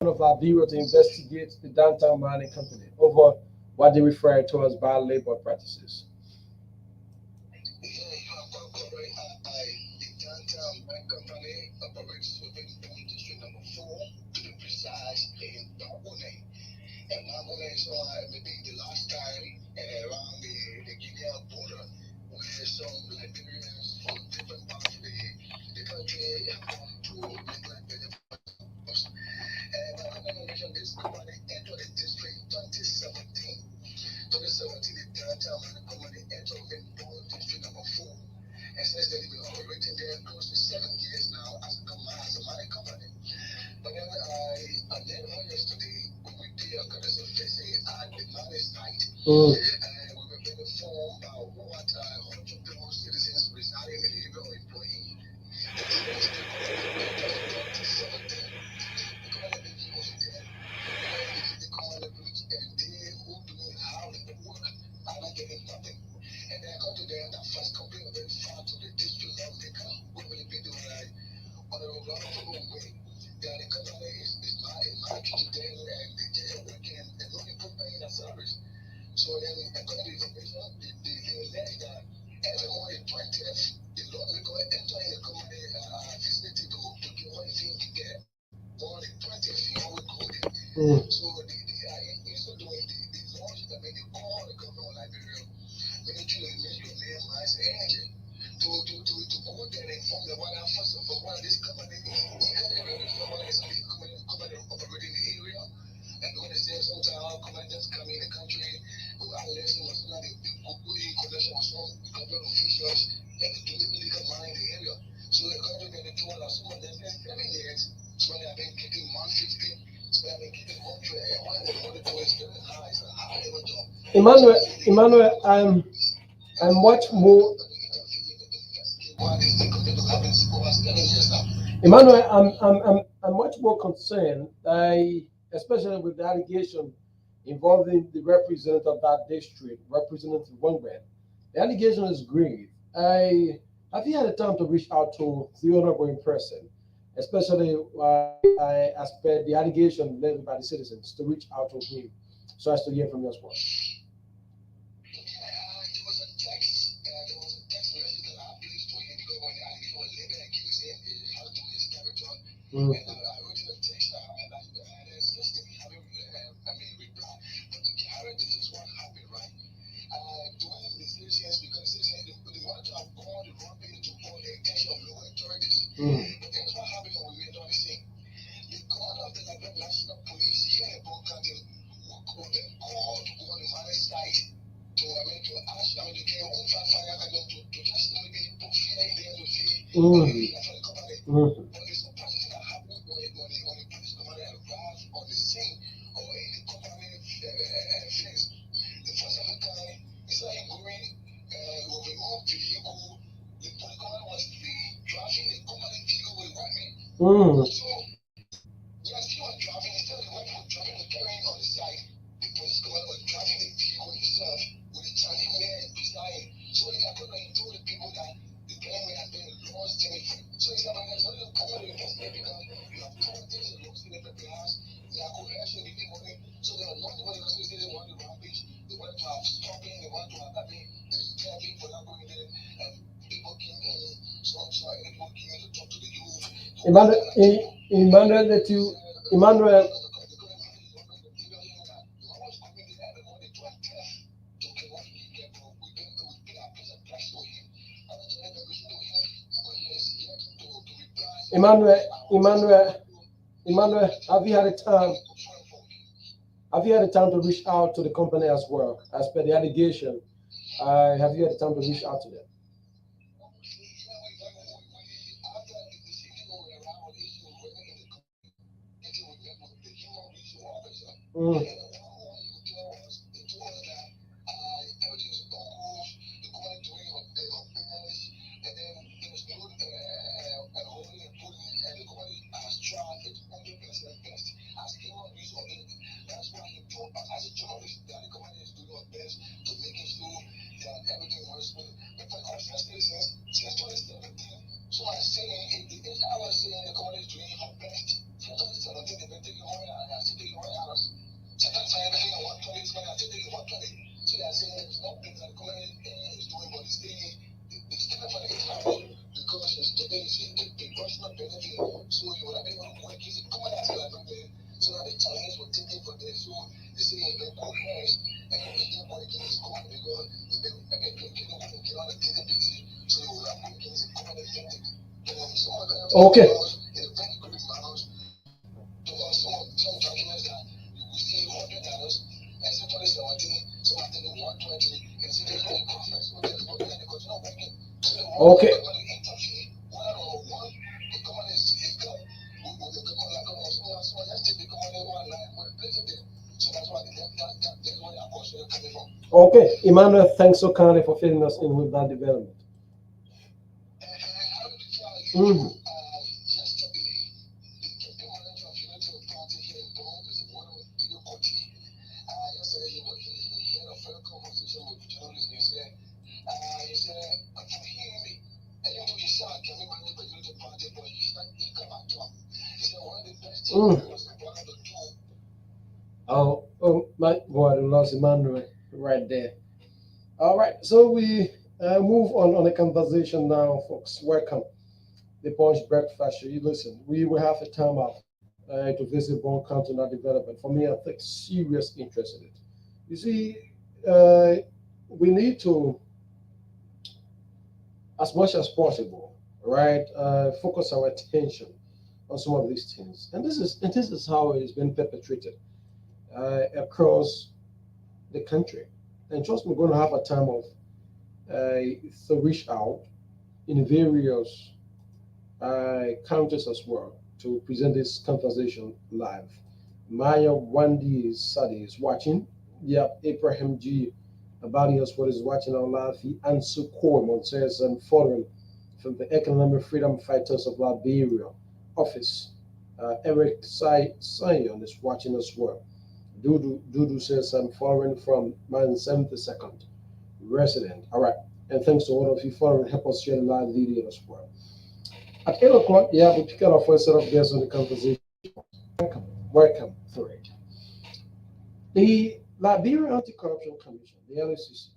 of our bureau to investigate the downtown mining company over what they refer to as bad labor practices. Yeah, you are quite correct. The downtown bank company operates within district number 4, to be precise, in Babone. And Babone is maybe the last time around the Guinea border, where some Liberians from different parts of the country have come to make like benefits. And I want to mention this company entered the district 2017. 2017, the downtown mining company entered within district number 4. And since then, we've been operating there close to 7 years now as a mining company. But then then on yesterday, when we did a courtesy visit at the mining site, Mm. and we were being informed about what 100 plus citizens residing in the area or employee. And since the company entered in 2017, the company was there, and the company reached and they who doing how they work are not getting nothing. And then I got to them, that first complaint was filed to the district lawmaker, who will be doing on a roundabout way. That the company is not to them and they are working and not even paying their salaries. So then, according to the information, they allege that every morning 20th, the lawmaker enter in the company vicinity to do one thing to get. On the 20th, he always go there. Mm. So instead of doing the launch, I mean, they call the government of Liberia, military, your name, I say, energy, to go there and inform them what first of all, what this company is. Someone is a big company operating in the area. And when they say sometimes our company just come in the country, unless it was not a good connection with some government officials, and they do illegal mining in the area. So the country then they told us, some of them said 7 years, so they have been getting 150, so they have been getting 100, and one of the money is very high, it's a high level job. Emmanuel, I'm much more. Emmanuel, I'm much more concerned. Especially with the allegation involving the representative of that district, Representative Wangban. The allegation is grave. I have you had a time to reach out to the honorable person, especially as per the allegation led by the citizens, to reach out to him so as to hear from you as well. Mm. Mm. Mm. Mm. Mm. Emmanuel, Emmanuel, that you, Emmanuel, Emmanuel, Emmanuel, Emmanuel, have you had a time to reach out to the company as well, as per the allegation? Have you had a time to reach out to them? Mm. Okay. Okay. Okay, Emmanuel, thanks so kindly for filling us in with that development. Mhm. Mm. Oh, my boy, I lost Emmanuel right there. All right, so we move on the conversation now, folks. Welcome. The Punch Breakfast Show. You listen, we will have a time out to visit Bone County and development. For me, I take serious interest in it. You see, uh, we need to, as much as possible, right, focus our attention on some of these things. And this is how it has been perpetrated across the country. And trust me, we're going to have a time of to reach out in various countries as well to present this conversation live. Maya Wandi Sadi is watching. Yep, Abraham G. Abadi as well is watching our live. He Ansu Koremon says, and following from the Economic Freedom Fighters of Liberia office. Eric Sion is watching as well. Dudu says, I'm following from my 72nd resident. All right. And thanks to all of you following. Help us share the live video as well. At 8 o'clock, yeah, we pick up our first set of guests on the conversation. Welcome through it. The Liberia Anti-Corruption Commission, the LACC,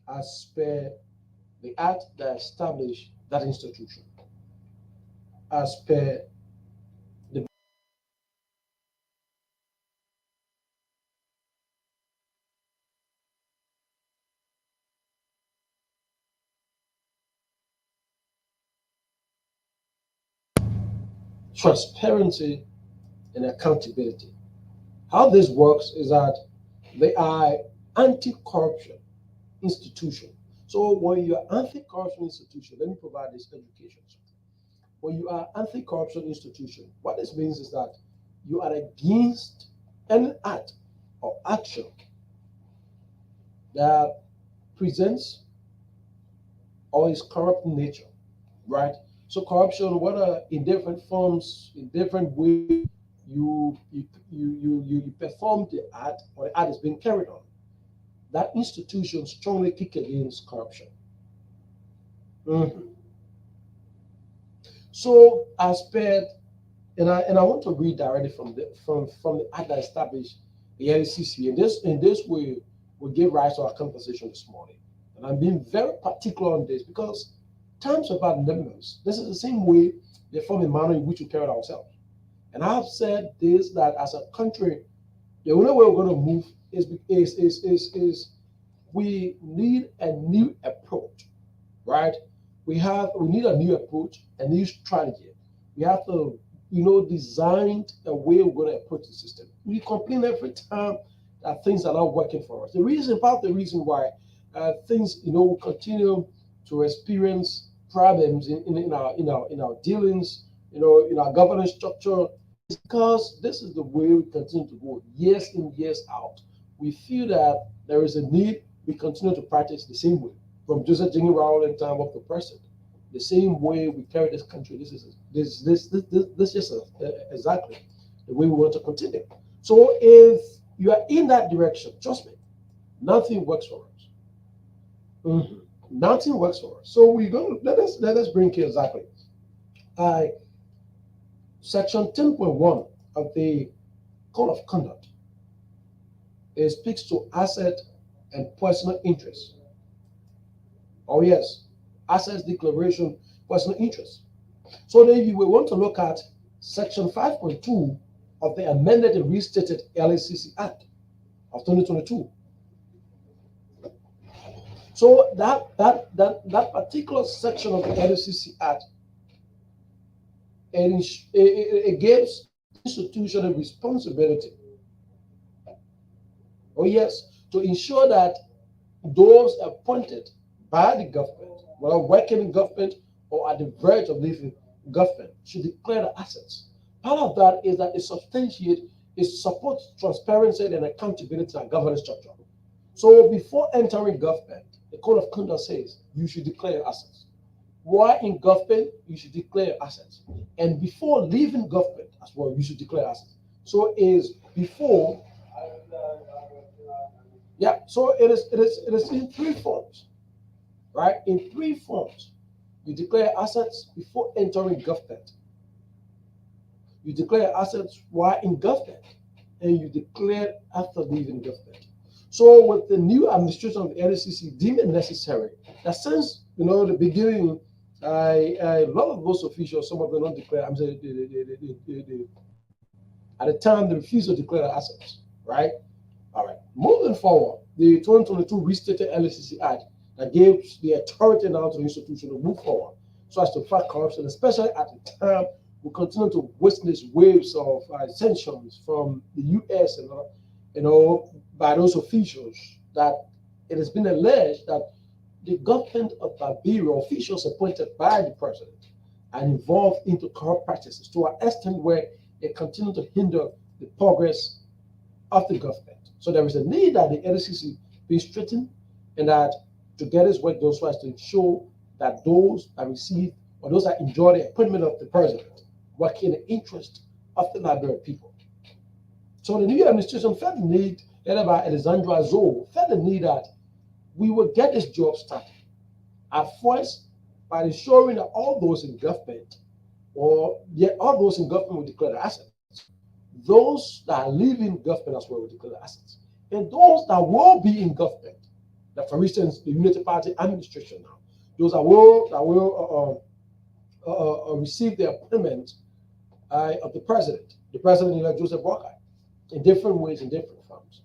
has spared the act that established that institution, as per the transparency and accountability. How this works is that they are anti-corruption institution. So when you are anti-corruption institution, let me provide this education. When you are anti-corruption institution, what this means is that you are against any act or action that presents or is corrupt in nature, right? So corruption, whether in different forms, in different ways, you perform the act or the act is being carried on. That institution strongly kick against corruption. Mhm. So as per and I want to read directly from the act that established the LCC. In this way we give rise to our conversation this morning. And I'm being very particular on this because times about numbers. This is the same way they form a manner in which we carry ourselves. And I've said this that as a country, the only way we're going to move is we need a new approach, right? We need a new approach, a new strategy. We have to, design a way we're going to approach the system. We complain every time that things are not working for us. Part of the reason why things, we continue to experience problems in our dealings, in our governance structure, is because this is the way we continue to go years in, years out. We feel that there is a need, we continue to practice the same way from Joseph Jimmy Rowland time up to present. The same way we carry this country, this is exactly the way we want to continue. So if you are in that direction, trust me, nothing works for us. Mhm. Nothing works for us. So we're going to let us bring here exactly. I Section 10.1 of the Code of Conduct, it speaks to asset and personal interest. Oh yes, assets declaration, personal interest. So then if you will want to look at Section 5.2 of the amended and restated LACC Act, of 2022. So that particular section of the LCC Act, it gives institution a responsibility, oh yes, to ensure that those appointed by the government, whether working in government or at the verge of leaving government, should declare the assets. Part of that is that it substantiates, it supports transparency and accountability and governance structure. So before entering government, the code of conduct says you should declare your assets. While in government, you should declare your assets. And before leaving government as well, you should declare assets. So is before, yeah, so it is in three forms, right? In three forms. You declare assets before entering government. You declare assets while in government, and you declare after leaving government. So with the new administration of the LCC deemed it necessary that since the beginning, a lot of those officials, some of them don't declare. I'm saying at the time they refused to declare their assets, right? All right. Moving forward, the 2022 restated LCC Act that gives the authority now to the institution to move forward so as to fight corruption, especially at the time we continue to witness waves of sanctions from the U.S. and by those officials, that it has been alleged that the government of Liberia, officials appointed by the president, are involved into corrupt practices to an extent where it continue to hinder the progress of the government. So there is a need that the LCC be strengthened and that to get its work done so as to ensure that those that receive or those that enjoy the appointment of the president work in the interest of the Liberian people. So the new administration felt the need, led by Alexandra Zoe, felt the need that we will get this job started. At first, by ensuring that all those in government, or yet all those in government will declare their assets. Those that are leaving government as well will declare their assets. And those that will be in government, like for instance, the Unity Party administration now, those that will receive the appointment of the president-elect Joseph Boakai, in different ways, in different forms,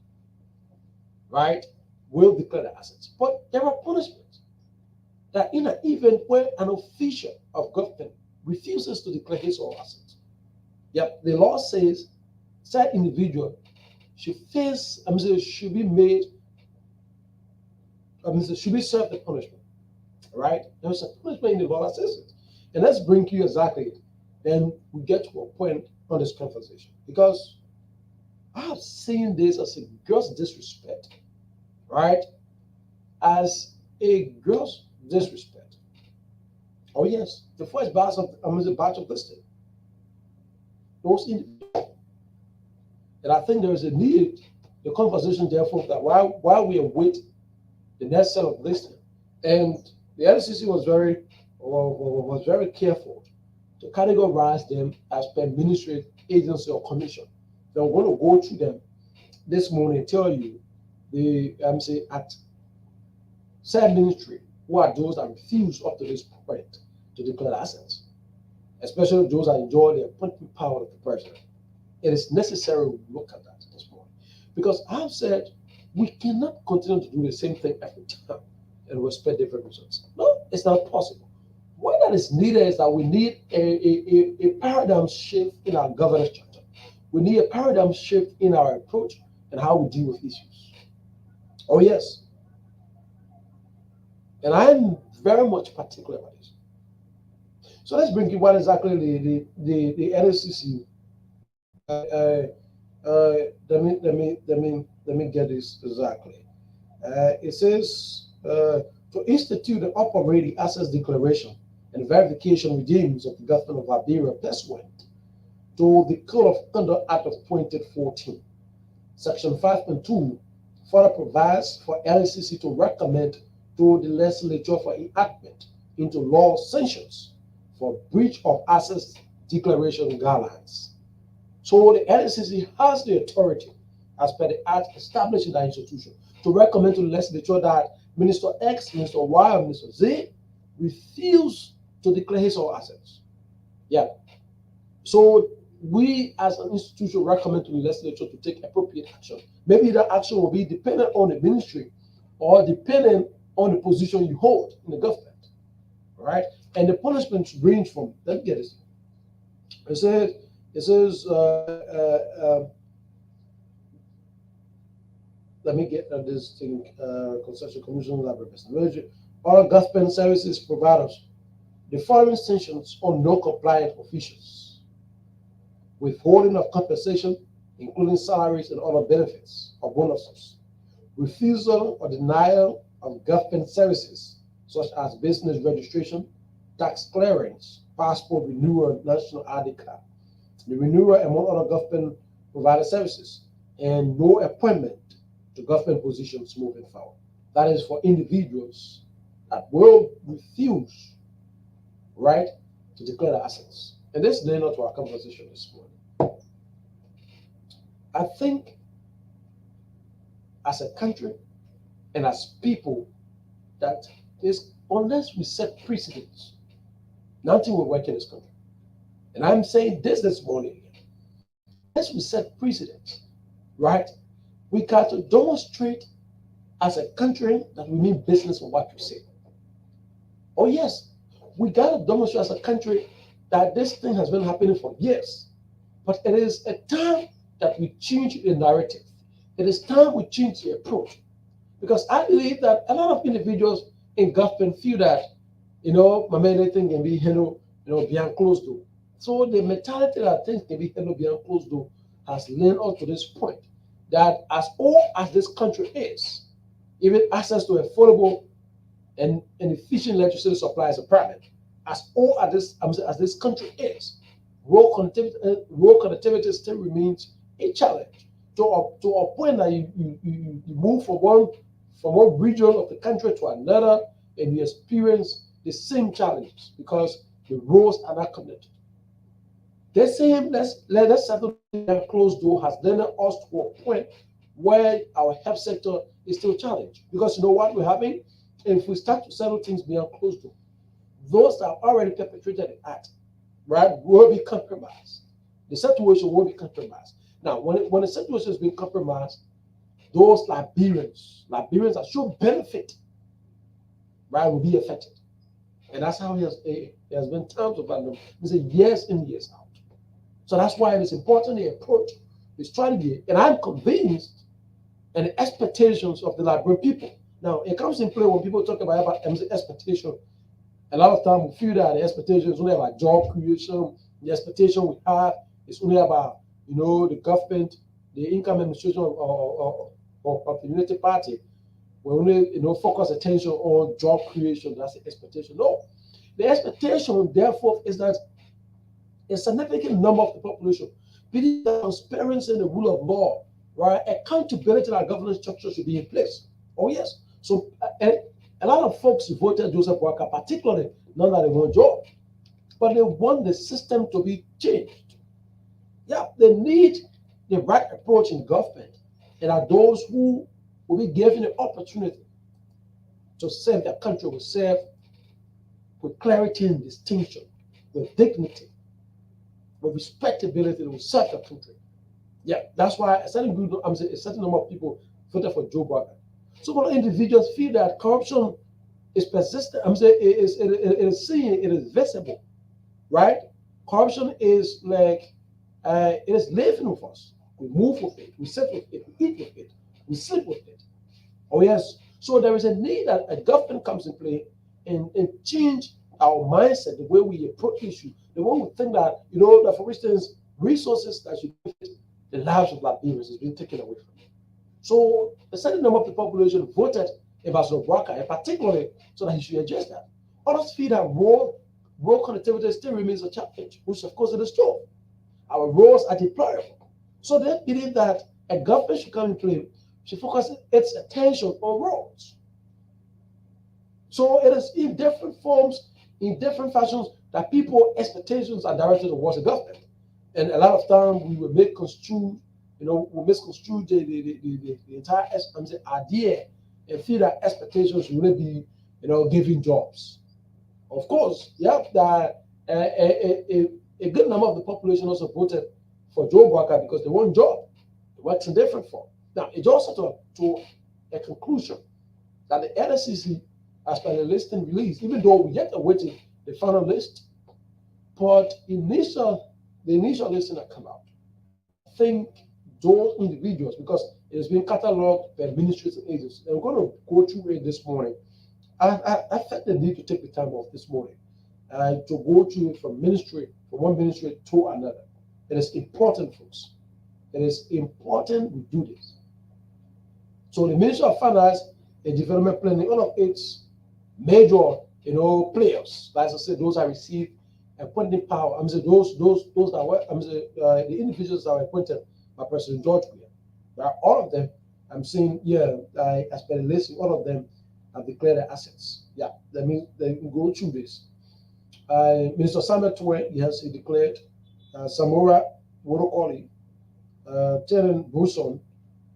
right, will declare the assets. But there are punishments that in an event where an official of government refuses to declare his or her assets, yep, the law says said individual should face, should be made, should be served the punishment, right? There's a punishment in the law that says it. And let's bring you exactly it. Then we get to a point on this conversation. Because I have seen this as a gross disrespect, right? As a gross disrespect. Oh yes, the first batch of the batch of listing. Those individuals. And I think there is a need, the conversation therefore, that while we await the next set of listing, and the LCC was very careful to categorize them as per ministry, agency, or commission. So I'm going to go through them this morning and tell you the at said ministry who are those that refuse up to this point to declare assets, especially those that enjoy the appointment power of the president. It is necessary we look at that this morning. Because I've said we cannot continue to do the same thing every time and expect different results. No, it's not possible. What that is needed is that we need a paradigm shift in our governance structure. We need a paradigm shift in our approach and how we deal with issues. Oh, yes. And I'm very much particular about this. So let's bring you what exactly the LCC. Let me get this exactly. It says to institute and operate the assets declaration and verification regimes of the government of Liberia pursuant to the Code of Conduct Act of 2014. Section 5.2 further provides for LCC to recommend to the legislature for enactment into law sanctions for breach of assets declaration guidelines. So the LCC has the authority, as per the act establishing that institution, to recommend to the legislature that Minister X, Minister Y, or Minister Z refuse to declare his or her assets. Yeah. So we as an institution recommend to the legislature to take appropriate action. Maybe that action will be dependent on the ministry or dependent on the position you hold in the government, right? And the punishments range from, let me get this. It says, it says, let me get this thing, Concession Commission Library. All government services providers, the following sanctions on no compliant officials: withholding of compensation, including salaries and other benefits or bonuses, refusal or denial of government services, such as business registration, tax clearance, passport renewal, national ID card, the renewal among other government provided services, and no appointment to government positions moving forward. That is for individuals that will refuse, right, to declare their assets. And this is not to our conversation this morning. I think as a country and as people that is, unless we set precedents, nothing will work in this country. And I'm saying this morning again. Unless we set precedents, right, we got to demonstrate as a country that we mean business with what we say. Oh yes, we got to demonstrate as a country that this thing has been happening for years. But it is a time that we change the narrative. It is time we change the approach. Because I believe that a lot of individuals in government feel that, my man, anything can be handled, behind closed door. So the mentality that things can be handled behind closed door has led us to this point that as all as this country is, even access to affordable and efficient electricity supply is a problem. As all as this country is, road connectivity still remains a challenge to a point that you move from one region of the country to another and you experience the same challenges because the roads are not connected. The same let's settle that closed door has led us to a point where our health sector is still challenged. Because you know what we're having? If we start to settle things beyond closed door, those that have already perpetrated the act, right, will be compromised. The situation will be compromised. Now, when the situation is being compromised, those Liberians that should benefit, right, will be affected. And that's how it has been times about them. It's a years in, years out. So that's why it is important the approach, the strategy, and I'm convinced, and the expectations of the Liberian people. Now, it comes in play when people talk about expectation. A lot of time we feel that the expectation is only about job creation. The expectation we have is only about, the government, the income administration of the Unity Party. We only, focus attention on job creation. That's the expectation. No. The expectation, therefore, is that a significant number of the population believe that transparency and the rule of law, right, accountability in our governance structure should be in place. Oh, yes. So a lot of folks voted Joseph Walker, particularly not that they want job, but they want the system to be changed. Yeah, they need the right approach in government, and are those who will be given the opportunity to serve their country will serve with clarity and distinction, with dignity, with respectability, will serve the country. Yeah, that's why a certain group, a certain number of people voted for Joe Biden. So when individuals feel that corruption is persistent, it is seen, it is visible, right? Corruption is like it is living with us. We move with it, we sit with it, we eat with it, we sleep with it. Oh yes. So there is a need that a government comes in play and change our mindset, the way we approach issues, the way we think that, that for instance, resources that should benefit the lives of Liberians is being taken away from them. So a certain number of the population voted Ambassador Barker, and particularly so that he should address that. Others feel that road connectivity still remains a challenge, which of course it is true. Our roads are deplorable. So they believe that a government should come in play, should focus its attention on roads. So it is in different forms, in different fashions, that people expectations are directed towards the government. And a lot of time we will make construe, we misconstrue the entire idea and feel that expectations will be, giving jobs. Of course, yeah, that a good number of the population also voted for Joe Walker because they want job. They want in different form. Now, it also to a conclusion that the LSCC, as per the listing release, even though we yet awaiting the final list, but the initial listing that come out, I think those individuals, because it has been cataloged by ministries and agencies, and I'm going to go through it this morning. I felt the need to take the time off this morning to go through it from one ministry to another. It is important, folks. It is important we do this. So the Ministry of Finance and Development Planning, all of its major, players, as I said, those are received appointing power. I'm saying those that were, I'm saying the individuals that were appointed by President George Weah. Now, all of them, I'm saying, yeah, as per the listing, all of them have declared their assets. Yeah, that means they can go through this. Minister Samuel Twe, yes, he declared. Samora Worokoli, Teren Buson,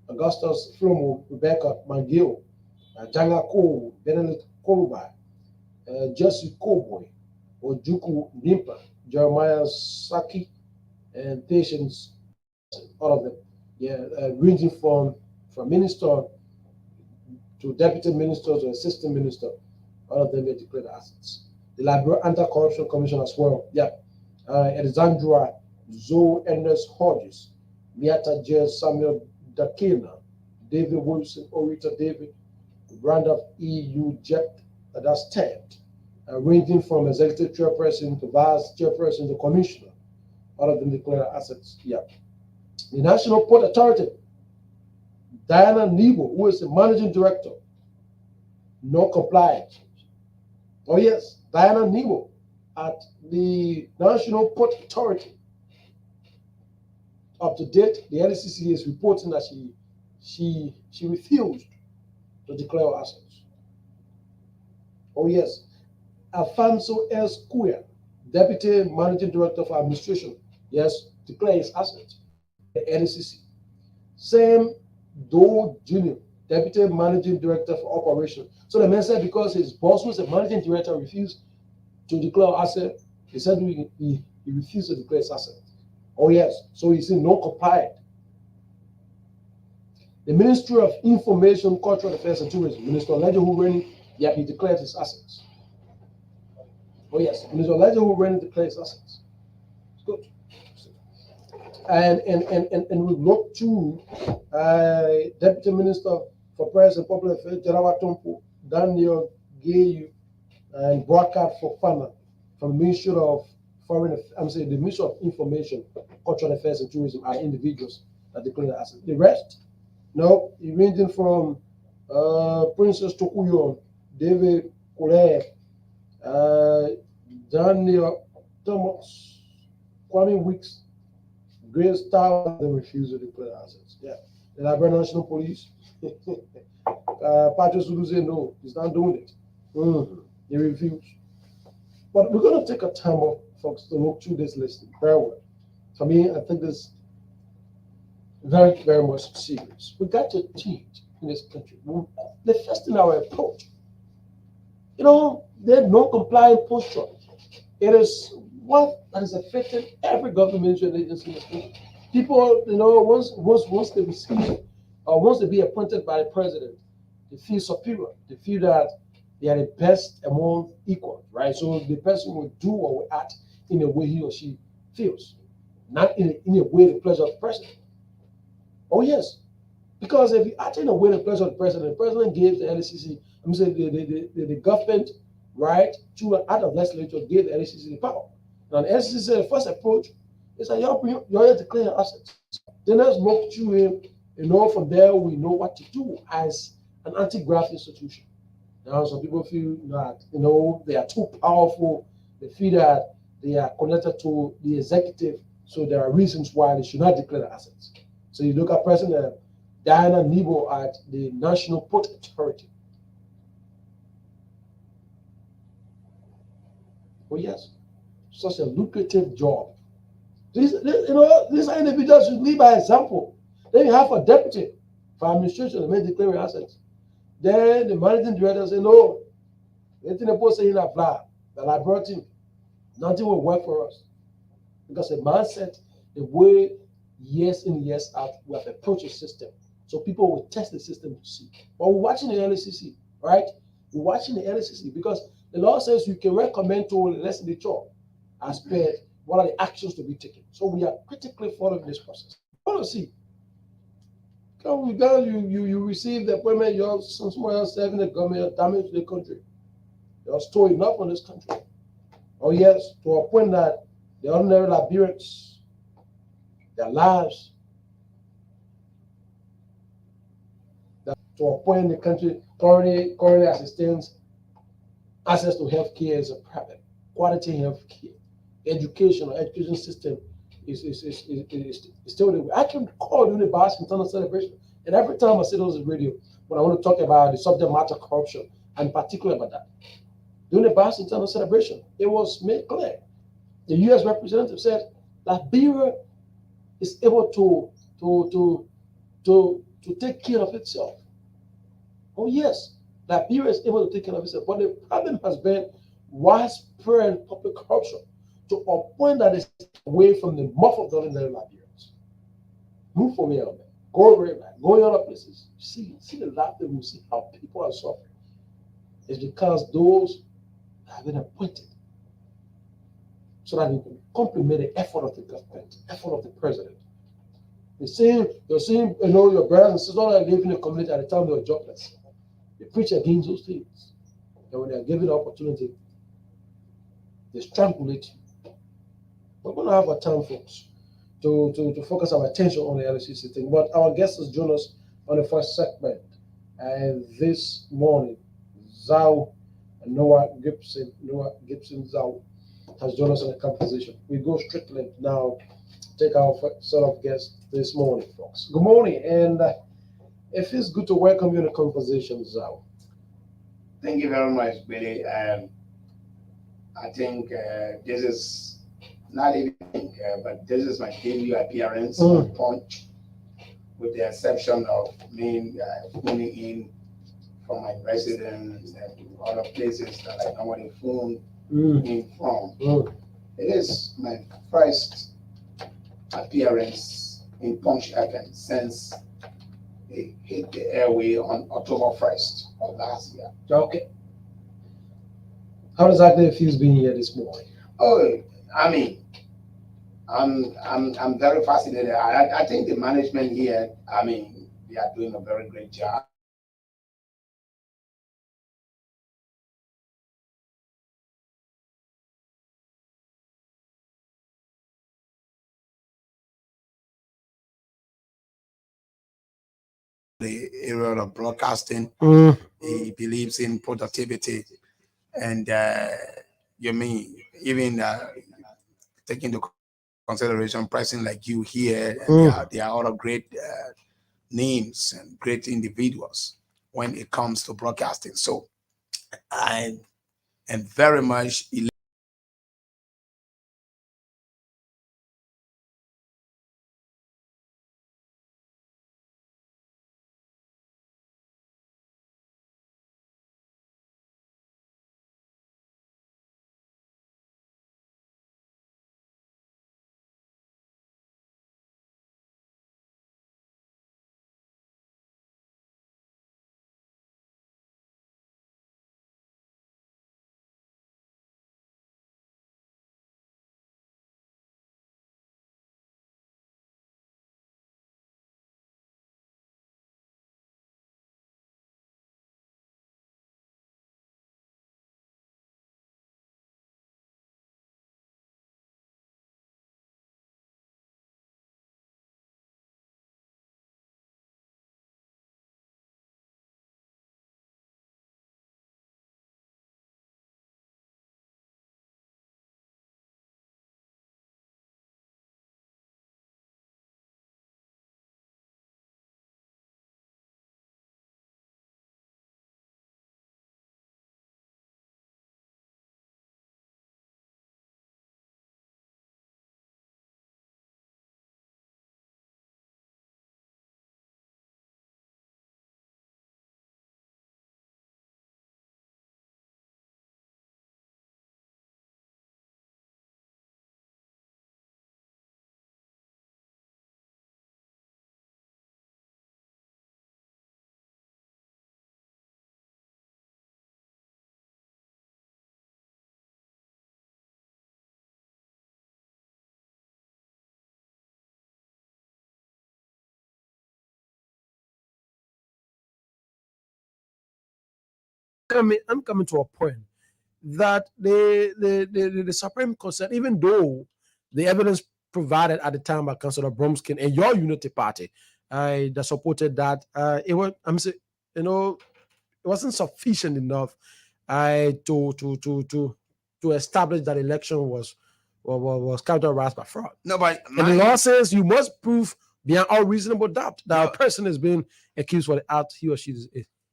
Augustus Flomo, Rebecca Mangil, Janga Ko, Benedict Kolubai, Jesse Koboy, Ojuku Nimpa, Jeremiah Saki, and Patience, all of them. Yeah, ranging from minister to deputy minister to assistant minister, all of them have declared assets. The Liberal Anti-Corruption Commission as well. Yeah. Alexandra Zoe Ernest Hodges, Miata J. Samuel Dakina, David Wilson, Orita David, Randolph E.U. Jet, that's 10, ranging from executive chairperson to vice chairperson to commissioner. All of them declare assets. Yeah. The National Port Authority, Diana Nebo, who is the managing director, no compliance. Oh, yes, Diana Nebo at the National Port Authority. Up to date, the LCC is reporting that she refused to declare assets. Oh, yes, Alfonso S. Kuya, Deputy Managing Director for Administration, yes, declares assets. The LCC. Same Doe Jr., Deputy Managing Director for Operation. So the man said because his boss, who is the Managing Director, refused to declare asset, he said he refused to declare his asset. Oh yes, so he's in no compliant. The Ministry of Information, Cultural Affairs and Tourism, Minister Elijah Hureni, yeah, he declared his assets. Oh yes, Minister Elijah Hureni declared his assets. It's good. And we look to Deputy Minister for Press and Public Affairs, Jarawa Tompo, Daniel Gayu, and Broadcast for Fana from the Ministry of the Ministry of Information, Cultural Affairs and Tourism are individuals that declare their assets. The rest, no, ranging from Princess Tokuyo, David Kole, Daniel Thomas, Kwame Weeks, Grace Tower, they refuse to declare assets. Yeah. The Liberia National Police, Patrice Zulu say no, he's not doing it. They refuse. But we're going to take a time off, folks, to look through this list very well. For me, I think this is very, very much serious. We got to change in this country. The first thing our approach, there's no compliant posture. It is what has affected every government agency in the country. People, once they receive or once they be appointed by the president, they feel superior. They feel that they are the best among equals, right? So the person will do or will act in a way he or she feels, not in a way the pleasure of the president. Oh yes, because if you act in a way the pleasure of the president gives the LCC, I'm saying the government, right, to an act of legislature gave the LCC the power. Now the LCC the first approach is that you're declaring assets. Then let's walk through him, from there we know what to do as an anti-graft institution. Now, some people feel that, they are too powerful. They feel that they are connected to the executive. So there are reasons why they should not declare the assets. So you look at President Diana Nebo at the National Port Authority. Oh yes, such a lucrative job. These are individuals who lead by example. Then you have a deputy for administration that may declare assets. Then the managing director say, no, anything the post saying apply, that I brought in, nothing will work for us. because the mindset, the way years in years out we have approached the system, so people will test the system to see. But we're watching the LCC, right? We're watching the LCC because the law says you can recommend to the legislature as per what are the actions to be taken. So we are critically following this process. We want to see. You receive the appointment, you're somewhere else serving the government, you're damage to the country. You're storing enough on this country. Oh yes, to a point that the ordinary Liberians, their lives, that to a point the country currently as it stands, access to health care is a problem. Quality health care, education system is still the way. I can call during the bicentennial celebration, and every time I sit on the radio, when I want to talk about the subject matter corruption, I'm particular about that. During the bicentennial celebration, it was made clear. The U.S. representative said Liberia is able to to to take care of itself. Oh yes, Liberia is able to take care of itself, but the problem has been widespread public corruption to a point that is away from the mouth of the ordinary Liberians. Move from here, man. Go away, man. Go in other places. See the life that we see how people are suffering. It's because those have been appointed so that they can complement the effort of the government, effort of the president. You're seeing, your brothers and sisters that live in the community at the time they're jobless. They preach against those things. And when they're given the opportunity, they strangulate you. We're going to have a time, folks, to focus our attention on the LCC thing. But our guest has joined us on the first segment. And this morning, Zhao Noah Gibson Zhao has joined us in the conversation. We go strictly now, take our set of guests this morning, folks. Good morning, and it feels good to welcome you in the conversation, Zhao. Thank you very much, Billy. I think this is not even think, but this is my debut appearance on Punch, with the exception of me phoning in from my residence and other places that I normally phone in from. It is my first appearance in Punch FM since it hit the airway on October 1st of last year. Okay. How exactly it feels being here this morning? Oh, I mean, I'm very fascinated. I think the management here, I mean, they are doing a very great job. The area of broadcasting, he believes in productivity, and you mean even taking into consideration pricing like you here, and there are other great names and great individuals when it comes to broadcasting. So I am very much I'm coming to a point that the Supreme Court said, even though the evidence provided at the time by Councillor Bromskin and your Unity Party, that supported that, it was, you know, it wasn't sufficient enough, to establish that election was characterized by fraud. No, but and the law says you must prove beyond all reasonable doubt that a person is being accused for the act he or she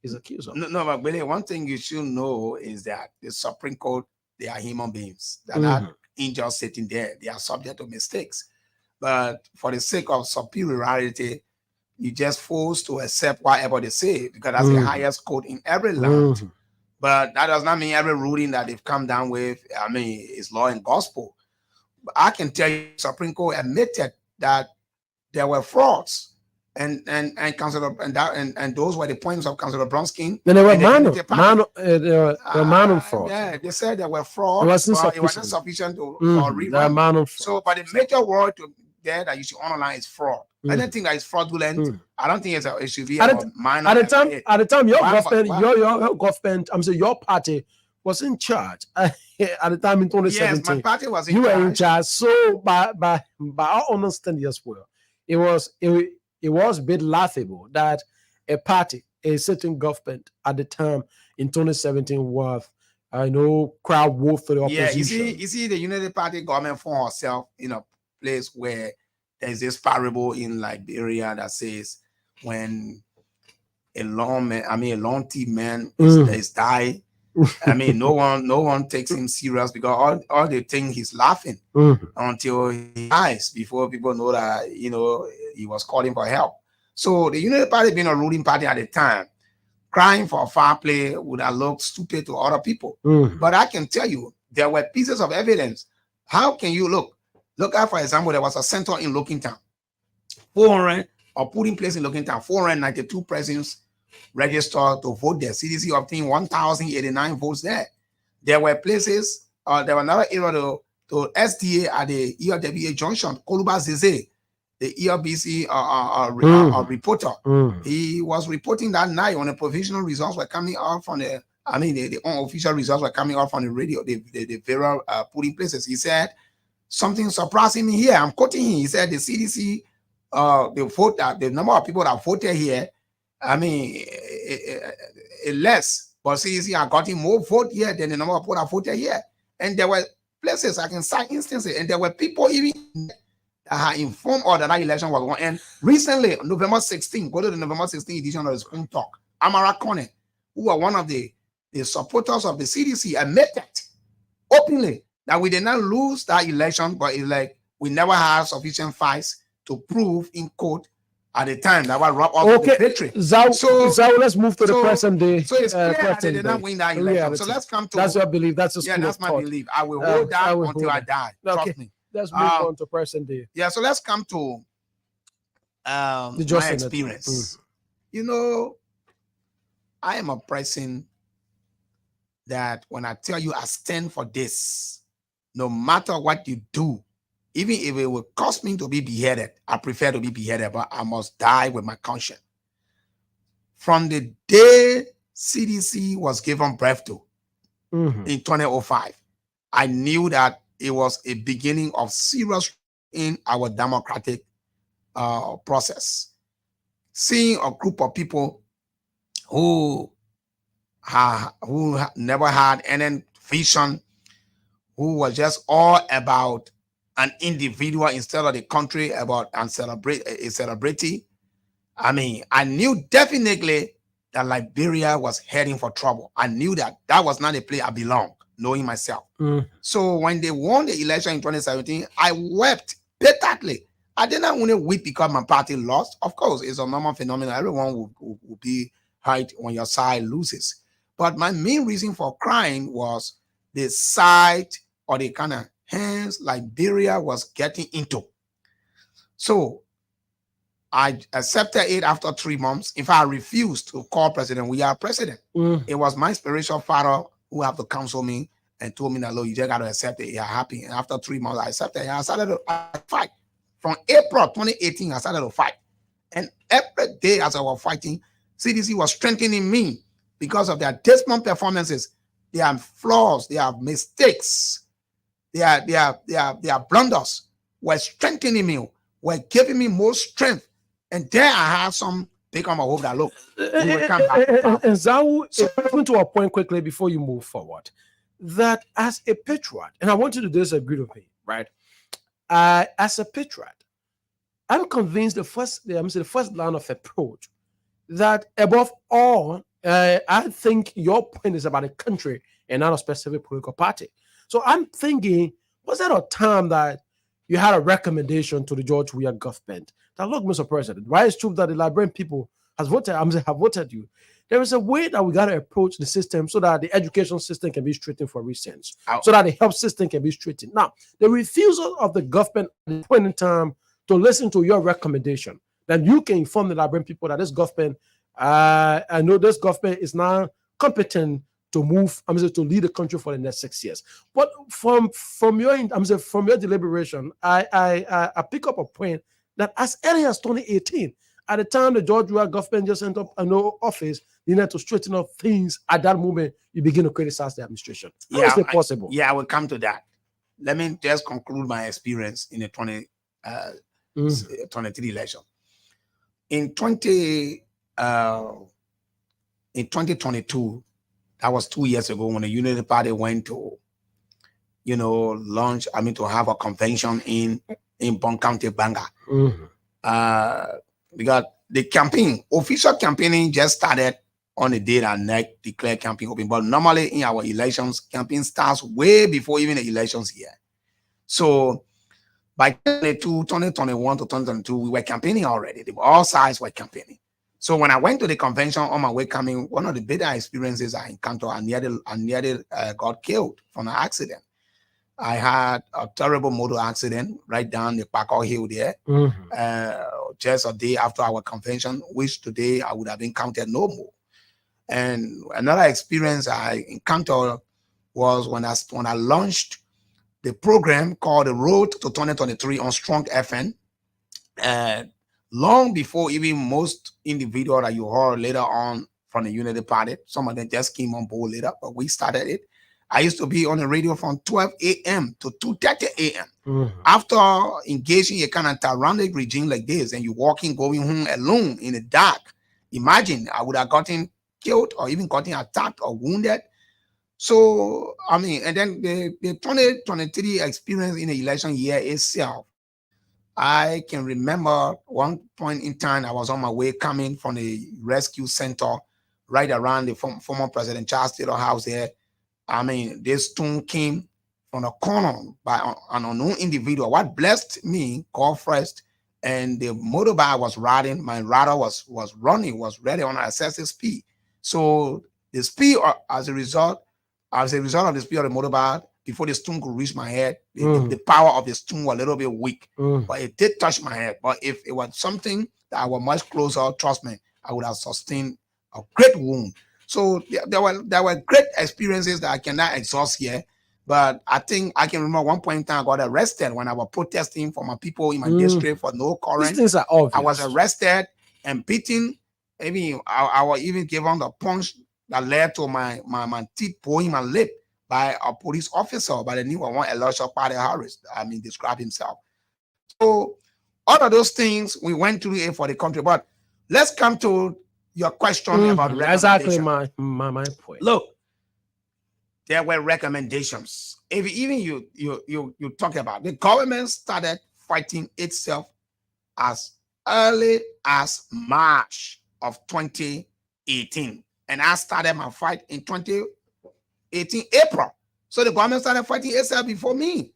is accused of. No, but really, one thing you should know is that the Supreme Court, they are human beings. They're not angels sitting there. They are subject to mistakes. But for the sake of superiority, you just forced to accept whatever they say because that's the highest court in every land. But that does not mean every ruling that they've come down with, is law and gospel. But I can tell you, Supreme Court admitted that there were frauds. And Councillor and those were the points of Councillor Bronskin. And they were manual fraud. Yeah, they said there were fraud. It wasn't sufficient for rerun. So, but the major word there that you should underline is fraud. Anything that is fraudulent, I don't think it should be minor. At the time, your government, your party was in charge. At the time in 2017, yes, my party was in charge. You were in charge. So, by our understanding as well, it was a bit laughable that a party, a certain government at the time in 2017 was, crowd wolf for the opposition. Yeah, you see, the Unity Party government found herself in a place where there's this parable in Liberia that says when a long team man is dying, no one takes him serious because all they think he's laughing until he dies before people know that he was calling for help. So the Unity Party being a ruling party at the time, crying for foul play would have looked stupid to other people. But I can tell you, there were pieces of evidence. How can you look at, for example, there was a center in Lookingtown, 400 or putting place in Lookingtown, 492 persons registered to vote there. CDC obtained 1,089 votes there. There were places, there were another area to SDA at the ELWA junction, Koluba Zeze, the ELBC reporter. He was reporting that night when the provisional results were coming out from the unofficial results were coming out from the radio, the various polling places. He said something surprising me here. I'm quoting him. He said the CDC, the number of people that voted here, less, but CDC are getting more vote here than the number of people that voted here. And there were places I can cite instances, and there were people even that had informed us that election was going to end. Recently, November 16, go to the November 16 edition of the Spoon Talk, Amara Kone, who are one of the supporters of the CDC, admitted openly that we did not lose that election, but it's like we never had sufficient facts to prove in court at the time that was robbed of the victory. So let's move to the present day. So it's clear that they did not win that election. So let's come to that's your belief. That's my belief. I will hold that until I die. Trust me. Let's move on to present day. Yeah, so let's come to my experience. I am a person that when I tell you I stand for this, no matter what you do, even if it will cost me to be beheaded, I prefer to be beheaded, but I must die with my conscience. From the day CDC was given birth to in 2005, I knew that it was a beginning of serious in our democratic process. Seeing a group of people who never had any vision, who was just all about an individual instead of the country, about a celebrity. I knew definitely that Liberia was heading for trouble. I knew that was not a place I belonged, knowing myself. So when they won the election in 2017, I wept bitterly. I did not want to weep because my party lost. Of course, it's a normal phenomenon. Everyone will be hurt when your side loses. But my main reason for crying was the sight or the kind of hands Liberia was getting into. So I accepted it after 3 months. In fact, I refused to call President We Are President. It was my spiritual father who had to counsel me and told me that, look, you just got to accept it. You're happy. And after 3 months, I accepted it. I started to fight. From April 2018, I started to fight. And every day as I was fighting, CDC was strengthening me because of their dismal performances, their flaws, their mistakes, their blunders were strengthening me, were giving me more strength. And there I have some big on my hope that look, we will come back. And Zau, even to a point quickly before you move forward, that as a patriot, and I want you to disagree with me, right? As a patriot, I'm convinced the first line of approach that above all, I think your point is about a country and not a specific political party. So I'm thinking, was that a time that you had a recommendation to the George Weah government that look, Mr. President, why it's true that the Liberian people have voted you. There is a way that we got to approach the system so that the education system can be straightened for recent, so that the health system can be straightened. Now, the refusal of the government at the point in time to listen to your recommendation, then you can inform the Liberian people that this government, I know this government is now competent to move, to lead the country for the next 6 years. But from your deliberation, I pick up a point that as early as 2018, at the time the George Weah government just entered office, you need to straighten up things. At that moment, you begin to criticize the administration. How is it possible? I will come to that. Let me just conclude my experience in the 23 election. In 2022, that was 2 years ago when the Unity Party went to, launch, to have a convention in Bon County, Banga. Because the official campaigning just started on the day that NEC declared campaign open. But normally in our elections, campaign starts way before even the elections here. So by 2021 to 2022, we were campaigning already. All sides were campaigning. So when I went to the convention on my way coming, one of the bitter experiences I encountered, I nearly got killed from an accident. I had a terrible motor accident right down the Paco Hill there, just a day after our convention, which today I would have encountered no more. And another experience I encountered was when I launched the program called The Road to 2023 on Strong FM. Long before even most individuals that you heard later on from the Unity Party, some of them just came on board later, but we started it. I used to be on the radio from 12 a.m. to 2:30 a.m. After engaging a kind of tyrannic regime like this, and you walking, going home alone in the dark, imagine I would have gotten killed or even gotten attacked or wounded. So, and then the 2023 experience in the election year itself, I can remember one point in time, I was on my way coming from the rescue center right around the former President Charles Taylor House there. This stone came from the corner by an unknown individual. What blessed me, called first, and the motorbike was riding. My rider was running, was ready on excessive speed. So the speed, as a result of the speed of the motorbike, before the stone could reach my head, the power of the stone was a little bit weak, but it did touch my head. But if it was something that I was much closer, trust me, I would have sustained a great wound. So there were great experiences that I cannot exhaust here. But I think I can remember one point in time I got arrested when I was protesting for my people in my district for no current. These things are obvious. I was arrested and beaten. Maybe I was even given the punch that led to my teeth pulling my lip by a police officer by the name of one Elisha Party Harris. Described himself. So all of those things we went through it for the country. But let's come to your question about exactly my point. Look, there were recommendations. If even you talk about the government started fighting itself as early as March of 2018, and I started my fight in 2018 April. So the government started fighting itself before me.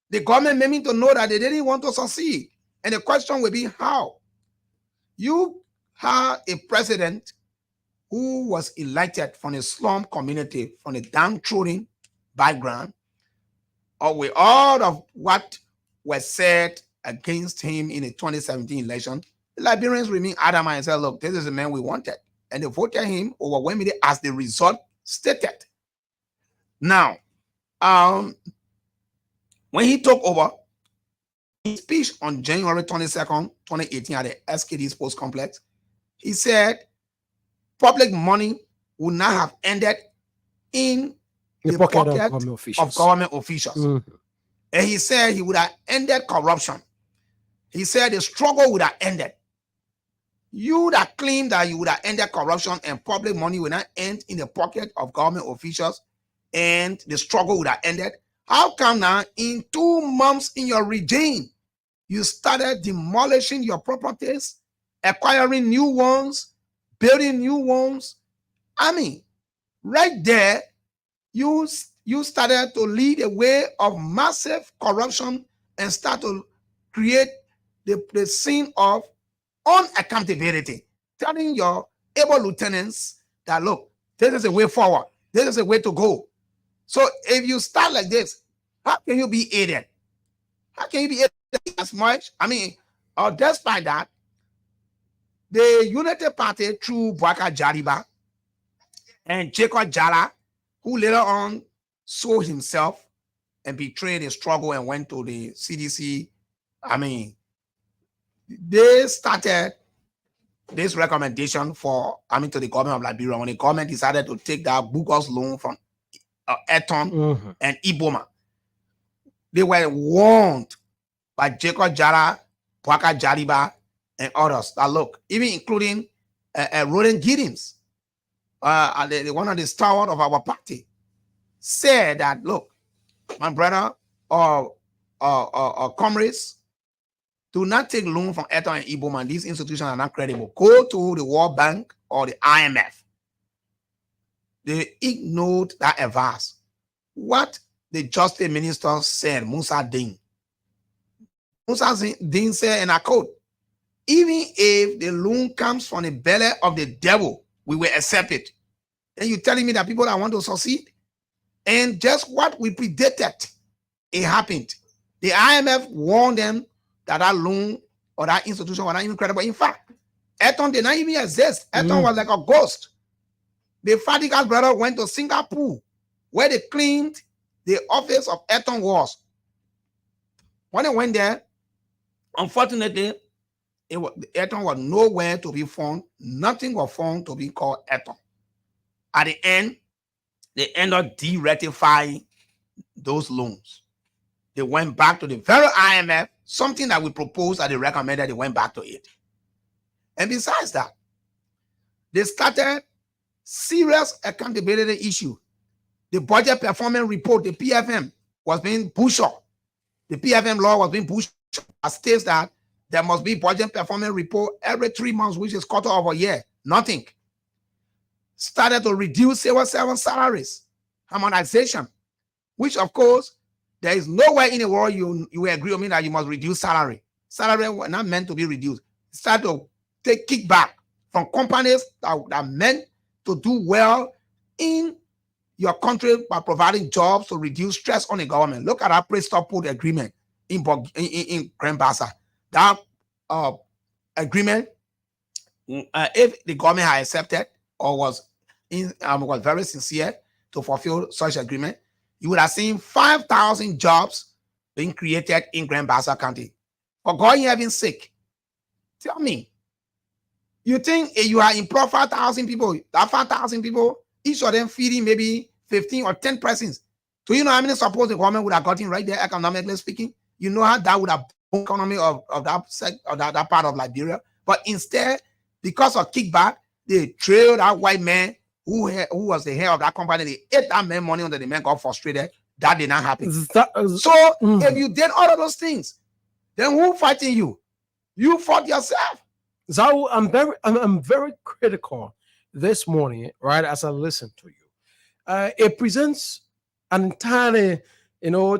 The government made me to know that they didn't want to succeed, and the question will be how. You had a president who was elected from a slum community, from a downtrodden background, or with all of what was said against him in the 2017 election. The Liberians remain adamant and said, look, this is the man we wanted. And they voted him overwhelmingly as the result stated. Now, when he took over, his speech on January 22nd, 2018 at the SKD Sports Complex, he said public money would not have ended in The pocket of government officials. Mm-hmm. And he said he would have ended corruption. He said the struggle would have ended. You that claim that you would have ended corruption and public money would not end in the pocket of government officials and the struggle would have ended. How come now in 2 months in your regime, you started demolishing your properties, acquiring new ones, building new ones? I mean, right there, you started to lead a way of massive corruption and start to create the scene of unaccountability, telling your able lieutenants that, look, this is a way forward. This is a way to go. So if you start like this, how can you be aided? How can you be aided as much? I mean, despite that, the United Party through Bwaka Jariba and Jacob Jala, who later on sold himself and betrayed the struggle and went to the CDC. I mean, they started this recommendation to the government of Liberia when the government decided to take that bogus loan from Eton and Iboma. They were warned by Jacob Jara, Bwaka Jariba, and others that, look, even including Roland Giddens, one of the stalwart of our party, said that, look, my brother or comrades, do not take loan from Eton and Iboma. These institutions are not credible. Go to the World Bank or the IMF. They ignored that advice. What the Justice Minister said, Musa Ding said, and I quote, even if the loan comes from the belly of the devil, we will accept it. And you're telling me that people that want to succeed? And just what we predicted, it happened. The IMF warned them that loan or that institution was not even credible. In fact, Eton did not even exist. Eton was like a ghost. The Fadigas brother went to Singapore, where they claimed the office of Eton was. When they went there, unfortunately, Eton was nowhere to be found. Nothing was found to be called Eton. At the end, they ended up de-ratifying those loans. They went back to the very IMF, something that we proposed that they recommended, they went back to it. And besides that, they started serious accountability issue. The budget performance report, the PFM, was being pushed up. The PFM law was being pushed up. It states that there must be budget performance report every 3 months, which is quarter of a year. Nothing. Started to reduce civil servant salaries, harmonization, which of course, there is nowhere in the world you will agree with me that you must reduce salary. Salary was not meant to be reduced. Start to take kickback from companies that meant to do well in your country by providing jobs to reduce stress on the government. Look at our pre-stop agreement in Grand Bassa. That agreement, if the government had accepted or was very sincere to fulfill such agreement, you would have seen 5,000 jobs being created in Grand Bassa County. For God in heaven's sake, tell me, you think if you are employing 5,000 people, that 5,000 people, each of them feeding maybe 15 or 10 persons. Do you know how many support the government would have gotten right there, economically speaking? You know how that would have boosted the economy of that part of Liberia. But instead, because of kickback, they trailed that white man who was the head of that company. They ate that man money until the man got frustrated. That did not happen. So if you did all of those things, then who fighting you? You fought yourself. So I'm very critical this morning, right? As I listen to you, it presents an entirely,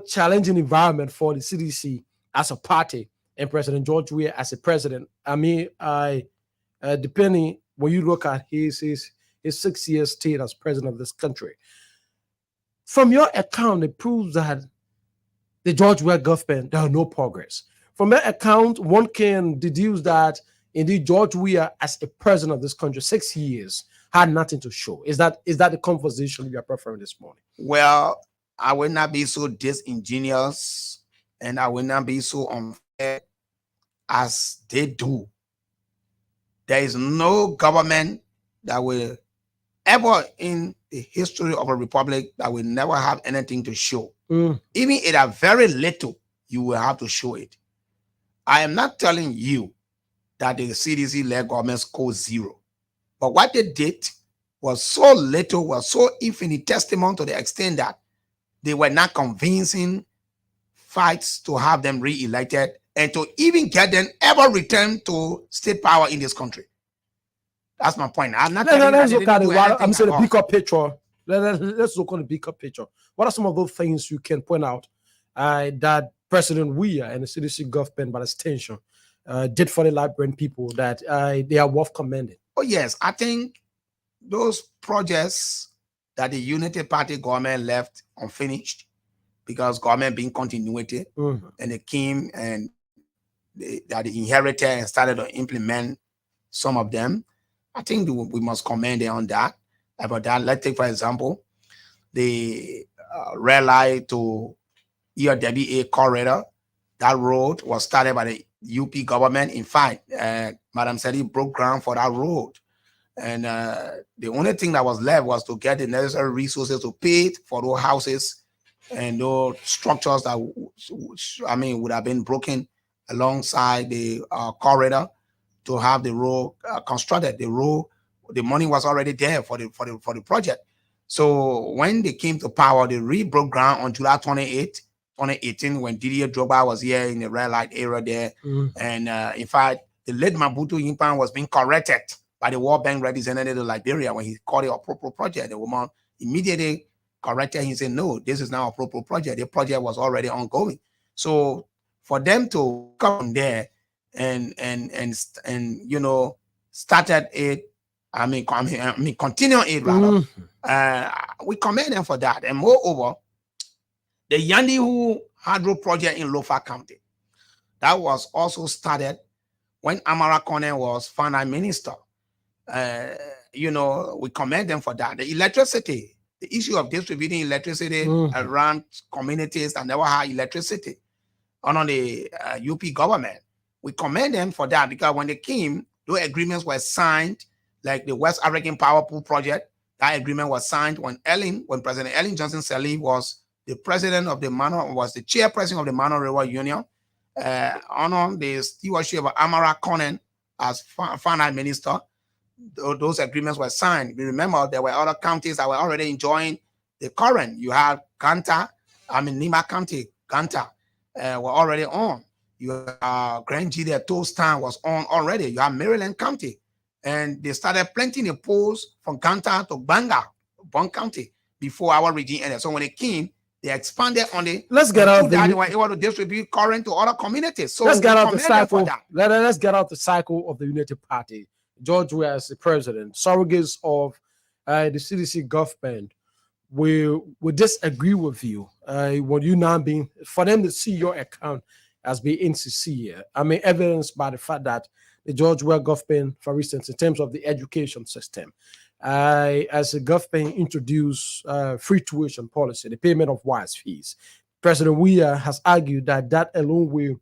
challenging environment for the CDC as a party and President George Weah as a president. I mean, depending when you look at his 6 year stint as president of this country, from your account, it proves that the George Weah government, there are no progress. From that account, one can deduce that indeed George Weah, as a president of this country, 6 years, had nothing to show. Is that the conversation we are preferring this morning? Well, I will not be so disingenuous and I will not be so unfair as they do. There is no government that will ever in the history of a republic that will never have anything to show. Mm. Even if a very little, you will have to show it. I am not telling you that the CDC-led government scored zero. But what they did was so little, was so infinitesimal to the extent that they were not convincing fights to have them re-elected and to even get them ever returned to state power in this country. That's my point. I'm not telling you that Let's they look at didn't it. do anything I'm saying at the all. bigger picture. Let's look on the bigger picture. What are some of those things you can point out that President Weah and the CDC government, by extension, did for the Liberian people that they are worth commending? Oh, yes. I think those projects that the Unity Party government left unfinished because government being continuity, Mhm. and they came and that they inherited and started to implement some of them. I think we must commend them on that. About that, let's take for example the red light to ERWA corridor. That road was started by the UP government. In fact, Madam Sadi broke ground for that road. And the only thing that was left was to get the necessary resources to pay for those houses and those structures that, would have been broken alongside the corridor to have the road constructed. The money was already there for the project. So when they came to power, they broke ground on July 28, 2018, when Didier Drogba was here in the red light area there. Mhm. And in fact, the late Mabutu Yimpan was being corrected by the World Bank representative of Liberia when he called it a proper project. The woman immediately corrected him, said, no, this is now a proper project. The project was already ongoing. So for them to come there and started it, continue it rather. We commend them for that. And moreover, the Yandihu Hydro project in Lofa County, that was also started when Amara Kone was finance minister. We commend them for that. The electricity, the issue of distributing electricity around communities that never had electricity under the UP government. We commend them for that because when they came, those agreements were signed, like the West African Power Pool project. That agreement was signed when President Ellen Johnson Sirleaf was the president of the chairperson of the Mano River Union, under the stewardship of Amara Conan as finance minister. Those agreements were signed. We remember there were other counties that were already enjoying the current. You had Nima County, Ganta were already on. You have Grand G, their Toastan was on already. You have Maryland County. And they started planting the poles from Ganta to Banga, Bond County, before our regime ended. So when they came, they expanded on the. Let's get out that they were able to distribute current to other communities. So let's get out the cycle. For that. Let's get out the cycle of the United Party. George Weah as the president, surrogates of the CDC government will disagree with you. When you now being for them to see your account as being insincere. Evidenced by the fact that the George Weah government, for instance, in terms of the education system, as the government introduced free tuition policy, the payment of wise fees, President Weah has argued that alone will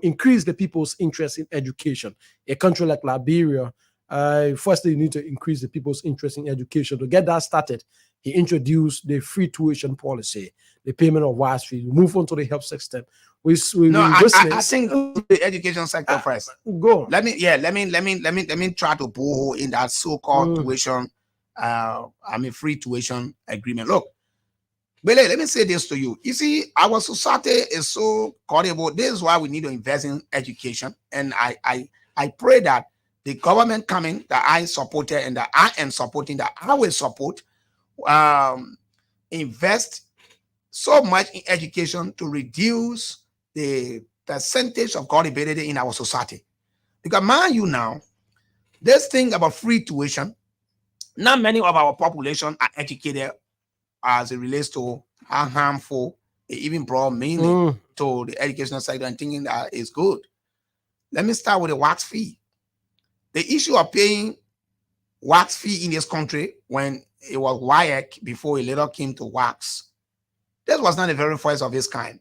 increase the people's interest in education. A country like Liberia, firstly, you need to increase the people's interest in education. To get that started, he introduced the free tuition policy, the payment of wise fees. Move on to the health system. I think the education sector first. Go. Let me try to pull in that so-called tuition, free tuition agreement. Look, Billy, let me say this to you. You see, our society is so gullible. This is why we need to invest in education. And I pray that the government coming that I supported and that I am supporting, that I will support, invest so much in education to reduce the percentage of gullibility in our society. Because mind you now, this thing about free tuition, not many of our population are educated as it relates to how harmful it even brought mainly to the educational sector and thinking that is good. Let me start with the wax fee. The issue of paying wax fee in this country when it was WAEC before it later came to wax, this was not the very first of its kind.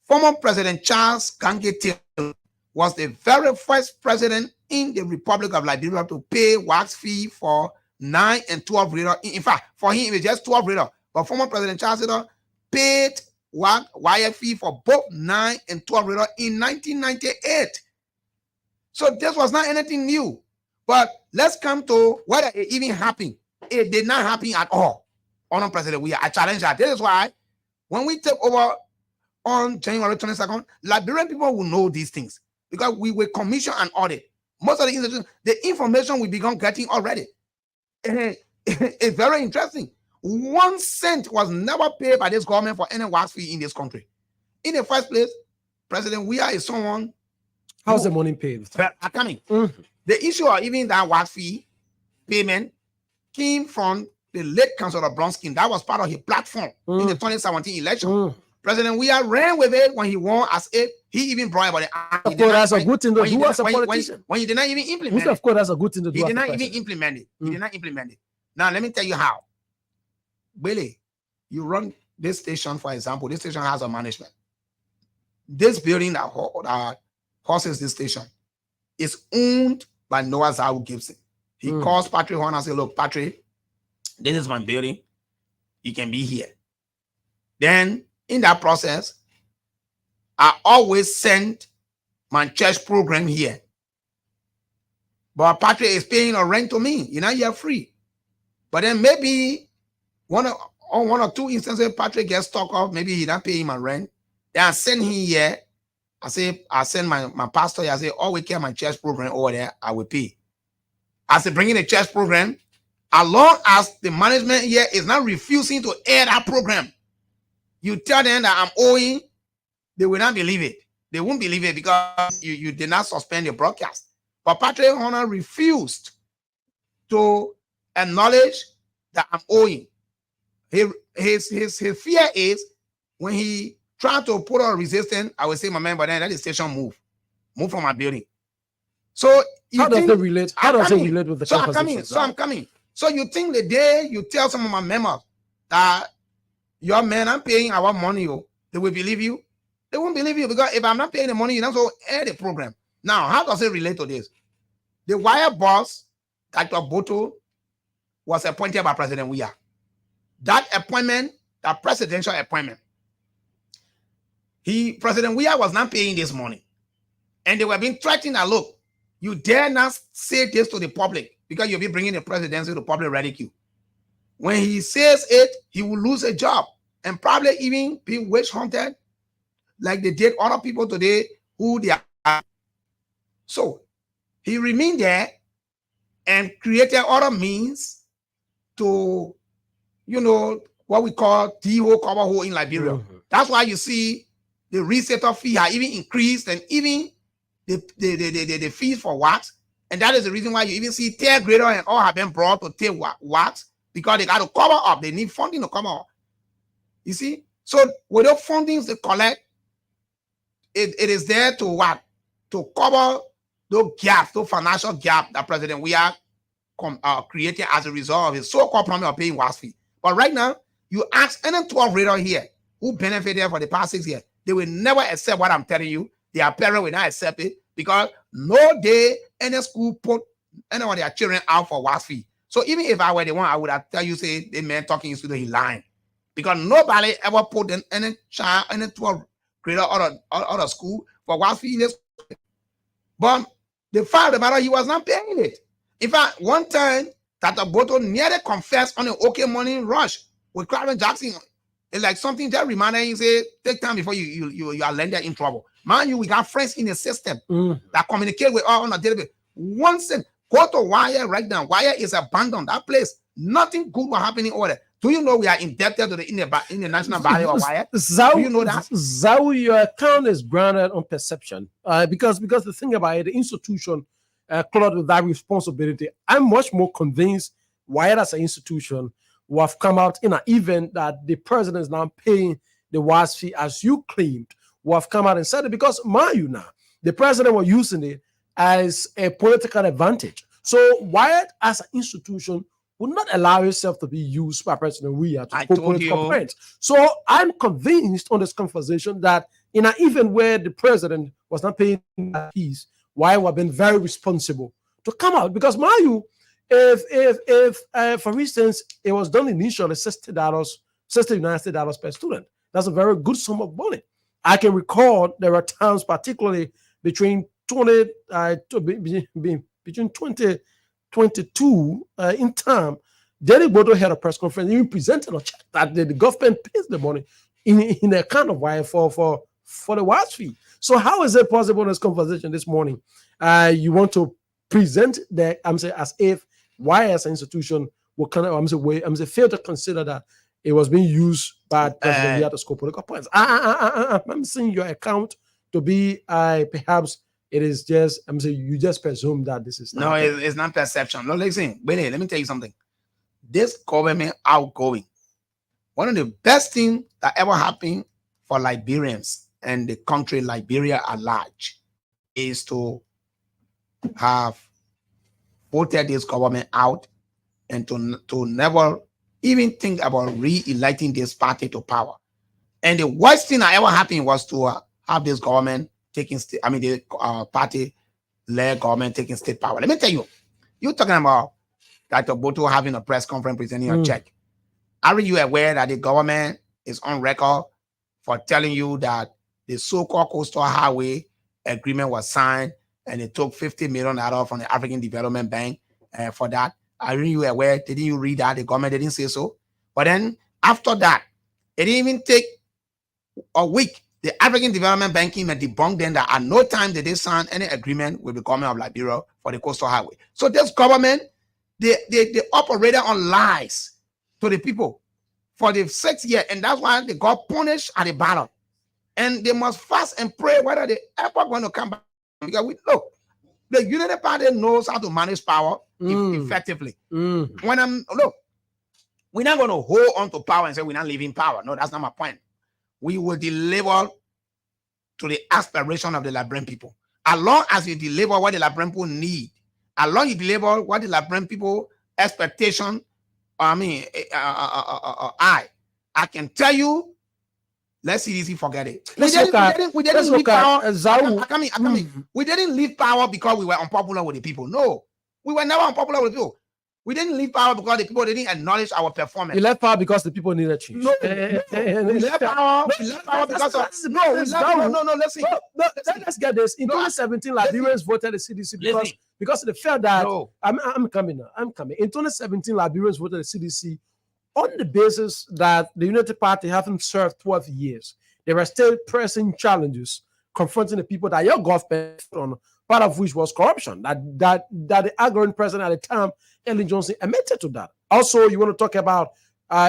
Former President Charles Gange Taylor was the very first president in the Republic of Liberia to pay wax fee for 9 and 12 reader. In fact, for him, it was just 12 reader. But former President Charles Taylor paid wire fee for both 9 and 12 reader in 1998. So this was not anything new. But let's come to whether it even happened. It did not happen at all. Honor President, I challenge that. This is why when we take over on January 22nd, Liberian people will know these things because we will commission an audit. Most of the institutions, the information we began getting already. It's very interesting. 1 cent was never paid by this government for any wax fee in this country. In the first place, President Weah is someone. How's the money paid? Coming. The issue of even that wax fee payment came from the late Councillor Bronskin. That was part of his platform in the 2017 election. President Weah ran with it when he won as if he even brought about it. Of course, that's a good thing to do as a politician. When he did not even implement it. Of course, that's a good thing to do. He did not even implement it. He did not implement it. Now, let me tell you how. Billy, you run this station, for example. This station has a management. This building that houses this station is owned by Noah Zau Gibson. He calls Patrick Horn and says, look, Patrick, this is my building. You can be here. Then, in that process, I always send my church program here. But Patrick is paying a rent to me. You're free. But then maybe on 1 or 2 instances, Patrick gets stuck off. Maybe he not paying my rent. Then I send him here. I send my pastor here. I say, oh, we care my church program over there. I will pay. I say, bring in the church program. As long as the management here is not refusing to air that program, you tell them that I'm owing, they will not believe it. They won't believe it because you did not suspend the broadcast. But Patrick Horner refused to acknowledge that I'm owing. His fear is when he tried to put on resistance, I will say, my man, but then let the station move from my building. So how does it relate? How does it relate with the conversation? I'm coming. So you think the day you tell some of my members that your man, I'm paying our money, they will believe you? They won't believe you because if I'm not paying the money, you don't so air the program. Now, how does it relate to this? The wire boss, Dr. Boto, was appointed by President Weah. That appointment, that presidential appointment, President Weah was not paying this money. And they were being threatened that, look, you dare not say this to the public because you'll be bringing the presidency to public ridicule. When he says it, he will lose a job and probably even be witch hunted like they did other people today who they are. So he remained there and created other means to, what we call D-hole, cover hole in Liberia. That's why you see the resetter fee has even increased and even the fees for wax. And that is the reason why you even see tear grader and all have been brought to take wax because they got to cover up. They need funding to cover up. You see? So without funding to collect, it is there to what? To cover those gaps, those financial gap that President Weah created as a result of his so-called promise of paying wax fee. But right now, you ask any 12 reader here who benefited for the past 6 years, they will never accept what I'm telling you. Their parents will not accept it because no day any school put any of their children out for wax fee. So even if I were the one, I would have tell you, say, the man talking in studio, he lying. Because nobody ever put in any child, any 12 grader out of school for wax fee in this. But the fact of the matter, he was not paying it. In fact, one time, Tata Boto nearly confessed on an OK Morning rush with Clarence Jackson. It's like something that reminded him, say, take time before you are landed in trouble. Man, we got friends in the system that communicate with us on a daily basis. Once go to Wire right now. Wire is abandoned. That place, nothing good was happening over there. Do you know we are indebted to the national value of Wire? Do you know that? Zau, your account is grounded on perception. Because the thing about it, the institution clothed with that responsibility, I'm much more convinced Wire as an institution will have come out in an event that the president is now paying the WAS fee as you claimed, will have come out and said it because, mind you now, the president was using it as a political advantage. So Wire as an institution would not allow itself to be used by President Weah to put political points. So I'm convinced on this conversation that in an event where the president was not paying that fees, Wire would have been very responsible to come out because, mind you, If for instance it was done initially $60, $60 per student, that's a very good sum of money. I can recall there were times, particularly between 20 between 2022 in time, Derek Bodo had a press conference. He presented a check that the government pays the money in a kind of way for the watch fee. So how is it possible in this conversation this morning? You want to present that I'm saying as if why as an institution will kind of fail to consider that it was being used by President Via to score political points. I'm seeing your account to be perhaps it is just I'm saying you just presume that this is no, it's not perception. No, listen, wait, let me tell you something. This government outgoing, one of the best things that ever happened for Liberians and the country Liberia at large is to have voted this government out and to never even think about re-electing this party to power. And the worst thing that ever happened was to have this government taking the party-led government taking state power. Let me tell you, you're talking about Dr. Boto having a press conference presenting a check. Are you aware that the government is on record for telling you that the so-called coastal highway agreement was signed and it took $50 million from the African Development Bank for that? Are you aware? Didn't you read that? The government didn't say so. But then after that, it didn't even take a week. The African Development Bank came and debunked them that at no time did they sign any agreement with the government of Liberia for the coastal highway. So this government, they operated on lies to the people for the 6 years, and that's why they got punished at the bottom. And they must fast and pray whether they ever going to come back. Because we look, the Unity Party knows how to manage power effectively. When we're not going to hold on to power and say we're not leaving power. No, that's not my point. We will deliver to the aspiration of the Liberian people. As long as you deliver what the Liberian people need, as long as you deliver what the Liberian people expectation, I can tell you, let's see this, forget it. We didn't leave power. We didn't leave power because we were unpopular with the people. No, we were never unpopular with people. We didn't leave power because the people didn't acknowledge our performance. You left power because the people needed change. No, we left power. We left power because of Listen. Let's get this. In 2017, Liberians voted the CDC because they felt that I'm coming now. I'm coming. In 2017, Liberians voted the CDC on the basis that the Unity Party haven't served 12 years. There were still pressing challenges confronting the people that your government on, part of which was corruption. That the outgoing president at the time, Ellen Johnson, admitted to that. Also, you want to talk about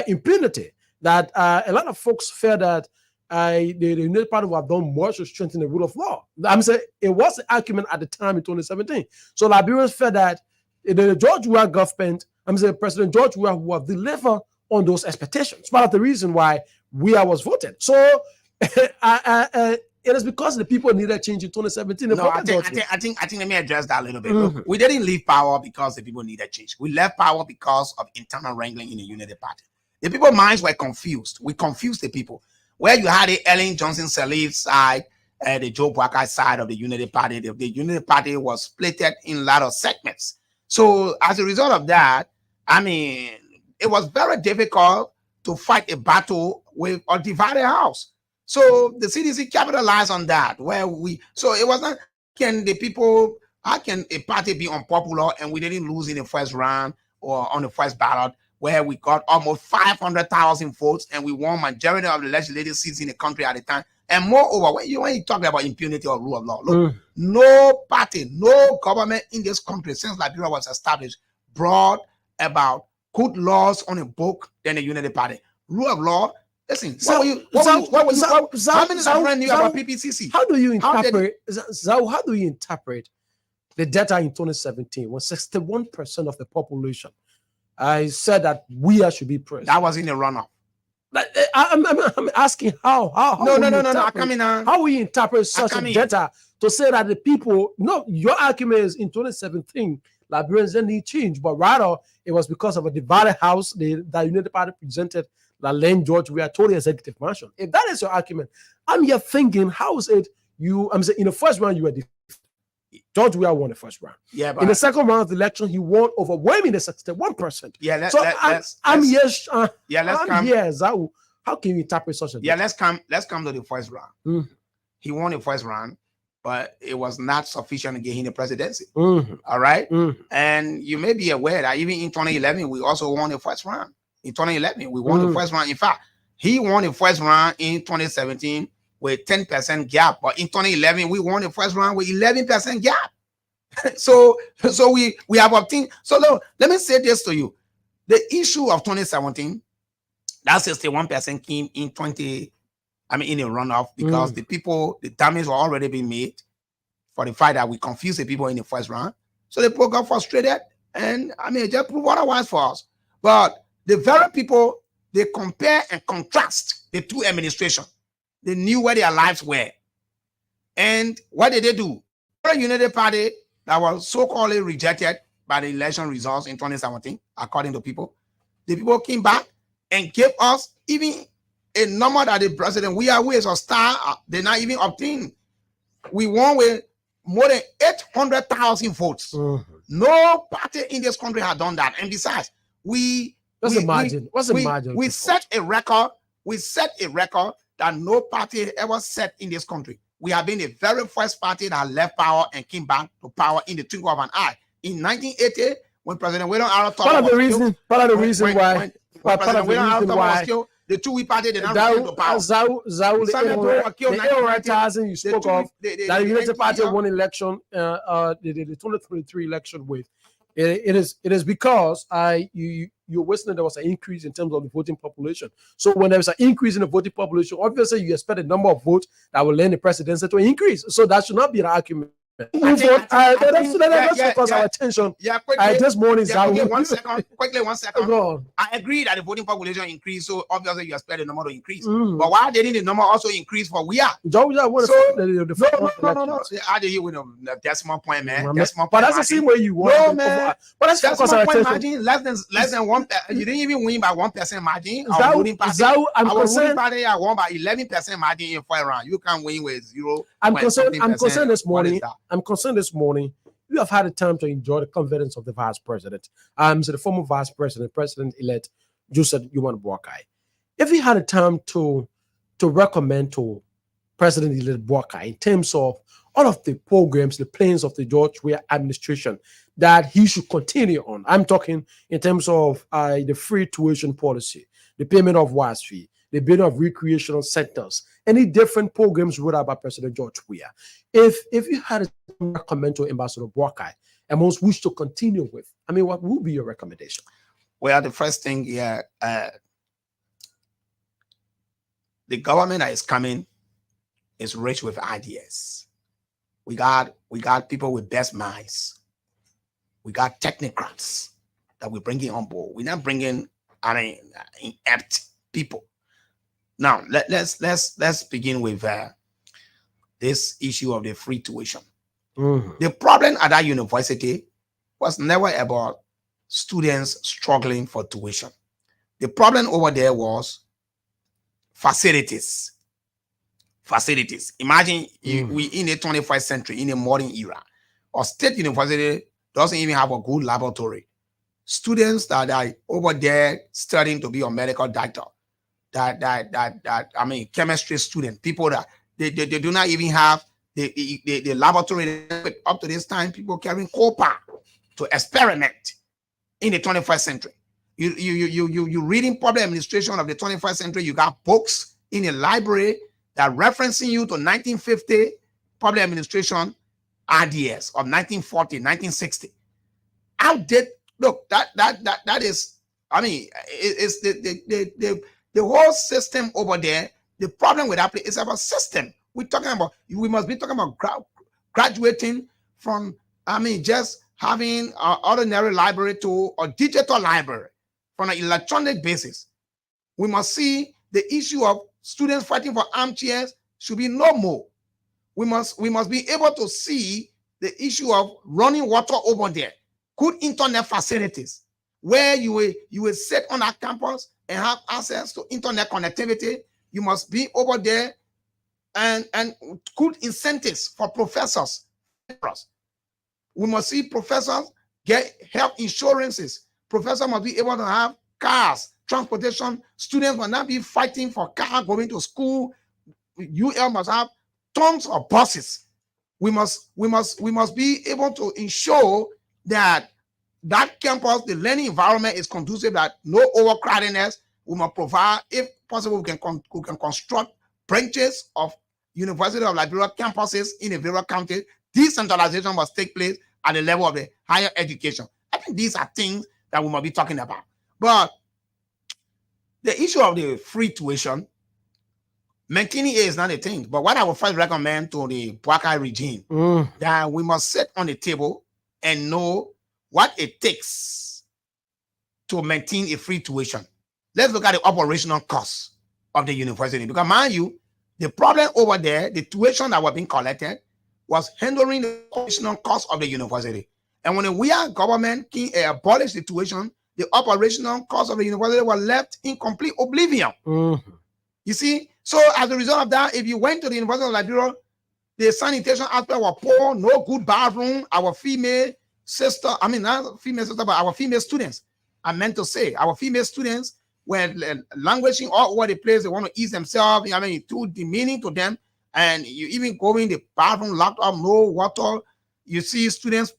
impunity. That a lot of folks felt that the Unity Party would have done much to strengthen the rule of law. I'm saying it was the argument at the time in 2017. So Liberians felt that the George Weah government, I'm saying President George Weah, will have delivered on those expectations. Part of the reason why Weah was voted. So it is because the people needed change in 2017. No, I think let me address that a little bit. Look, we didn't leave power because the people needed change. We left power because of internal wrangling in the Unity Party. The people's minds were confused. We confused the people. Where you had the Ellen Johnson Sirleaf side, the Joe Walker side of the Unity Party, the Unity Party was splitted in a lot of segments. So as a result of that, it was very difficult to fight a battle with a divided house. So the CDC capitalized on that. So it was not, how can a party be unpopular and we didn't lose in the first round or on the first ballot where we got almost 500,000 votes and we won majority of the legislative seats in the country at the time. And moreover, when you talk about impunity or rule of law, look, no party, no government in this country since Liberia was established brought about good laws on a book than the Unity Party. Rule of law. Listen, how many friends knew about PPCC? How do you interpret the data in 2017 when 61% of the population said that we should be praised? That was in the runoff. I'm asking how How we interpret such data to say that the people, no, your argument is in 2017 Liberians didn't need change, but rather it was because of a divided house the Unity Party presented that Len George we are totally executive mansion. If that is your argument, I'm here thinking, how is it I'm saying in the first round you were defeated. George Weah won the first round. Yeah, but In the second round of the election, he won overwhelmingly 61%. yeah, I'm yes, let's I'm come. here, Zau. How can you interpret such a Yeah, data? let's come to the first round. Mhm. He won the first round, but it was not sufficient to get him the presidency. Mhm. All right. Mhm. And you may be aware that even in 2011, we also won the first round. In 2011, we won the first round. In fact, he won the first round in 2017 with 10% gap. But in 2011, we won the first round with 11% gap. so we have obtained. So no, let me say this to you. The issue of 2017, that 61% came in in a runoff because the damage were already being made for the fact that we confused the people in the first round. So the people got frustrated and just prove otherwise for us. But the very people, they compare and contrast the two administrations. They knew where their lives were. And what did they do? The very United Party that was so-called rejected by the election results in 2017, according to people, the people came back and gave us even a number that the president, we are with, or star, they not even obtained. We won with more than 800,000 votes. No party in this country had done that. And besides, we set a record. We set a record that no party ever set in this country. We have been the very first party that left power and came back to power in the twinkle of an eye. In 1980, when President William R. Thomas part of the reason why the two-way party did not return to power. The 800,000 you spoke of, that the United Party won election, the 2023 election with. It is because you're witnessing there was an increase in terms of the voting population. So when there's an increase in the voting population, obviously you expect the number of votes that will land the presidency to increase. So that should not be an argument. Let's focus our attention. Yeah, quickly. This morning, one second. I agree that the voting population increased, so obviously you expect the number to increase. But why didn't the number also increase for we are? No. How do you win the decimal point, man? But that's the same way you won. No, man. But that's decimal point margin less than 1%. You didn't even win by 1% margin. Our voting party, I won by 11% margin in first round. You can't win with 0. I'm concerned this morning. You have had a time to enjoy the confidence of the vice president. So the former vice president, president-elect Joseph Yuman Boakai. If he had a time to recommend to President-elect Boakai in terms of all of the programs, the plans of the George Weah administration that he should continue on. I'm talking in terms of the free tuition policy, the payment of WAS fee, the building of recreational centers, any different programs rolled out by President George Weah. If you had a recommend to Ambassador Boakai and most wish to continue with, what would be your recommendation? Well, the first thing, the government that is coming is rich with ideas. We got people with best minds. We got technocrats that we're bringing on board. We're not bringing inept people. Now let's begin with this issue of the free tuition. The problem at that university was never about students struggling for tuition. The problem over there was facilities. Imagine we in the 21st century, in a modern era, our state university doesn't even have a good laboratory. Students that are over there studying to be a medical doctor, chemistry student, people that they do not even have the laboratory. Up to this time, people carrying copper to experiment in the 21st century. You reading public administration of the 21st century, you got books in a library that referencing you to 1950 public administration ideas of 1940, 1960. Outdated. Look, that is, it's the whole system over there. The problem with that place is about system. We must be talking about graduating from, just having an ordinary library to a digital library from an electronic basis. We must see the issue of students fighting for armchairs should be no more. We must be able to see the issue of running water over there, good internet facilities, where you will sit on our campus and have access to internet connectivity. You must be over there and good incentives for professors. We must see professors get health insurances. Professors must be able to have cars, transportation. Students must not be fighting for car going to school. UL must have tons of buses. We must be able to ensure that that campus, the learning environment is conducive, that no overcrowdedness. We must provide, if possible, we can construct branches of University of Liberia campuses in a various county. Decentralization must take place at the level of the higher education. I think these are things that we must be talking about. But the issue of the free tuition, maintaining it is not a thing. But what I would first recommend to the BREAKFAT regime, that we must sit on the table and know what it takes to maintain a free tuition. Let's look at the operational costs of the university. Because mind you, the problem over there, the tuition that was being collected was hindering the operational cost of the university. And when we are government abolished the tuition, the operational cost of the university was left in complete oblivion. You see, so as a result of that, if you went to the University of Liberia, the sanitation aspect was poor, no good bathroom. Our female sister, I mean, not female sister, but our female students, I meant to say, our female students were languishing all over the place. They want to ease themselves. I mean, too demeaning to them. And you even go in the bathroom, locked up, no water. You see students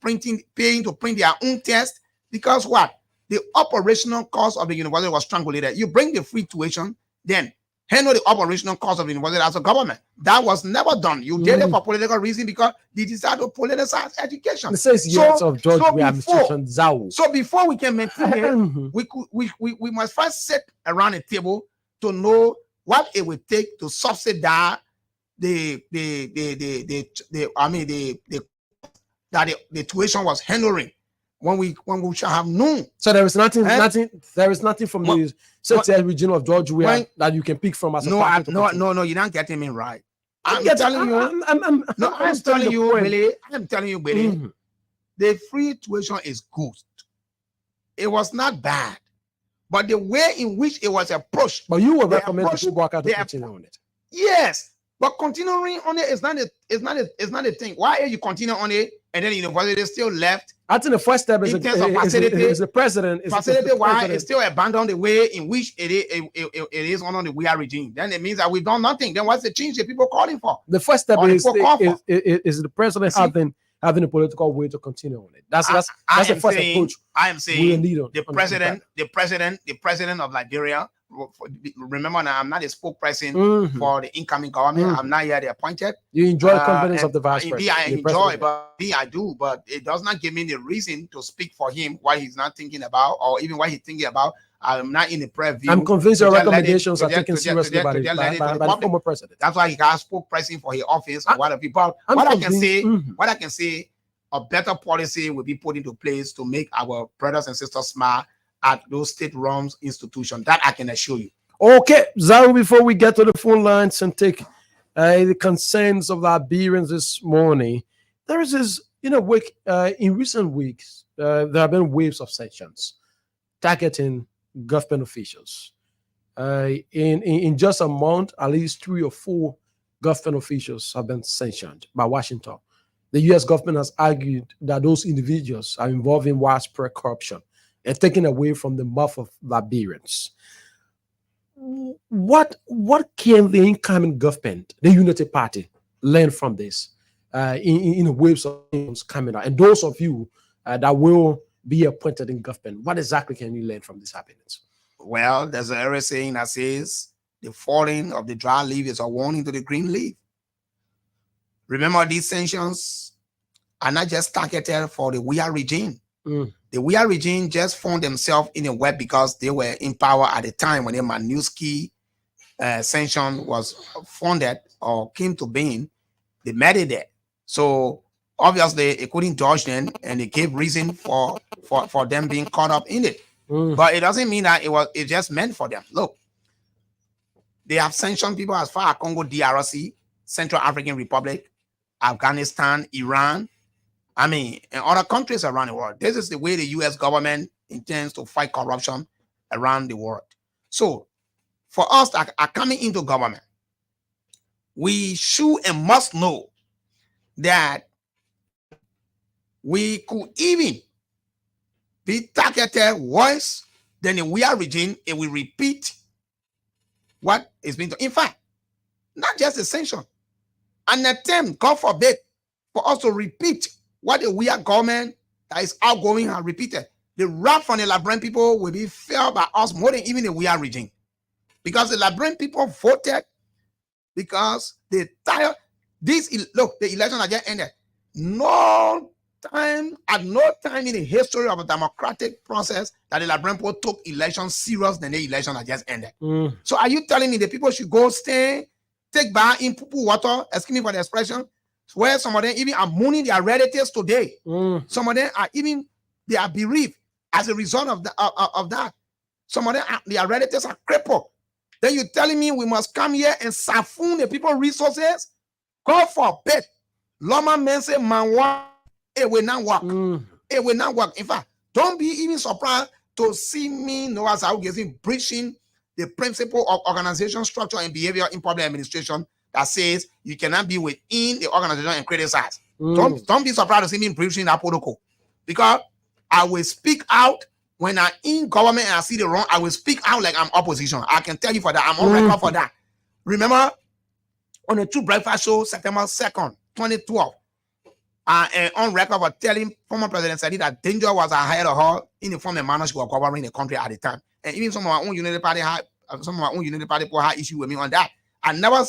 paying to print their own test. Because what? The operational cost of the university was strangulated. You bring the free tuition, then handle the operational cost of the university as a government. That was never done. You did it for political reason because they decided to politicize education. The 6 years of George administration, Zao. So before we can maintain it, we must first sit around a table to know what it would take to subsidize the tuition was hindering when we shall have known. So there is nothing from the Secretary Region of George that you can pick from as a factor. No, you're not getting me right. I'm telling you, Billy, the free tuition is good. It was not bad, but the way in which it was approached. But you would recommend people work out to continue on it. Yes, but continuing on it is not a thing. Why are you continuing on it and then the university is still left? I think the first step is the president. Facilitate why it's still abandoned the way in which it is under the WEA regime. Then it means that we've done nothing. Then what's the change that people are calling for? The first step is the president having a political way to continue on it. That's the first approach. I am saying the president of Liberia. Remember now, I'm not a spokesperson for the incoming government. I'm not yet appointed. You enjoy the confidence of the vice president. I enjoy, but I do, but it does not give me the reason to speak for him what he's not thinking about, or even what he's thinking about. I'm not in the preview. I'm convinced your recommendations are taken seriously by the former president. That's why he got spokesperson for his office. What I can say, a better policy will be put into place to make our brothers and sisters smile at those state-run institutions. That I can assure you. Okay, Zao, before we get to the phone lines and take the concerns of the Liberians this morning, there is this, in recent weeks, there have been waves of sanctions targeting government officials. In just a month, at least 3 or 4 government officials have been sanctioned by Washington. The U.S. government has argued that those individuals are involved in widespread corruption and taken away from the mouth of Liberians. What can the incoming government, the Unity Party, learn from this in waves of things coming out? And those of you that will be appointed in government, what exactly can you learn from this happenings? Well, there's an area saying that says the falling of the dry leaf is a warning to the green leaf. Remember, these sanctions are not just targeted for the WEA regime. The WEA regime just found themselves in a web because they were in power at the time when the Manuski sanction was funded or came to being. They made it there. So obviously it couldn't dodge them, and it gave reason for them being caught up in it. But it doesn't mean that it just meant for them. Look, they have sanctioned people as far as Congo DRC, Central African Republic, Afghanistan, Iran, and other countries around the world. This is the way the U.S. government intends to fight corruption around the world. So for us that are coming into government, we should and must know that we could even be targeted worse than the we are regime if we repeat what is being done. In fact, not just a sanction, an attempt, God forbid, for us to repeat what the we are government that is outgoing has repeated. The wrath from the Liberian people will be felt by us more than even the we are regime. Because the Liberian people voted because they tired. Look, the election that just ended. At no time in the history of a democratic process that the Liberian people took election serious than the election that just ended. So are you telling me the people should go stay, take bath in poo water, excuse me for the expression, where some of them even are mourning their relatives today. Some of them are even, they are bereaved as a result of that. Some of them, their relatives are crippled. Then you're telling me we must come here and siphon the people's resources? God forbid. Loma men say, man, what? It will not work. It will not work. In fact, don't be even surprised to see me, know as I will get breaching the principle of organization, structure, and behavior in public administration that says you cannot be within the organization and criticize. Don't be surprised to see me breaching that protocol. Because I will speak out when I'm in government and I see the wrong. I will speak out like I'm opposition. I can tell you for that. I'm on record for that. Remember, on the True Breakfast Show, September 2nd, 2012, and on record for telling former President Sadi that danger was ahead of her in the form and manner she was governing the country at the time. And even some of our own Unity Party people had issue with me on that. I never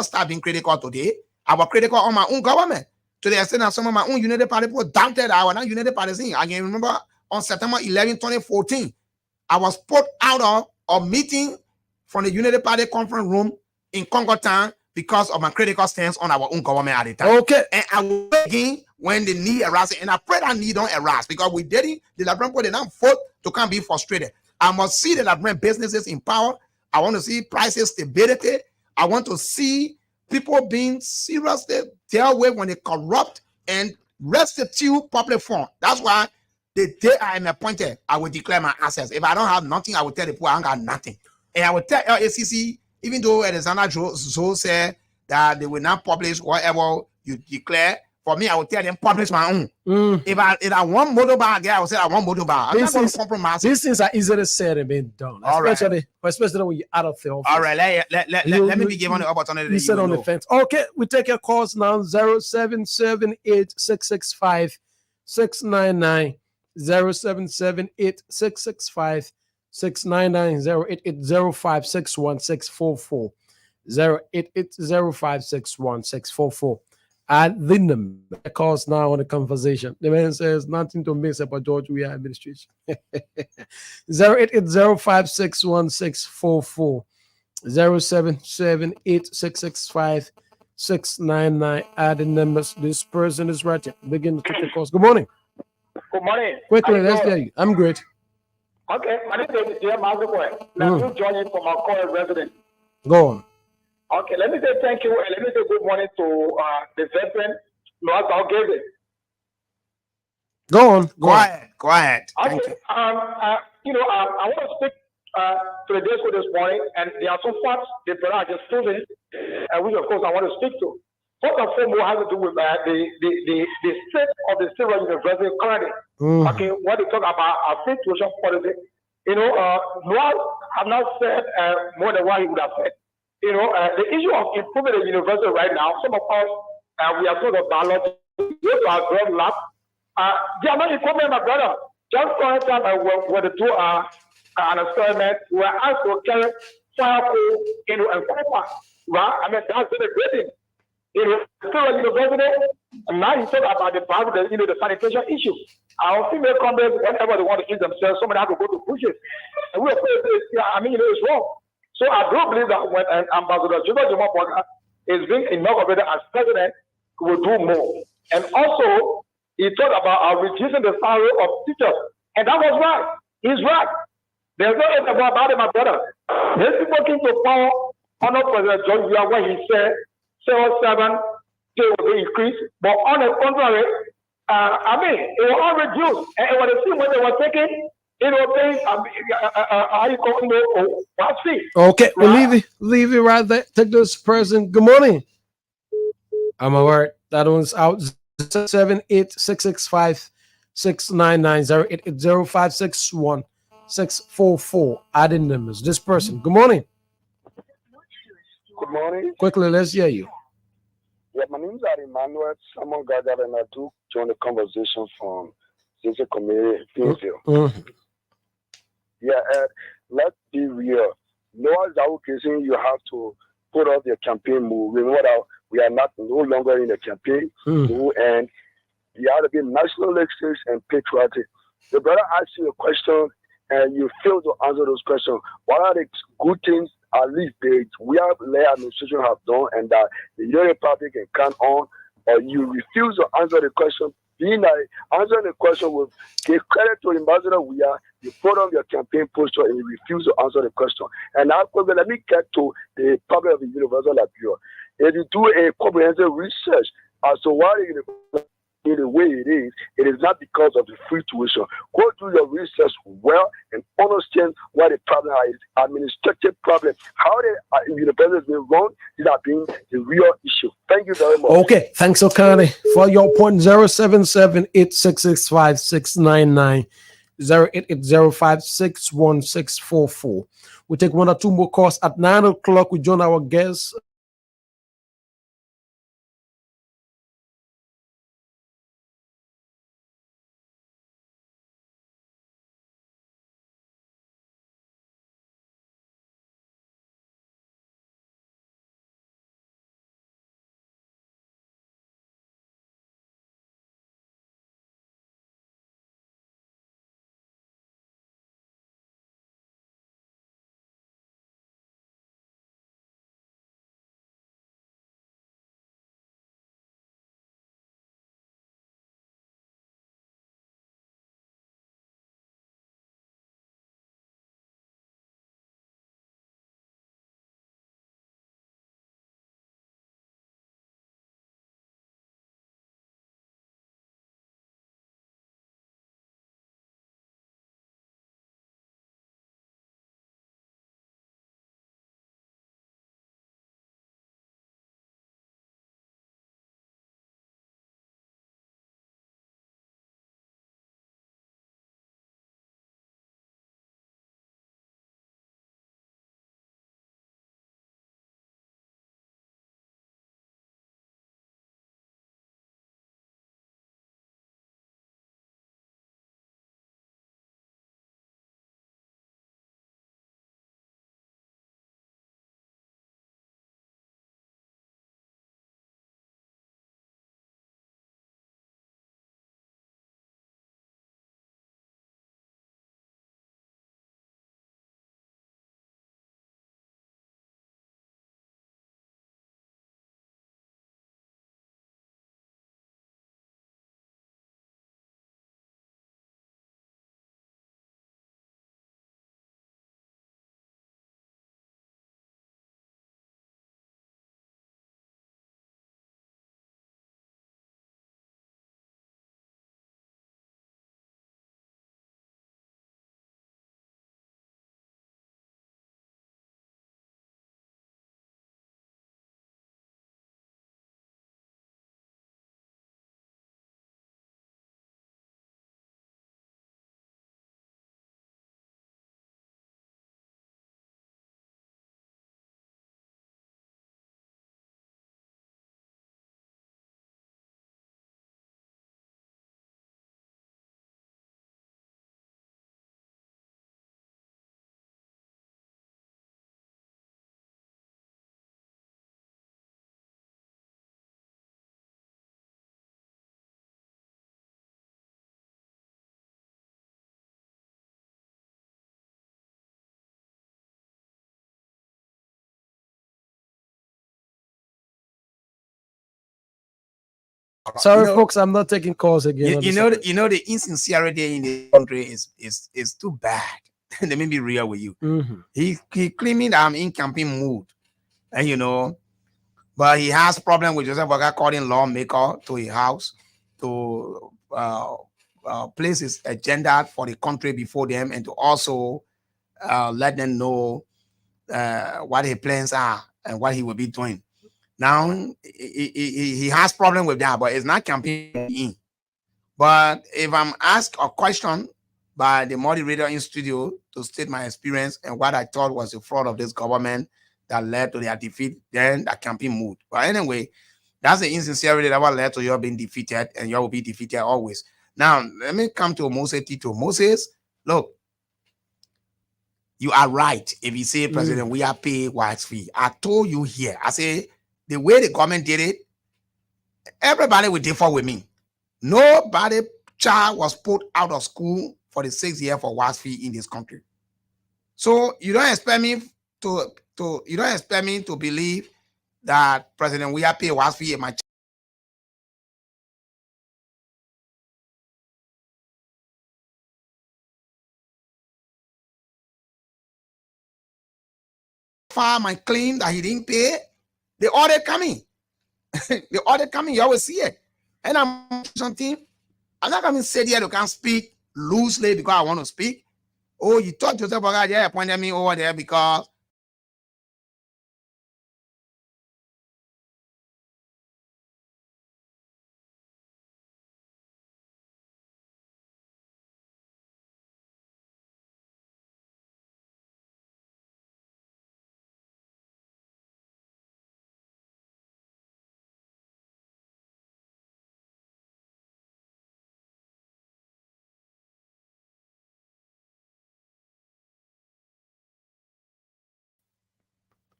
start being critical today. I was critical on my own government. To the extent that some of my own Unity Party people doubted I was not Unity Party thing. I can remember on September 11, 2014, I was put out of a meeting from the Unity Party conference room in Congo Town because of my critical stance on our own government at the time. Okay. And I will again when the need arises, and I pray that need don't arise because we didn't, the Liberian people did not vote to come be frustrated. I must see the Liberian businesses in power. I want to see prices stability. I want to see people being seriously dealt with when they corrupt and restitute public fund. That's why the day I am appointed, I will declare my assets. If I don't have nothing, I will tell the people I don't got nothing. And I will tell LACC, even though Alexander Joe said that they will not publish whatever you declare, for me, I will tell them publish my own. If I want motorbike, I will say I want motorbike. I'm not going to compromise. These things are easily said and being done, especially when you're out of the office. All right, let me be given the opportunity. You sit on the fence. Okay, we take your calls now. 0778-665-699. 0778-665-699. 0880561-644. 0880561-644. And the number calls now on the conversation. The man says nothing to miss about George Weah administration. 0880561-644. 0778-665-699. Add the numbers. This person is right here. Begin to take the calls. Good morning. Good morning. Quickly, let's hear you. I'm great. Okay, my name is Jim Mazuko. Now you joining from our current resident. Go on. Okay, let me say thank you and let me say good morning to the veteran, Noah Galgave. Go on. Go ahead. Okay, I want to speak to the desk this morning, and there are some facts the brother just proven, which of course I want to speak to. First and foremost has to do with the state of the civil university currently. Okay, what they talk about our situation policy. Noah have not said more than what he would have said. The issue of improving the university right now, some of us, we are sort of biology, we go to our ground lab. They are not improving, my brother. Just for time, when they do an experiment, we are asked to carry fire coal, and copper. Right? I mean, that's the great thing. Still university, and now you talk about the sanitation issue. Our female comrades, whenever they want to eat themselves, somebody have to go to bushes. And we are it's wrong. So I do believe that when Ambassador Joseph Jomo is being inaugurated as president, he will do more. And also, he talked about reducing the salary of teachers. And that was right. He's right. There's no doubt about it, my brother. These people came to power under President John Weah when he said 7 pay will be increased. But on the contrary, it was all reduced. And when they see what they were taking, okay, we'll leave it right there. Take this person. Good morning. I'm all right. That one's out. 078-665-699. Adding numbers. This person. Good morning. Good morning. Quickly, let's hear you. Yeah, my name is Emmanuel. Someone gathered and I took join the conversation from City Committee, Finsville. Mhm. Yeah, let's be real. No occasion you have to put up your campaign move. We know that we are not no longer in the campaign move, and you have to be nationalistic and patriotic. The brother asks you a question and you fail to answer those questions. What are the good things at least we have the administration have done and that the Union Republic can count on, or you refuse to answer the question, being that answering the question will give credit to Ambassador we are, you put on your campaign poster and you refuse to answer the question. And now let me get to the problem of the Universal Liberia. If you do a comprehensive research as to why the the way it is not because of the free tuition. Go do your research well and understand what the problem is. Administrative problem. How the universities been run is that being the real issue. Thank you very much. Okay, thanks, Okane. For your point, 077-8665-699, 088056144. We take one or two more calls. At 9 o'clock, we join our guests. Sorry, folks, I'm not taking calls again. You know the insincerity in the country is too bad. Let me be real with you. He claiming that I'm in campaign mood, and but he has problem with Joseph Boga calling lawmaker to his house to place his agenda for the country before them and to also let them know what his plans are and what he will be doing. Now he has problem with that, but it's not campaigning in. But if I'm asked a question by the moderator in studio to state my experience and what I thought was the fraud of this government that led to their defeat, then that campaign moved. But anyway, that's the insincerity that led to you being defeated, and you will be defeated always. Now, let me come to Moses Tito. Moses, look, you are right. If you say, President, we are pay wise fee. I told you here, I say, the way the government did it, everybody will differ with me. Nobody child was put out of school for the 6 year for wise fee in this country. So you don't expect me to believe that President we are pay wise fee in my farm and claim that he didn't pay. The audit coming. The audit coming, you always see it. And I'm something. I'm not coming to say here to can't speak loosely because I want to speak. Oh, you thought Joseph Boga, yeah, appointed me over there because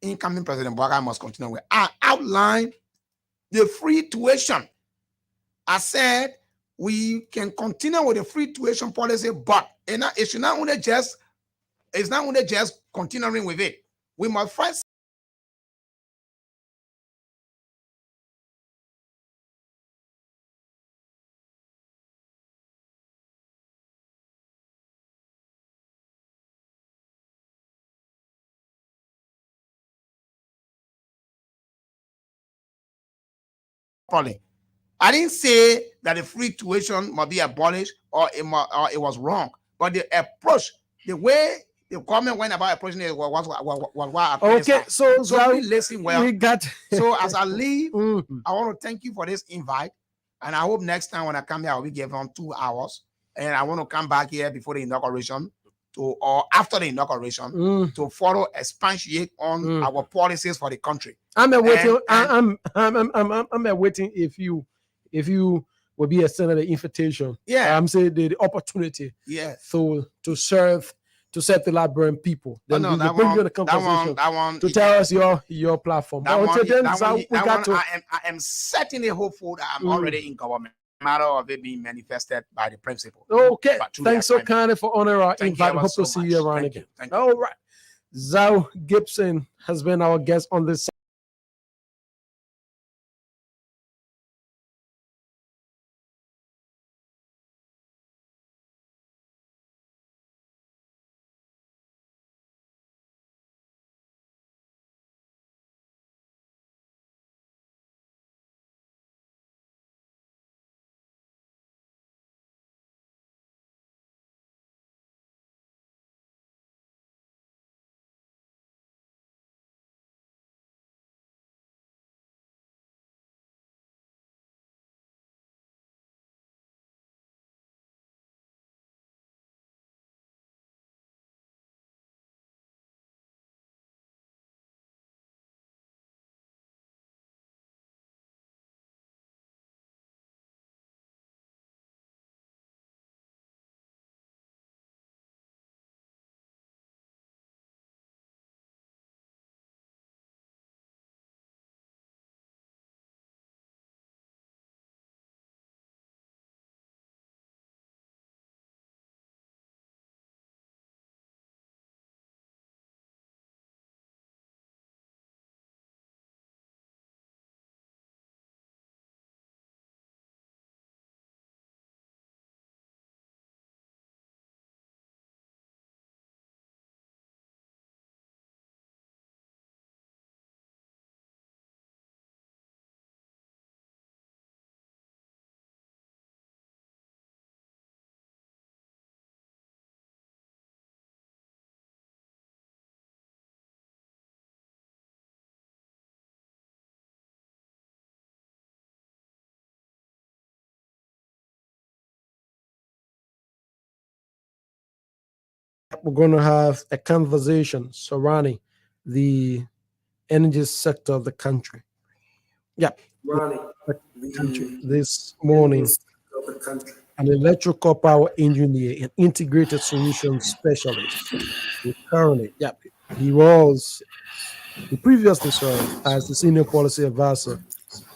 incoming President Boga must continue with. I outlined the free tuition. I said we can continue with the free tuition policy, but it's not only just continuing with it. We must first properly. I didn't say that the free tuition must be abolished or it was wrong, but the approach, the way the government went about approaching it was what I Okay, criticized. so please listen well. we got. So as I leave, Mhm. I want to thank you for this invite, and I hope next time when I come here, I'll be given 2 hours, and I want to come back here before the inauguration or after the inauguration to further expatiate on our policies for the country. I'm awaiting. And- I'm awaiting if you will be extended the invitation. Yeah. I'm saying the opportunity. Yeah. So to serve the Liberian people. Then no, we will that bring you one- in the conversation that one, to tell us your platform. That But one, until then, that so one, we that got one to. I am certainly hopeful that I'm already in government. Matter of it being manifested by the principle. Okay, But through the thanks so appointment. kindly for honoring our Thank you invite. ever Hope so to see much. you around Thank again. you. Thank you. All right. Zhao Gibson has been our guest on this We're going to have a conversation surrounding the energy sector of the country. Yep, the country this morning. An electrical power engineer and integrated solutions specialist. Currently, yep, he previously served as the senior policy advisor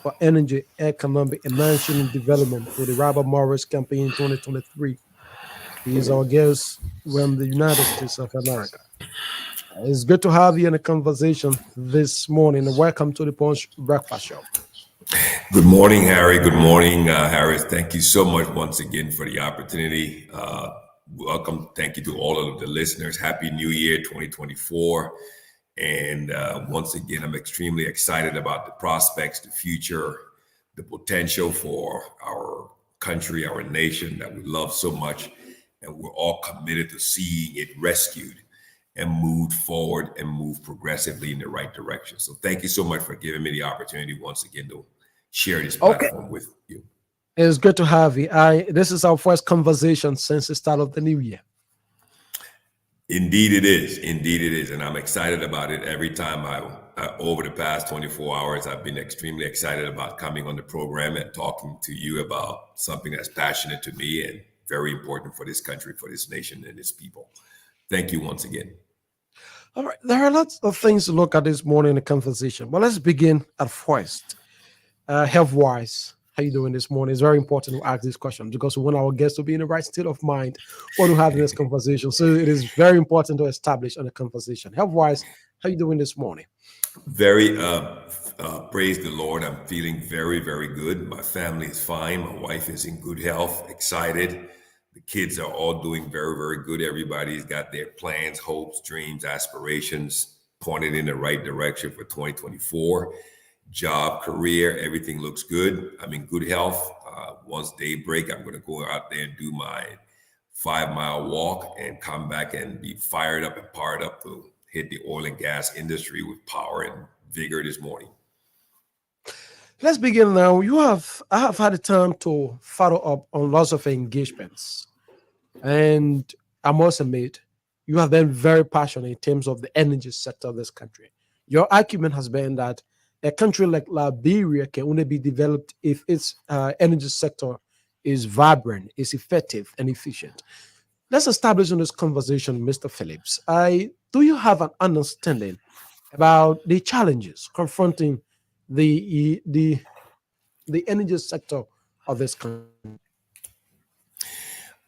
for energy, economic, and national development for the Robert Morris campaign in 2023. He is our guest from the United States of America. It's good to have you in a conversation this morning. Welcome to the Punch Breakfast Show. Good morning, Harry. Good morning, Harris. Thank you so much once again for the opportunity. Welcome. Thank you to all of the listeners. Happy New Year 2024. And once again, I'm extremely excited about the prospects, the future, the potential for our country, our nation that we love so much. And we're all committed to seeing it rescued and moved forward and move progressively in the right direction. So thank you so much for giving me the opportunity once again to share this platform with you. It's good to have you. This is our first conversation since the start of the new year. Indeed it is. Indeed it is. And I'm excited about it. Every time over the past 24 hours, I've been extremely excited about coming on the program and talking to you about something that's passionate to me and very important for this country, for this nation, and its people. Thank you once again. All right. There are lots of things to look at this morning in the conversation. But let's begin at first. Health-wise, how you doing this morning? It's very important to ask this question because we want our guests to be in the right state of mind when we have this conversation. So it is very important to establish on the conversation. Health-wise, how you doing this morning? Very, praise the Lord. I'm feeling very, very good. My family is fine. My wife is in good health, excited. The kids are all doing very, very good. Everybody's got their plans, hopes, dreams, aspirations pointed in the right direction for 2024. Job, career, everything looks good. I'm in good health. Once daybreak, I'm going to go out there and do my 5-mile walk and come back and be fired up and fired up to hit the oil and gas industry with power and vigor this morning. Let's begin now. I have had the time to follow up on lots of engagements, and I must admit, you have been very passionate in terms of the energy sector of this country. Your argument has been that a country like Liberia can only be developed if its energy sector is vibrant, is effective, and efficient. Let's establish in this conversation, Mr. Phillips. Do you have an understanding about the challenges confronting the energy sector of this country?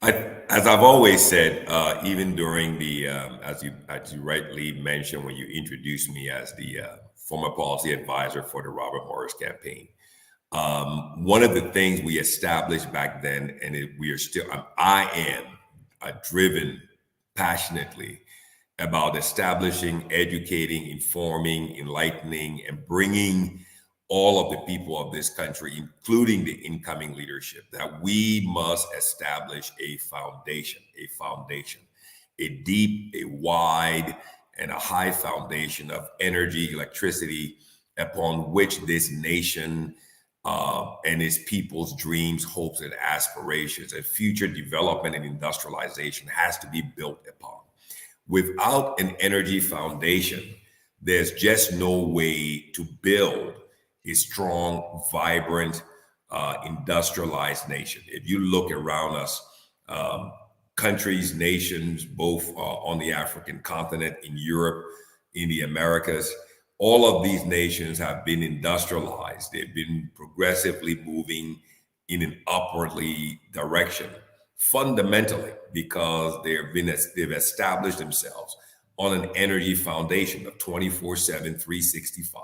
As I've always said, even during the, as you rightly mentioned when you introduced me as the former policy advisor for the Robert Morris campaign, one of the things we established back then, and I am driven passionately about establishing, educating, informing, enlightening, and bringing all of the people of this country, including the incoming leadership, that we must establish a foundation, a deep, a wide, and a high foundation of energy, electricity, upon which this nation and its people's dreams, hopes, and aspirations and future development and industrialization has to be built upon. Without an energy foundation, there's just no way to build a strong, vibrant, industrialized nation. If you look around us, countries, nations, both on the African continent, in Europe, in the Americas, all of these nations have been industrialized. They've been progressively moving in an upwardly direction, fundamentally because they've established themselves on an energy foundation of 24/7, 365.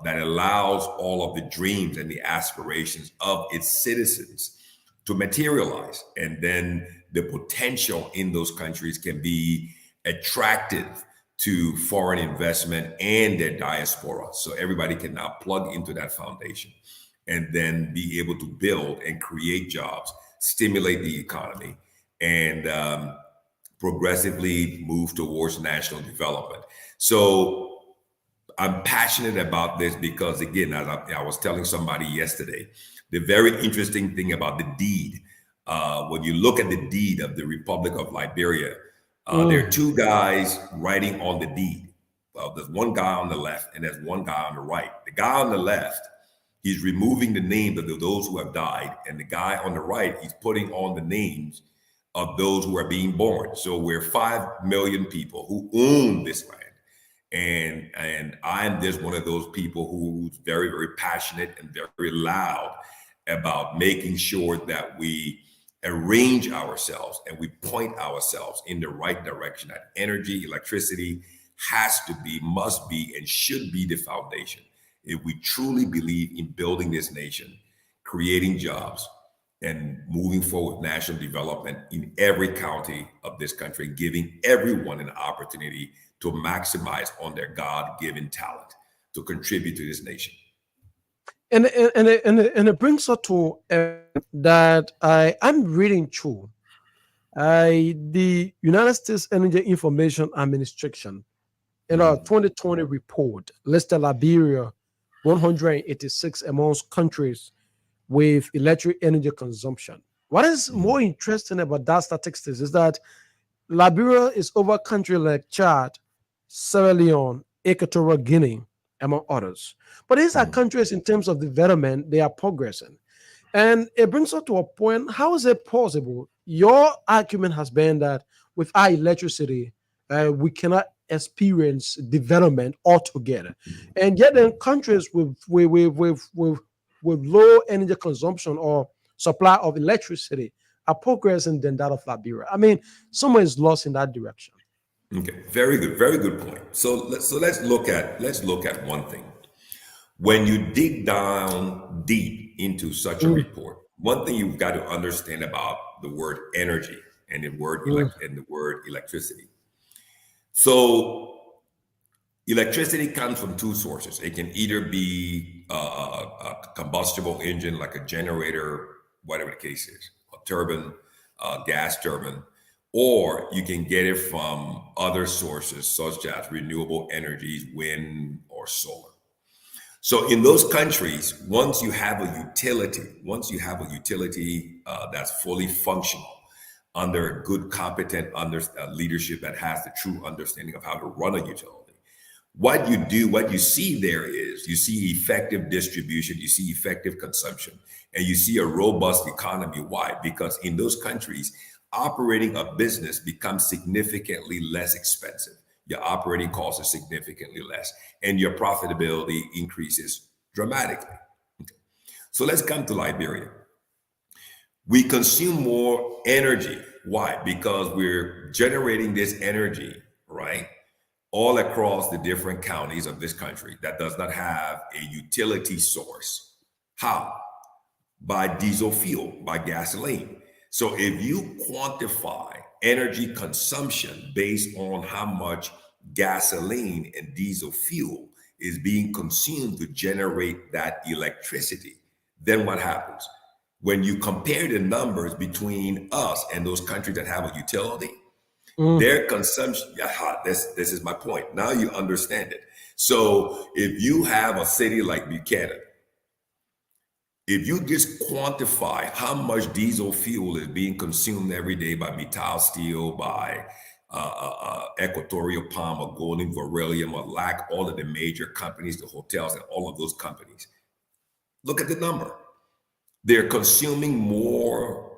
That allows all of the dreams and the aspirations of its citizens to materialize. And then the potential in those countries can be attractive to foreign investment and their diaspora. So everybody can now plug into that foundation and then be able to build and create jobs, stimulate the economy, and progressively move towards national development. So I'm passionate about this because, again, as I was telling somebody yesterday, the very interesting thing about the deed, when you look at the deed of the Republic of Liberia, There are Mm, two guys writing on the deed. Well, there's one guy on the left and there's one guy on the right. The guy on the left, he's removing the names of those who have died, and the guy on the right, he's putting on the names of those who are being born. So we're 5 million people who own this land. And I'm just one of those people who's very, very passionate and very loud about making sure that we arrange ourselves and we point ourselves in the right direction. That energy, electricity has to be, must be, and should be the foundation. If we truly believe in building this nation, creating jobs, and moving forward national development in every county of this country, giving everyone an opportunity to maximize on their God-given talent to contribute to this nation. and it brings us to that I'm reading through the United States Energy Information Administration in a 2020 report listed Liberia 186 amongst countries with electric energy consumption. What is more interesting about that statistics is that Liberia is over countries like Chad, Sierra Leone, Equatorial Guinea, among others. But these are countries in terms of development, they are progressing. And it brings us to a point, how is it possible? Your argument has been that with our electricity, we cannot experience development altogether. And yet in countries with low energy consumption or supply of electricity are progressing than that of Liberia. I mean, someone is lost in that direction. Okay, very good point. So let's look at one thing. When you dig down deep into such a Mm, report, one thing you've got to understand about the word energy and mm, the word electricity. So electricity comes from two sources. It can either be a combustible engine like a generator, whatever the case is, a turbine, a gas turbine, or you can get it from other sources such as renewable energies, wind or solar. So in those countries, once you have a utility that's fully functional under good, competent leadership that has the true understanding of how to run a utility, what you see there is you see effective distribution, you see effective consumption, and you see a robust economy. Why? Because in those countries, operating a business becomes significantly less expensive. Your operating costs are significantly less, and your profitability increases dramatically. So let's come to Liberia. We consume more energy. Why? Because we're generating this energy, right? All across the different counties of this country that does not have a utility source. How? By diesel fuel, by gasoline. So if you quantify energy consumption based on how much gasoline and diesel fuel is being consumed to generate that electricity, then what happens? When you compare the numbers between us and those countries that have a utility, mm, their consumption, this is my point. Now you understand it. So if you have a city like Buchanan, if you just quantify how much diesel fuel is being consumed every day by Mittal Steel, by Equatorial Palm, or Golden Beryllium, or LAC, all of the major companies, the hotels, and all of those companies, look at the number. They're consuming more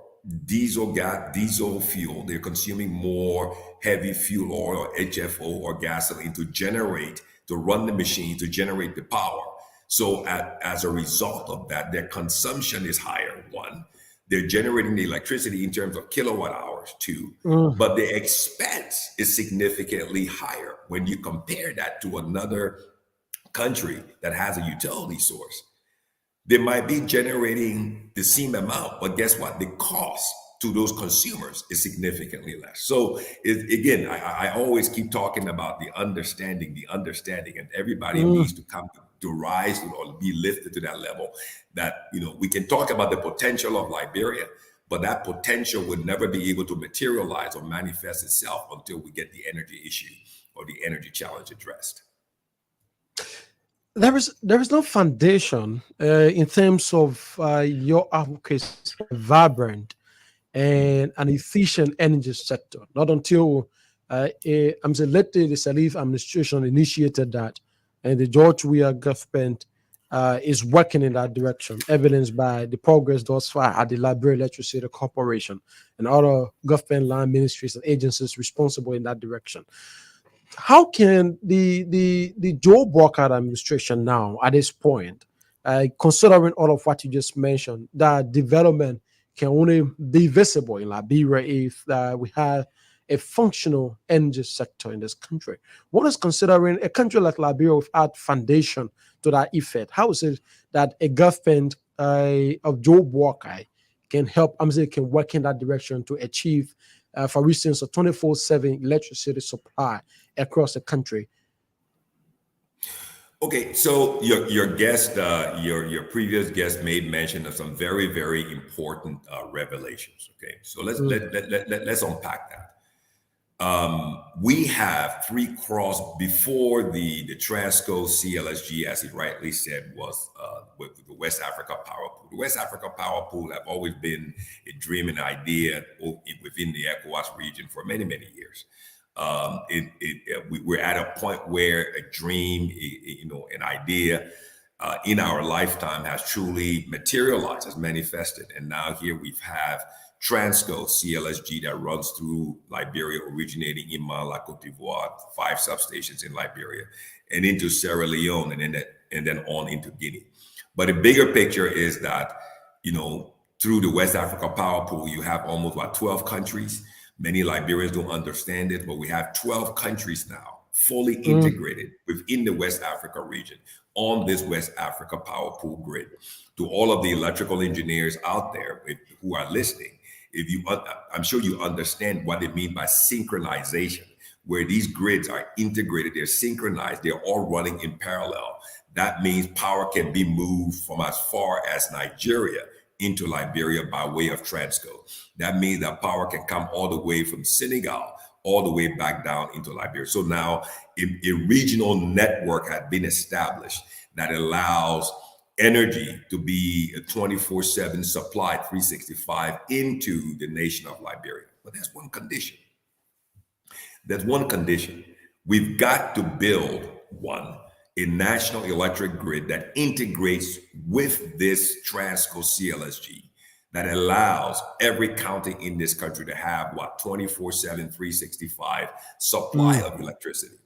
diesel fuel. They're consuming more heavy fuel oil or HFO or gasoline to run the machine, to generate the power. So as a result of that, their consumption is higher, one. They're generating the electricity in terms of kilowatt hours, two. mm. But the expense is significantly higher when you compare that to another country that has a utility source. They might be generating the same amount, but guess what? The cost to those consumers is significantly less. So again, I always keep talking about the understanding, and everybody Mm. needs to come to rise or be lifted to that level. That we can talk about the potential of Liberia, but that potential would never be able to materialize or manifest itself until we get the energy issue or the energy challenge addressed. There is no foundation in terms of your advocacy for a vibrant and an efficient energy sector. Not until I'm saying later the Salif administration initiated that, and the George Weah government is working in that direction, evidenced by the progress thus far at the Liberia Electricity Corporation and other government line ministries and agencies responsible in that direction. How can the Joe Burkhardt administration now at this point, considering all of what you just mentioned, that development can only be visible in Liberia if we have a functional energy sector in this country? What is considering a country like Liberia without foundation to that effect? How is it that a government of Joe Burkhardt can help, I'm saying, can work in that direction to achieve, for instance, a 24/7 electricity supply across the country? Okay, so your guest, your previous guest made mention of some very important revelations. Okay, so let's unpack that. We have three cross before the Transco CLSG, as he rightly said, was with the West Africa Power Pool. The West Africa Power Pool have always been a dream and idea within the ECOWAS region for many years. We're at a point where a dream, an idea in our lifetime has truly materialized, has manifested, and now here we have Transco CLSG that runs through Liberia, originating in Mali, Cote d'Ivoire, 5 substations in Liberia, and into Sierra Leone, and then on into Guinea. But the bigger picture is that, through the West Africa Power Pool, you have almost 12 countries. Many Liberians don't understand it, but we have 12 countries now fully integrated within the West Africa region on this West Africa Power Pool grid. To all of the electrical engineers out there who are listening, I'm sure you understand what it means by synchronization, where these grids are integrated, they're synchronized, they're all running in parallel. That means power can be moved from as far as Nigeria into Liberia by way of Transco. That means that power can come all the way from Senegal all the way back down into Liberia. So now a regional network has been established that allows energy to be a 24/7 supply, 365 into the nation of Liberia. But there's one condition. We've got to build a national electric grid that integrates with this Transco CLSG, that allows every county in this country to have 24/7, 365 supply of electricity.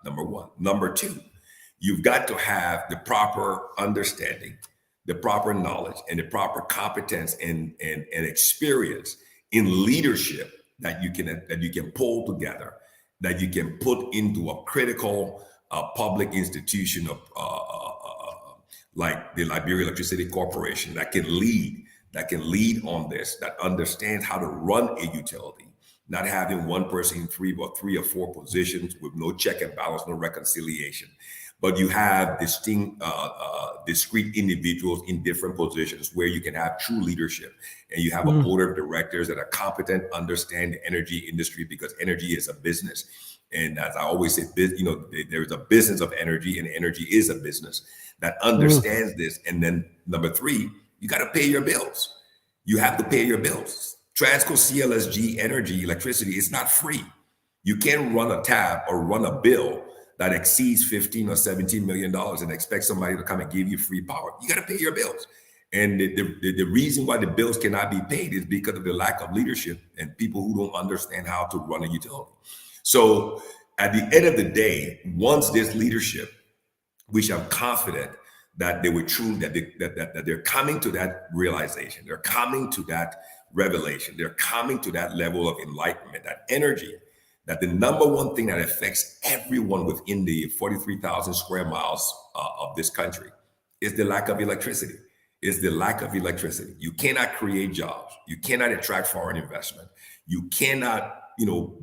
Number one. Number two, you've got to have the proper understanding, the proper knowledge, and the proper competence and experience in leadership that you can pull together, that you can put into a critical public institution of like the Liberia Electricity Corporation that can lead on this, that understands how to run a utility, not having one person in three or four positions with no check and balance, no reconciliation. But you have discrete individuals in different positions where you can have true leadership, and you have a board of directors that are competent, understand the energy industry, because energy is a business. And as I always say, there's a business of energy, and energy is a business that understands this. And then number three, you got to pay your bills. You have to pay your bills. Transco CLSG energy, electricity, it's not free. You can't run a tab or run a bill that exceeds $15 or $17 million and expect somebody to come and give you free power. You got to pay your bills. And the reason why the bills cannot be paid is because of the lack of leadership and people who don't understand how to run a utility. So at the end of the day, once this leadership, which I'm confident that they were true, that they're coming to that realization, they're coming to that revelation, they're coming to that level of enlightenment, that energy, that the number one thing that affects everyone within the 43,000 square miles of this country is the lack of electricity. Is the lack of electricity. You cannot create jobs. You cannot attract foreign investment. You cannot,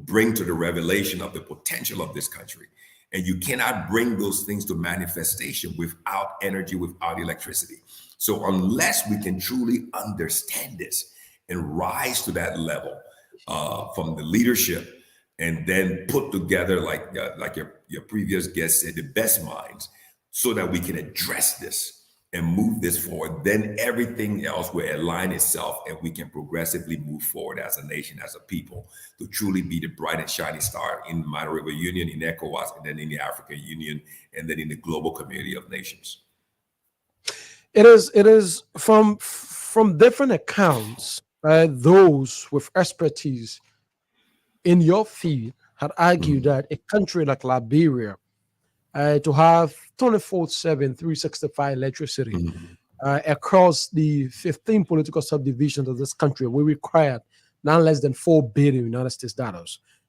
bring to the revelation of the potential of this country. And you cannot bring those things to manifestation without energy, without electricity. So unless we can truly understand this and rise to that level from the leadership, and then put together, like your previous guest said, the best minds, so that we can address this and move this forward, then everything else will align itself and we can progressively move forward as a nation, as a people, to truly be the bright and shining star in the Minor River Union, in ECOWAS, and then in the African Union, and then in the global community of nations. It is from different accounts. Those with expertise in your field had argued Mhm. that a country like Liberia, to have 24/7, 365 electricity Mhm. across the 15 political subdivisions of this country, we required not less than $4 billion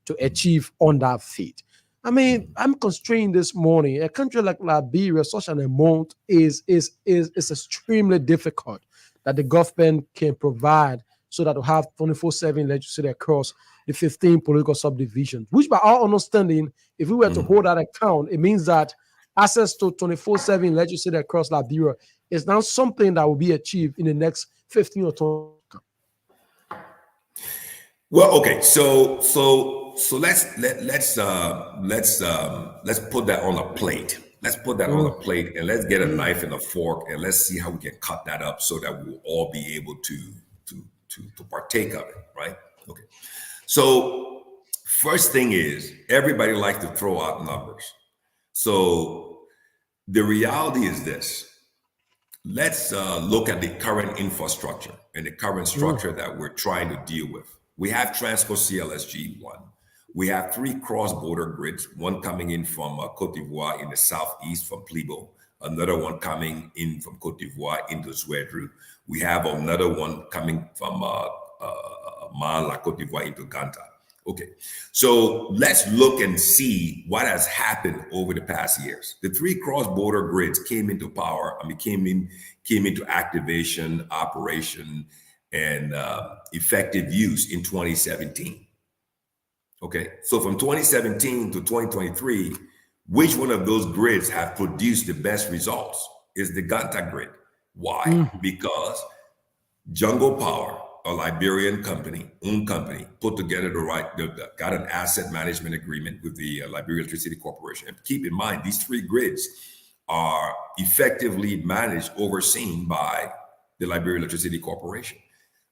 to achieve on that feat. I mean, Mhm. I'm constrained this morning. A country like Liberia, such an amount is extremely difficult that the government can provide so that we have 24/7 electricity across the 15 political subdivisions, which by our understanding, if we were to hold Mhm. that account, it means that access to 24/7 electricity across Liberia is now something that will be achieved in the next 15 or 20 years. Well, okay, so let's put that on a plate. Let's put that on a Mm, plate and let's get a knife and a fork and let's see how we can cut that up so that we'll all be able to partake of it, right? Okay. So first thing is everybody likes to throw out numbers. So the reality is this. Let's look at the current infrastructure and the current mm, structure that we're trying to deal with. We have Transco CLSG 1. We have three cross-border grids, one coming in from Cote d'Ivoire in the southeast from Plibo, another one coming in from Cote d'Ivoire into Zouedru. We have another one coming from Man, La Cote d'Ivoire into Ganta. Okay, so let's look and see what has happened over the past years. The three cross-border grids came into power. I mean, came into activation, operation, and effective use in 2017. Okay, so from 2017 to 2023, which one of those grids have produced the best results is the Ganta grid. Why? mm, Because Jungle Power, a Liberian company, put together got an asset management agreement with the Liberia Electricity Corporation. And keep in mind, these three grids are effectively managed, overseen by the Liberia Electricity Corporation.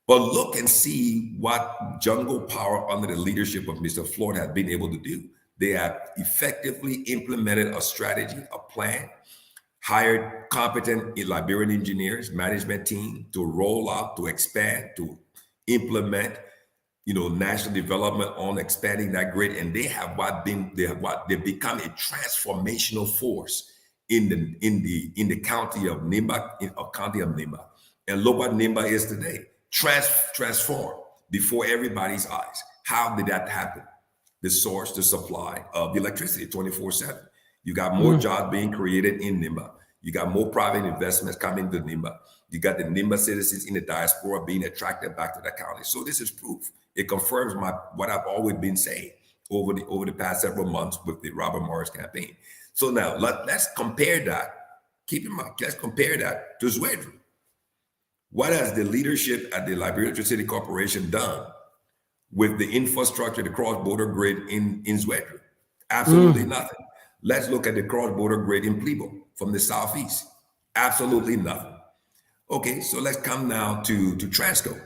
But look and see what Jungle Power, under the leadership of Mr. Floyd, have been able to do. They have effectively implemented a strategy, a plan, hired competent Liberian engineers, management team to roll out, to expand, to implement, national development on expanding that grid. And they've become a transformational force in the county of Nimba, And look what Nimba is today. Transform before everybody's eyes. How did that happen? The source, the supply of the electricity 24/7. You got more mm. jobs being created in Nimba. You got more private investments coming to Nimba. You got the Nimba citizens in the diaspora being attracted back to the county. So this is proof. It confirms what I've always been saying over the past several months with the Robert Morris campaign. So now let's compare that. Keep in mind, let's compare that to Zouedru. What has the leadership at the Liberia Electricity Corporation done with the infrastructure, the cross-border grid in Zouedru? Absolutely Mm. nothing. Let's look at the cross-border grid in Plibo from the southeast. Absolutely nothing. Okay, so let's come now to Transco.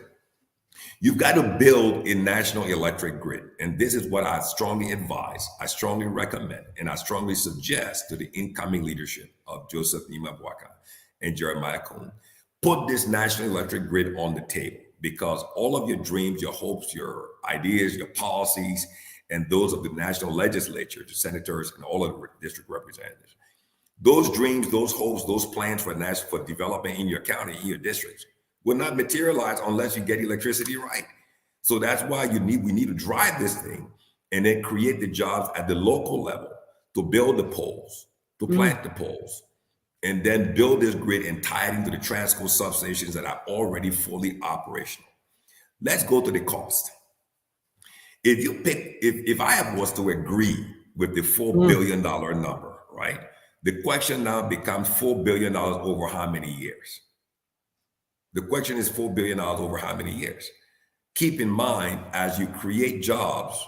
You've got to build a national electric grid. And this is what I strongly advise, I strongly recommend, and I strongly suggest to the incoming leadership of Joseph Nima Bwaka and Jeremiah Cohn. Put this national electric grid on the table because all of your dreams, your hopes, your ideas, your policies, and those of the national legislature, the senators, and all of the district representatives, those dreams, those hopes, those plans for development in your county, in your districts, will not materialize unless you get electricity right. So that's why we need to drive this thing and then create the jobs at the local level to build the poles, to Mm. plant the poles, and then build this grid and tie it into the Transco substations that are already fully operational. Let's go to the cost. If I was to agree with the $4 Mm. billion number, right? The question now becomes $4 billion over how many years? The question is $4 billion over how many years? Keep in mind, as you create jobs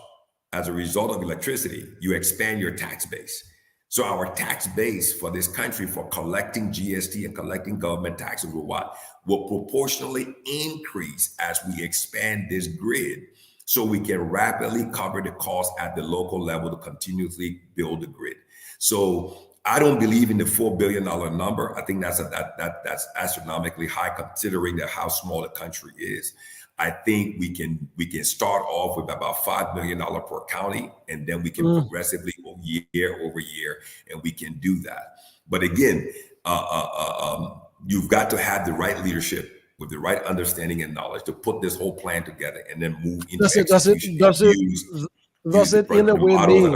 as a result of electricity, you expand your tax base. So our tax base for this country for collecting GST and collecting government taxes will proportionally increase as we expand this grid, so we can rapidly cover the cost at the local level to continuously build the grid. So I don't believe in the $4 billion number. I think that's astronomically high considering that how small the country is. I think we can start off with about $5 million per county, and then we can progressively year over year, and we can do that. But again, you've got to have the right leadership with the right understanding and knowledge to put this whole plan together and then move into execution. Does it in a way mean?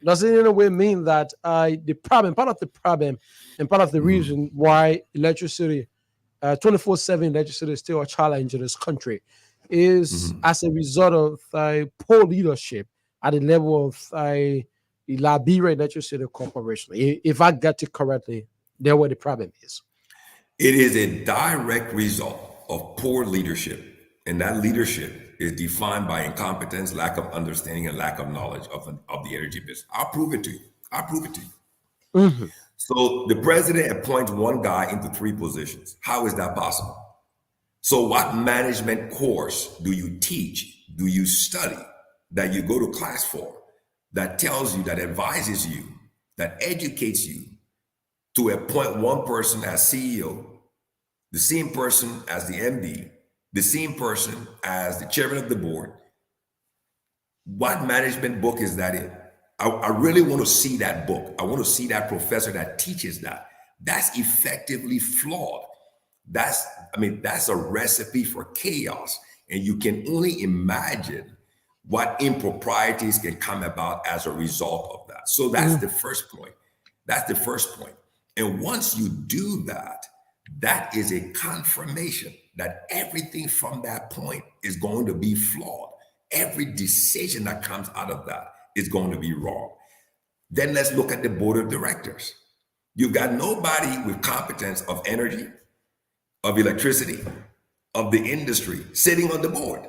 Does it in a way mean that the problem, part of the problem, and part of the reason why electricity, 24/7 electricity is still a challenge in this country, is as a result of poor leadership at the level of the Liberia Electricity Corporation? If I get it correctly, there where the problem is. It is a direct result of poor leadership, and that leadership is defined by incompetence, lack of understanding, and lack of knowledge of the energy business. I'll prove it to you. So the president appoints one guy into 3 positions. How is that possible? So what management course do you teach, do you study, that you go to class for, that tells you, that advises you, that educates you to appoint one person as CEO, the same person as the MD, the same person as the chairman of the board? What management book is that in? I really want to see that book. I want to see that professor that teaches that. That's effectively flawed. That's a recipe for chaos. And you can only imagine what improprieties can come about as a result of that. So that's the first point. That's the first point. And once you do that, that is a confirmation that everything from that point is going to be flawed. Every decision that comes out of that is going to be wrong. Then let's look at the board of directors. You've got nobody with competence of energy, of electricity, of the industry sitting on the board.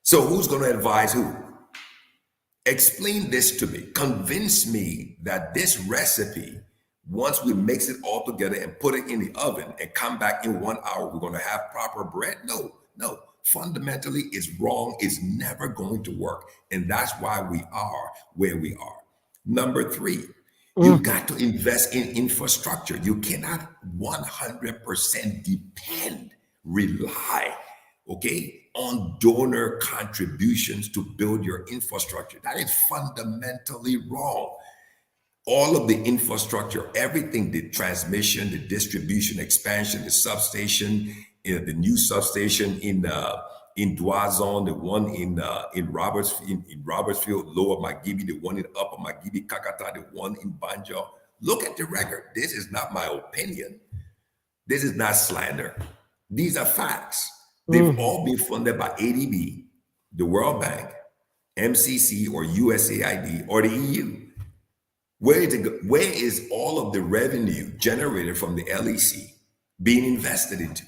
So who's going to advise who? Explain this to me. Convince me that this recipe, once we mix it all together and put it in the oven and come back in 1 hour, we're going to have proper bread? No. Fundamentally, it's wrong. It's never going to work. And that's why we are where we are. Number 3, you've got to invest in infrastructure. You cannot 100% rely, on donor contributions to build your infrastructure. That is fundamentally wrong. All of the infrastructure, everything, the transmission, the distribution, expansion, the substation, the new substation in Douazon, the one in Robertsfield, Lower Magibi, the one in Upper Magibi, Kakata, the one in Banjo. Look at the record. This is not my opinion. This is not slander. These are facts. They've all been funded by ADB, the World Bank, MCC, or USAID, or the EU. Where is all of the revenue generated from the LEC being invested into?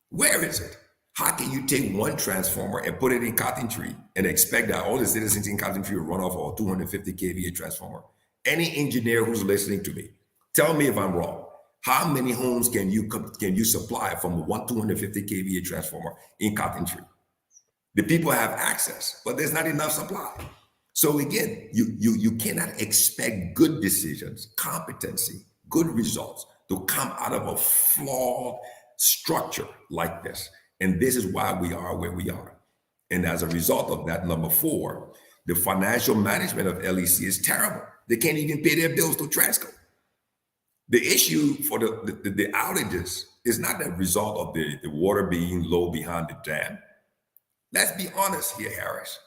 Where is it? How can you take one transformer and put it in Cotton Tree and expect that all the citizens in Cotton Tree will run off a 250 kVA transformer? Any engineer who's listening to me, tell me if I'm wrong. How many homes can you supply from one 250 kVA transformer in Cotton Tree? The people have access, but there's not enough supply. So again, you cannot expect good decisions, competency, good results to come out of a flawed structure like this. And this is why we are where we are. And as a result of that, number 4, the financial management of LEC is terrible. They can't even pay their bills to Transco. The issue for the outages is not the result of the water being low behind the dam. Let's be honest here, Harris.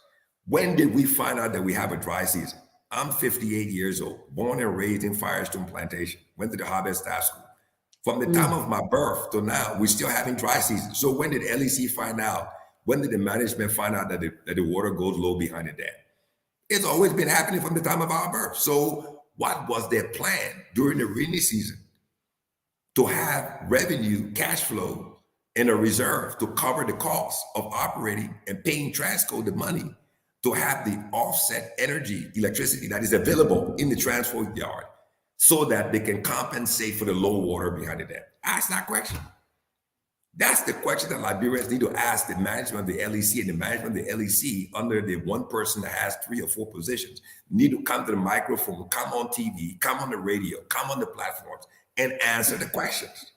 When did we find out that we have a dry season? I'm 58 years old, born and raised in Firestone Plantation, went to the Harvard Staff School. From the time of my birth to now, we're still having dry season. So when did LEC find out? When did the management find out that the water goes low behind the dam? It's always been happening from the time of our birth. So what was their plan during the rainy season? To have revenue, cash flow, and a reserve to cover the cost of operating and paying Transco the money to have the offset energy, electricity that is available in the transfer yard so that they can compensate for the low water behind the dam? Ask that question. That's the question that Liberians need to ask the management of the LEC, and the management of the LEC under the one person that has 3 or 4 positions need to come to the microphone, come on TV, come on the radio, come on the platforms and answer the questions.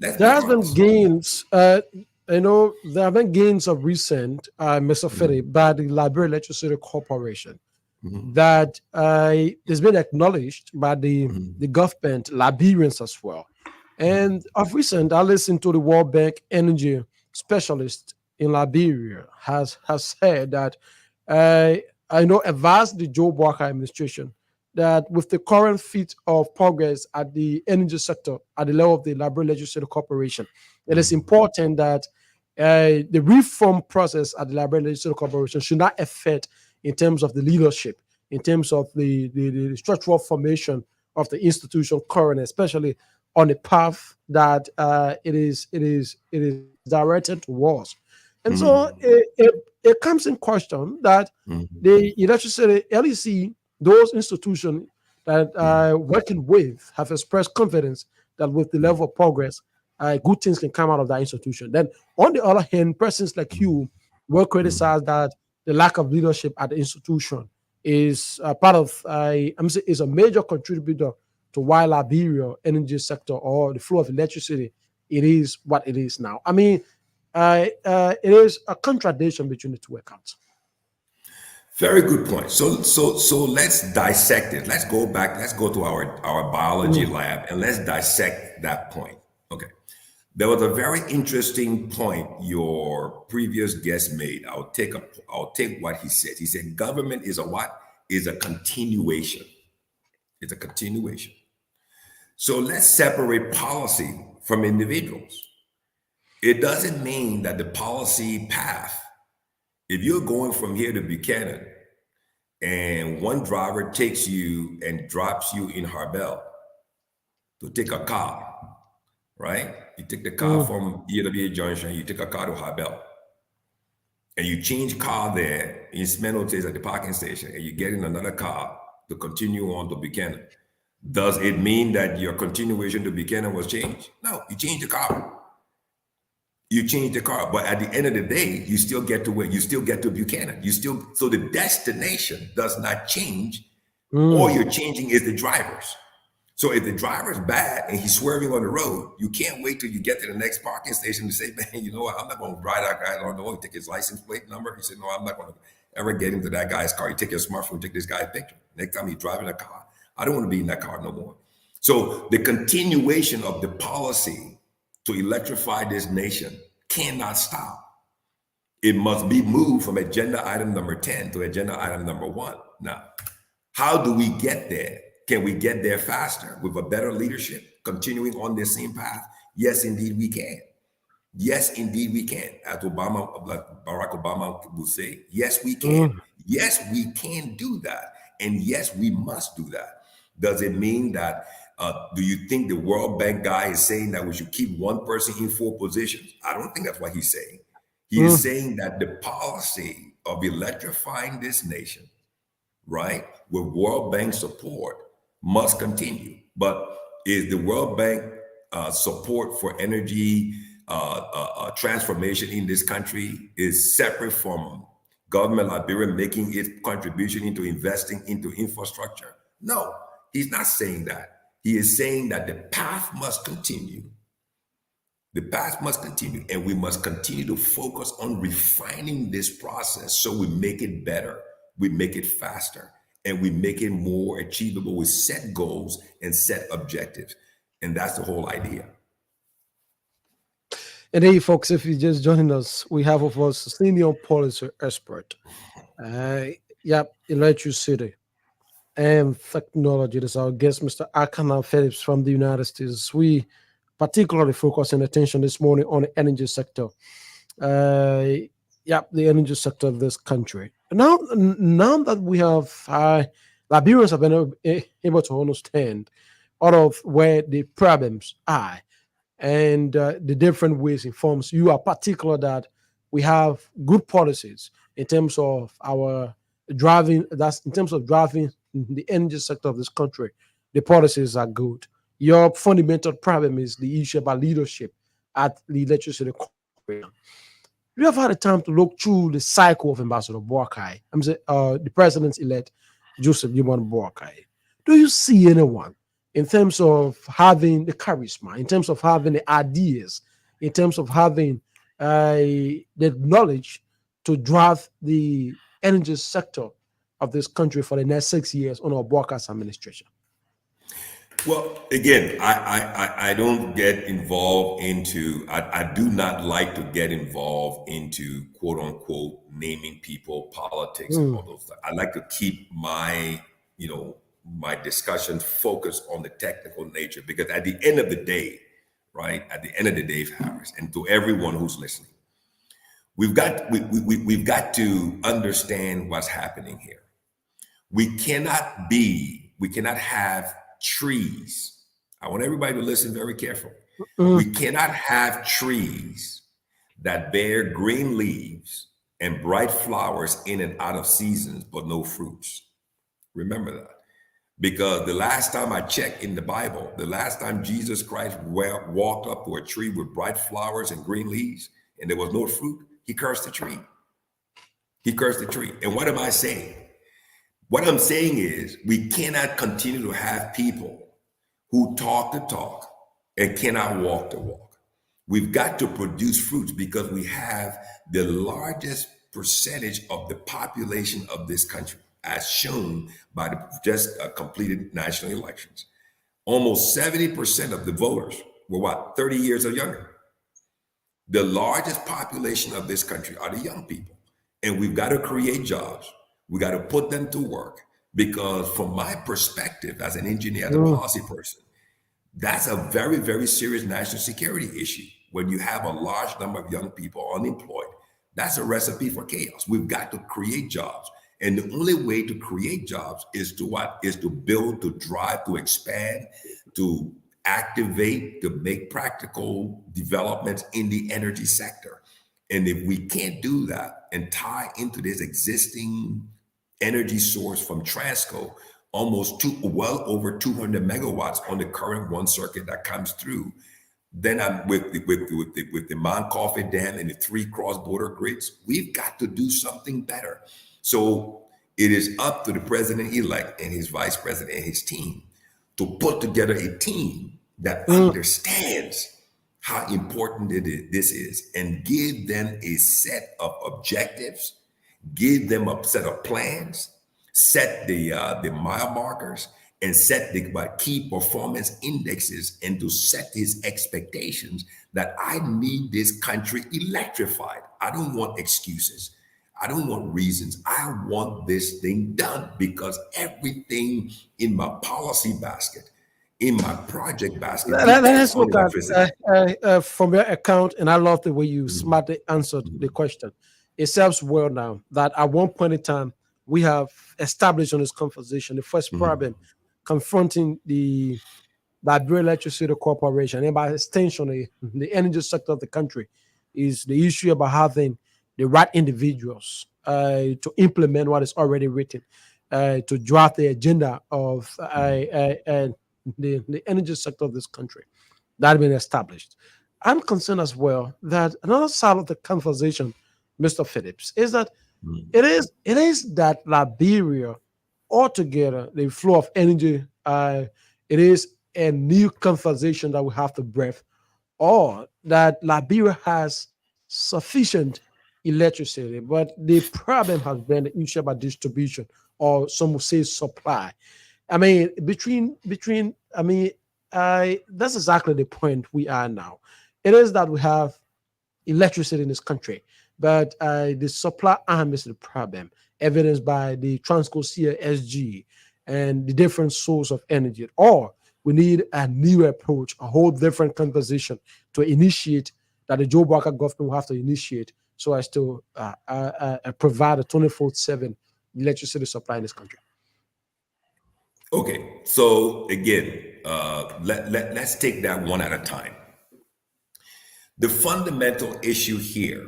Let's be There has been honest. gains. There have been gains of recent, Mr. Fede, by the Liberia Electricity Corporation that has been acknowledged by the government, Liberians as well. And of recent, I listened to the World Bank energy specialist in Liberia has said that I know advised the Joe Walker administration that with the current feat of progress at the energy sector at the level of the Liberia Legislative Corporation, it is important that the reform process at the Liberia Legislative Corporation should not affect in terms of the leadership, in terms of the structural formation of the institution current, especially on the path that it is directed towards. And so it comes in question that the electricity LEC, those institutions that are working with, have expressed confidence that with the level of progress, good things can come out of that institution. Then, on the other hand, persons like you will criticize that the lack of leadership at the institution is part of, is a major contributor to why Liberia energy sector or the flow of electricity, it is what it is now. I mean, it is a contradiction between the two accounts. Very good point. So let's dissect it. Let's go back. Let's go to our biology lab and let's dissect that point. Okay. There was a very interesting point your previous guest made. I'll take what he said. He said government is a what? Is a continuation. It's a continuation. So let's separate policy from individuals. It doesn't mean that the policy path, if you're going from here to Buchanan and one driver takes you and drops you in Harbel to take a car, right? You take the car from EWA Junction, you take a car to Harbel, and you change car there, you spend no days at the parking station, and you get in another car to continue on to Buchanan. Does it mean that your continuation to Buchanan was changed? No, you changed the car. You change the car, but at the end of the day, you still get to where you still get to Buchanan. So the destination does not change. All you're changing is the drivers. So if the driver's bad and he's swerving on the road, you can't wait till you get to the next parking station to say, man, you know what? I'm not going to ride that guy along the road. Take his license plate number. He said, no, I'm not going to ever get into that guy's car. You take your smartphone, take this guy's picture. Next time he's driving a car, I don't want to be in that car no more. So the continuation of the policy to electrify this nation cannot stop. It must be moved from agenda item number 10 to agenda item number 1. Now, how do we get there? Can we get there faster with a better leadership, continuing on this same path? Yes, indeed, we can. Yes, indeed, we can. As Barack Obama would say, yes, we can. Yes, we can do that. And yes, we must do that. Does it mean that, do you think the World Bank guy is saying that we should keep one person in 4 positions? I don't think that's what he's saying. He is saying that the policy of electrifying this nation, right, with World Bank support must continue. But is the World Bank support for energy transformation in this country is separate from government Liberia making its contribution into investing into infrastructure? No, he's not saying that. He is saying that the path must continue. The path must continue, and we must continue to focus on refining this process so we make it better, we make it faster, and we make it more achievable with set goals and set objectives. And that's the whole idea. And hey, folks, if you're just joining us, we have of us a senior policy expert. Electricity and technology. This is our guest, Mr. Akana Phillips from the United States. We particularly focusing attention this morning on the energy sector. The energy sector of this country. Now that we have Liberians have been able to understand out of where the problems are and the different ways informs you are particular that we have good policies in terms of our driving. That's in terms of driving the energy sector of this country. The policies are good. Your fundamental problem is the issue about leadership at the electricity corporation. You have had a time to look through the cycle of Ambassador Boakai. I'm saying, the president-elect Joseph Yumon Boakai. Do you see anyone in terms of having the charisma, in terms of having the ideas, in terms of having the knowledge to drive the energy sector of this country for the next 6 years under Boakai's administration? Well, again, I don't get involved into, I do not like to get involved into quote unquote naming people, politics, and all those things. I like to keep my, my discussions focused on the technical nature, because at the end of the day, right, at the end of the day, Harris, and to everyone who's listening, we've got to understand what's happening here. We cannot have trees. I want everybody to listen very carefully. We cannot have trees that bear green leaves and bright flowers in and out of seasons, but no fruits. Remember that. Because the last time I checked in the Bible, the last time Jesus Christ walked up to a tree with bright flowers and green leaves and there was no fruit, he cursed the tree. He cursed the tree. And what am I saying? What I'm saying is we cannot continue to have people who talk the talk and cannot walk the walk. We've got to produce fruits, because we have the largest percentage of the population of this country, as shown by the just completed national elections. Almost 70% of the voters were 30 years or younger. The largest population of this country are the young people. And we've got to create jobs. We got to put them to work, because from my perspective as an engineer, as a policy person, that's a very, very serious national security issue. When you have a large number of young people unemployed, that's a recipe for chaos. We've got to create jobs. And the only way to create jobs is to what? Is to build, to drive, to expand, to activate, to make practical developments in the energy sector. And if we can't do that and tie into this existing energy source from Transco, well over 200 megawatts on the current one circuit that comes through, then I'm with the Mount Coffee Dam and the 3 cross-border grids. We've got to do something better. So it is up to the president-elect and his vice president and his team to put together a team that understands how important this is, and give them a set of objectives, give them a set of plans, set the mile markers, and set the key performance indexes, and to set his expectations that I need this country electrified. I don't want excuses. I don't want reasons. I want this thing done, because everything in my policy basket, in my project basket, let's look at from your account, and I love the way you smartly answered the question. It serves well now that at one point in time we have established on this conversation the first problem confronting the Liberia Electricity Corporation, and by extension the energy sector of the country, is the issue about having the right individuals to implement what is already written, to draft the agenda of the energy sector of this country that has been established. I'm concerned as well that another side of the conversation, Mr. Phillips, is that it is that Liberia altogether, the flow of energy, it is a new conversation that we have to breath, or that Liberia has sufficient electricity, but the problem has been the issue about distribution, or some would say supply. I mean, that's exactly the point we are now. It is that we have electricity in this country, but the supply arm is the problem, evidenced by the Transco SG and the different source of energy. Or we need a new approach, a whole different conversation to initiate, that the Joe Barker government will have to initiate, so as to provide a 24/7 electricity supply in this country. Okay, so again, let's take that one at a time. The fundamental issue here,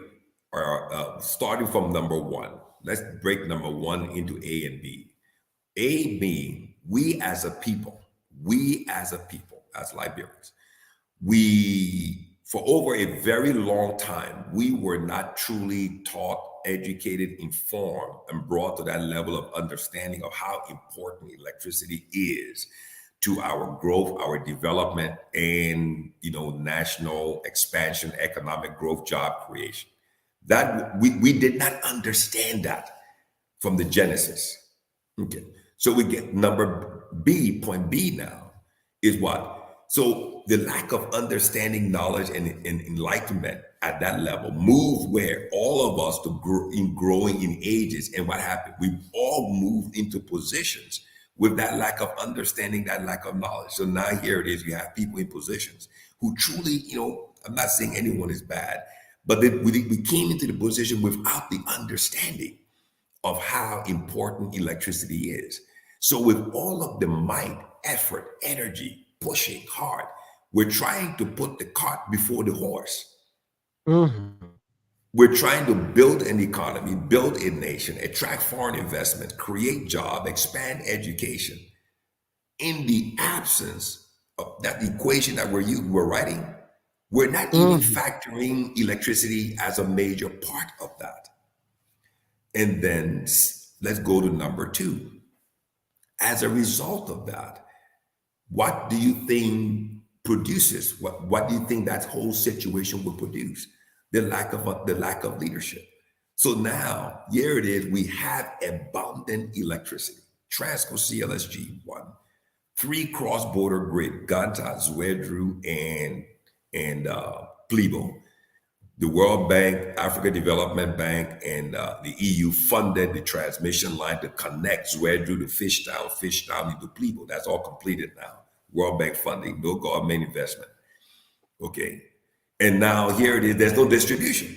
starting from number one. Let's break number one into A and B. A being we as a people, as Liberians, we, for over a very long time, we were not truly taught, educated, informed, and brought to that level of understanding of how important electricity is to our growth, our development, and national expansion, economic growth, job creation. That we did not understand that from the genesis. Okay. So we get number B, point B now is what? So the lack of understanding, knowledge, and enlightenment at that level moved where all of us to grow in growing in ages. And what happened? We all moved into positions with that lack of understanding, that lack of knowledge. So now here it is, you have people in positions who truly, I'm not saying anyone is bad, but we came into the position without the understanding of how important electricity is. So with all of the might, effort, energy, pushing hard, we're trying to put the cart before the horse. Mm-hmm. We're trying to build an economy, build a nation, attract foreign investment, create jobs, expand education. In the absence of that equation that we're writing, we're not even factoring electricity as a major part of that. And then let's go to number two. As a result of that, what do you think produces? What do you think that whole situation will produce? The lack of leadership. So now here it is. We have abundant electricity. Transco CLSG 1, 3 cross-border grid, Ganta, Zwedru, and Plebo. The World Bank, Africa Development Bank, and the EU funded the transmission line to connect Zwedru to Fishtown to Plebo. That's all completed now. World Bank funding, no government investment. Okay. And now here it is, there's no distribution.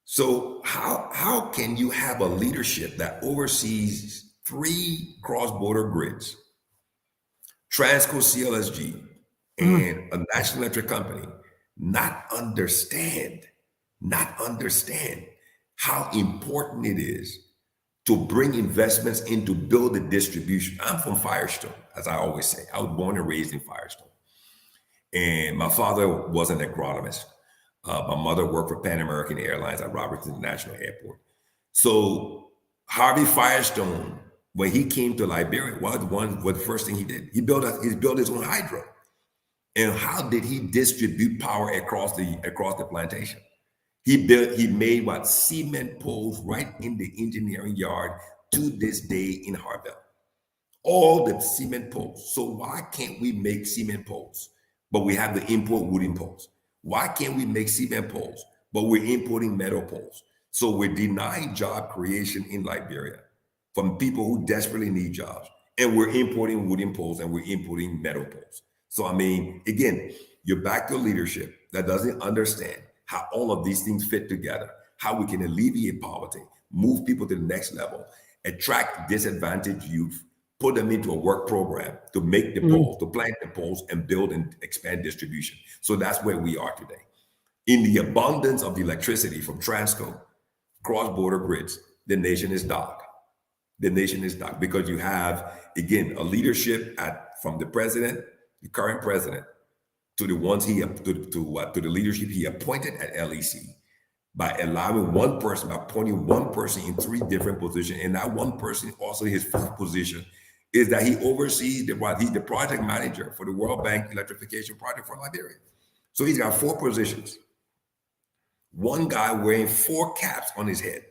So how can you have a leadership that oversees 3 cross-border grids, Transco CLSG, and a national electric company, not understand how important it is to bring investments in to build the distribution? I'm from Firestone, as I always say. I was born and raised in Firestone. And my father was an agronomist. My mother worked for Pan American Airlines at Robertson International Airport. So Harvey Firestone, when he came to Liberia, what the first thing he did? He built his own hydro. And how did he distribute power across the plantation? He made cement poles right in the engineering yard to this day in Harvell. All the cement poles. So why can't we make cement poles, but we have to import wooden poles? Why can't we make cement poles, but we're importing metal poles? So we're denying job creation in Liberia from people who desperately need jobs. And we're importing wooden poles and we're importing metal poles. So, I mean, again, you're back to leadership that doesn't understand how all of these things fit together, how we can alleviate poverty, move people to the next level, attract disadvantaged youth, put them into a work program to make the poles, to plant the poles, and build and expand distribution. So that's where we are today. In the abundance of electricity from Transco, cross-border grids, the nation is dark. The nation is dark because you have, again, a leadership from the president, the current president, to the ones to the leadership he appointed at LEC, by allowing one person, by appointing one person in 3 different positions, and that one person also his first position is that he oversees he's the project manager for the World Bank electrification project for Liberia. So he's got 4 positions. One guy wearing 4 caps on his head,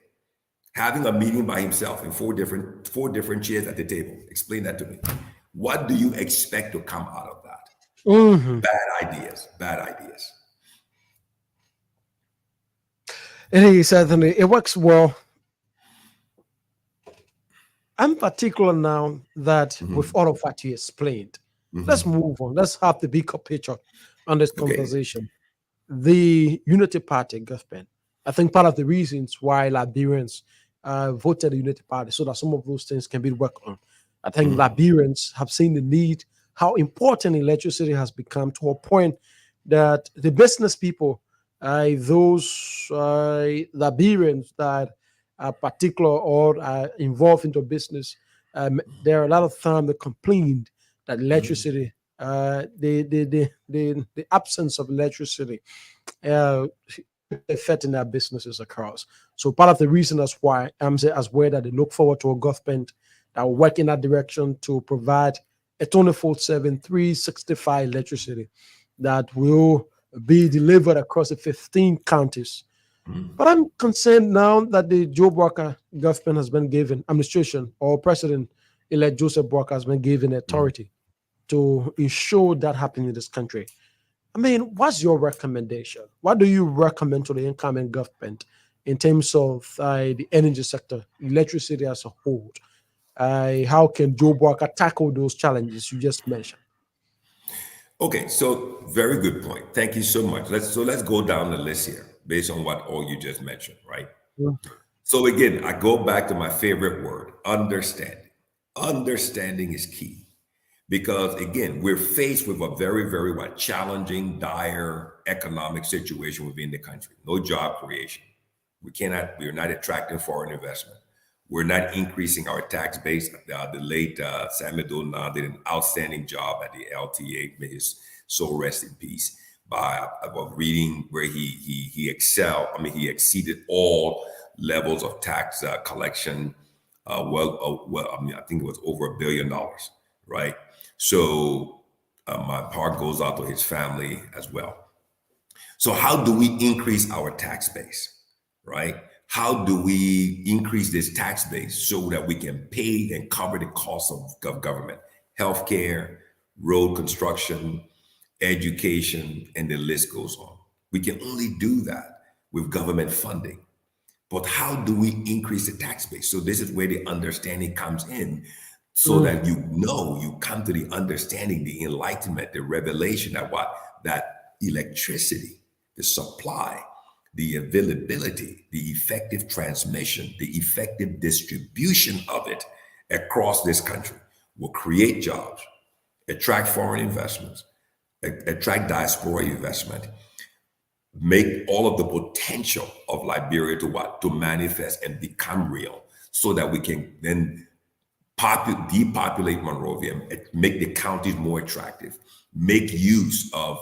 having a meeting by himself in 4 different chairs at the table. Explain that to me. What do you expect to come out of that? Bad ideas. It is certainly, it works well. I'm particular now that with all of what you explained, let's move on. Let's have the bigger picture on this conversation. The Unity Party government, I think part of the reasons why Liberians voted the Unity Party so that some of those things can be worked on. I think Liberians have seen the need, how important electricity has become to a point that the business people those Liberians that are particular or are involved into business, there are a lot of time they complained that Mhm. electricity, the absence of electricity, uh, affecting their businesses across. So part of the reason that's why I'm saying as well that they look forward to a government that will work in that direction to provide a 24/7, 365 electricity that will be delivered across the 15 counties. Mhm. But I'm concerned now that the Joe Walker government has been given administration or President elect Joseph Walker has been given Mhm. authority to ensure that happening in this country. I mean, what's your recommendation? What do you recommend to the incoming government in terms of the energy sector, electricity as a whole? How can Joe Walker tackle those challenges you just mentioned? Okay, so very good point. Thank you so much. Let's go down the list here based on what all you just mentioned, right? Mm, So again, I go back to my favorite word, understanding. Understanding is key because again, we're faced with a very, very what challenging, dire economic situation within the country. No job creation. We're not attracting foreign investment. We're not increasing our tax base. The late Samuel Dolan did an outstanding job at the LTA. May his soul rest in peace. By reading where he excelled. I mean, he exceeded all levels of tax collection. I mean, I think it was over $1 billion, right? So my heart goes out to his family as well. So, how do we increase our tax base, right? How do we increase this tax base so that we can pay and cover the costs of government, healthcare, road construction, education, and the list goes on? We can only do that with government funding. But how do we increase the tax base? So this is where the understanding comes in, so mm, that you come to the understanding, the enlightenment, the revelation that what that electricity, the supply, the availability, the effective transmission, the effective distribution of it across this country will create jobs, attract foreign investments, attract diaspora investment, make all of the potential of Liberia to what? To manifest and become real so that we can then depopulate Monrovia, make the counties more attractive, make use of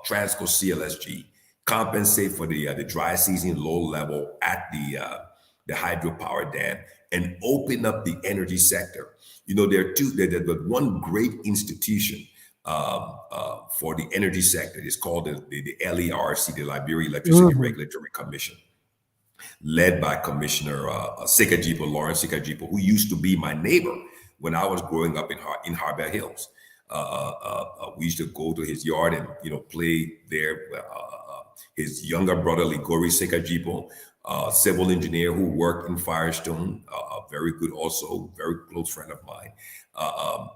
Transco CLSG, compensate for the dry season low level at the hydropower dam, and open up the energy sector. You know, there are there's one great institution for the energy sector. It's called the LERC, the Liberia Electricity mhm, Regulatory Commission, led by Commissioner Sikajipo, Lawrence Sikajipo, who used to be my neighbor when I was growing up in Harbor Hills. We used to go to his yard and play there. His younger brother Ligori Sikajipo, civil engineer who worked in Firestone, very good, also very close friend of mine. Um,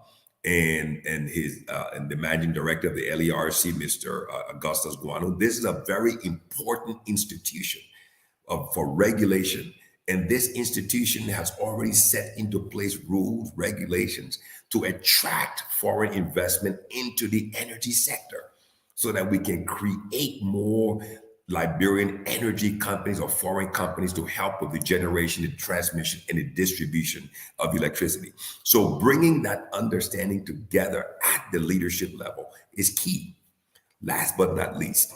and the managing director of the LERC, Mr. Augustus Guano. This is a very important institution for regulation. And this institution has already set into place rules, regulations to attract foreign investment into the energy sector so that we can create more Liberian energy companies or foreign companies to help with the generation, the transmission, and the distribution of electricity. So bringing that understanding together at the leadership level is key. Last but not least,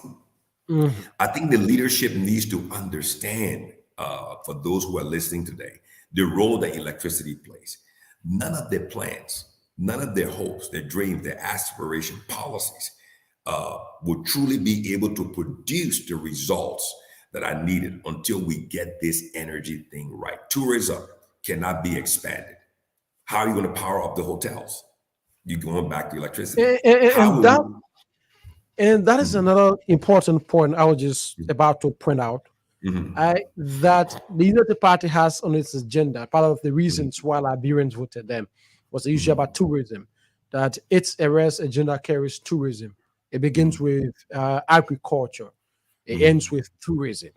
mhm, I think the leadership needs to understand, for those who are listening today, the role that electricity plays. None of their plans, none of their hopes, their dreams, their aspiration policies will truly be able to produce the results that are needed until we get this energy thing right. Tourism cannot be expanded. How are you going to power up the hotels? You're going back to electricity. How and will that we? and that is Mhm, another important point I was just about to point out. mhm, That the Unity Party has on its agenda, part of the mhm, reasons why Liberians voted them was the issue mhm, about tourism, that its arrest agenda carries tourism. It begins mhm, with agriculture, it ends mhm, with tourism.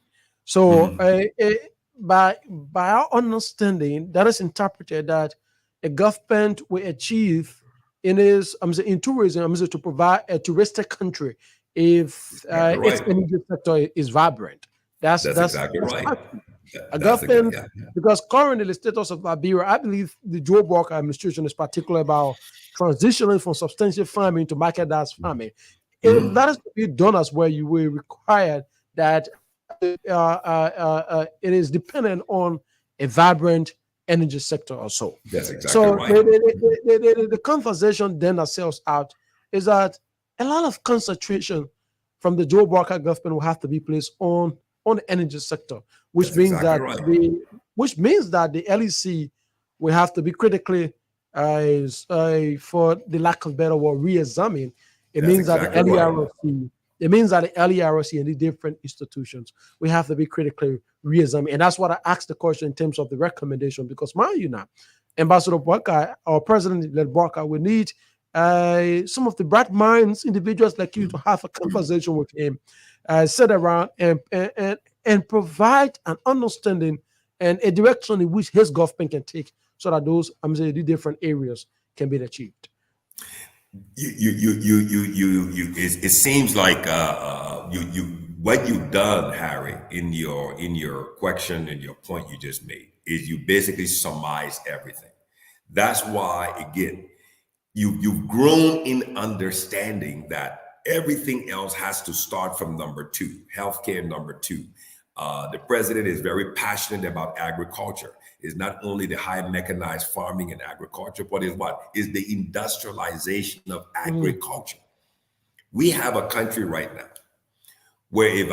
So, mhm, by our understanding, that is interpreted that a government will achieve in tourism, to provide a touristic country if Exactly its right. energy sector is vibrant. That's exactly right. A That's government, yeah. because currently the status of Liberia, I believe the Joe Walker administration is particular about transitioning from substantial farming to market-based farming. If Mhm. that is to be done as well, you will require that it is dependent on a vibrant energy sector also. That's exactly So right. the conversation then ourselves out is that a lot of concentration from the Joe Walker government will have to be placed on the energy sector, which That's means exactly that right. the LEC will have to be critically, for the lack of better word, re-examine. It That's means that the exactly right. LEROC, it means that the LEROC and the different institutions, we have to be critically re-examined. And that's what I asked the question in terms of the recommendation, because mind you now, Ambassador Barker or President Barker, we need some of the bright minds, individuals like you, to have a conversation with him, sit around and provide an understanding and a direction in which his government can take, so that those, I'm saying, the different areas can be achieved. It seems like you what you've done, Harry, in your question and your point you just made is you basically surmise everything. That's why, again, you've grown in understanding that everything else has to start from number two, healthcare number two. The president is very passionate about agriculture. It's not only the high mechanized farming and agriculture, but is what is the industrialization of Mm, agriculture. We have a country right now where if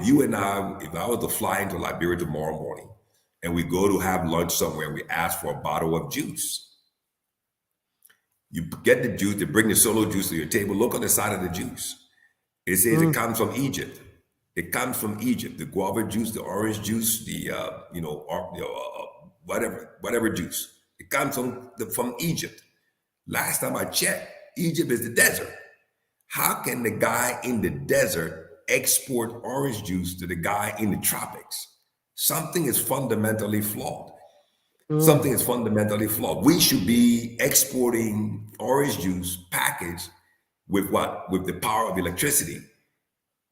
you and I, if I was to fly into Liberia tomorrow morning and we go to have lunch somewhere and we ask for a bottle of juice, you get the juice, they bring the solo juice to your table. Look on the side of the juice. It says it mm, comes from Egypt. It comes from Egypt. The guava juice, the orange juice, the whatever juice. It comes from Egypt. Last time I checked, Egypt is the desert. How can the guy in the desert export orange juice to the guy in the tropics? Something is fundamentally flawed. mm, Something is fundamentally flawed. We should be exporting orange juice packaged with what? With the power of electricity,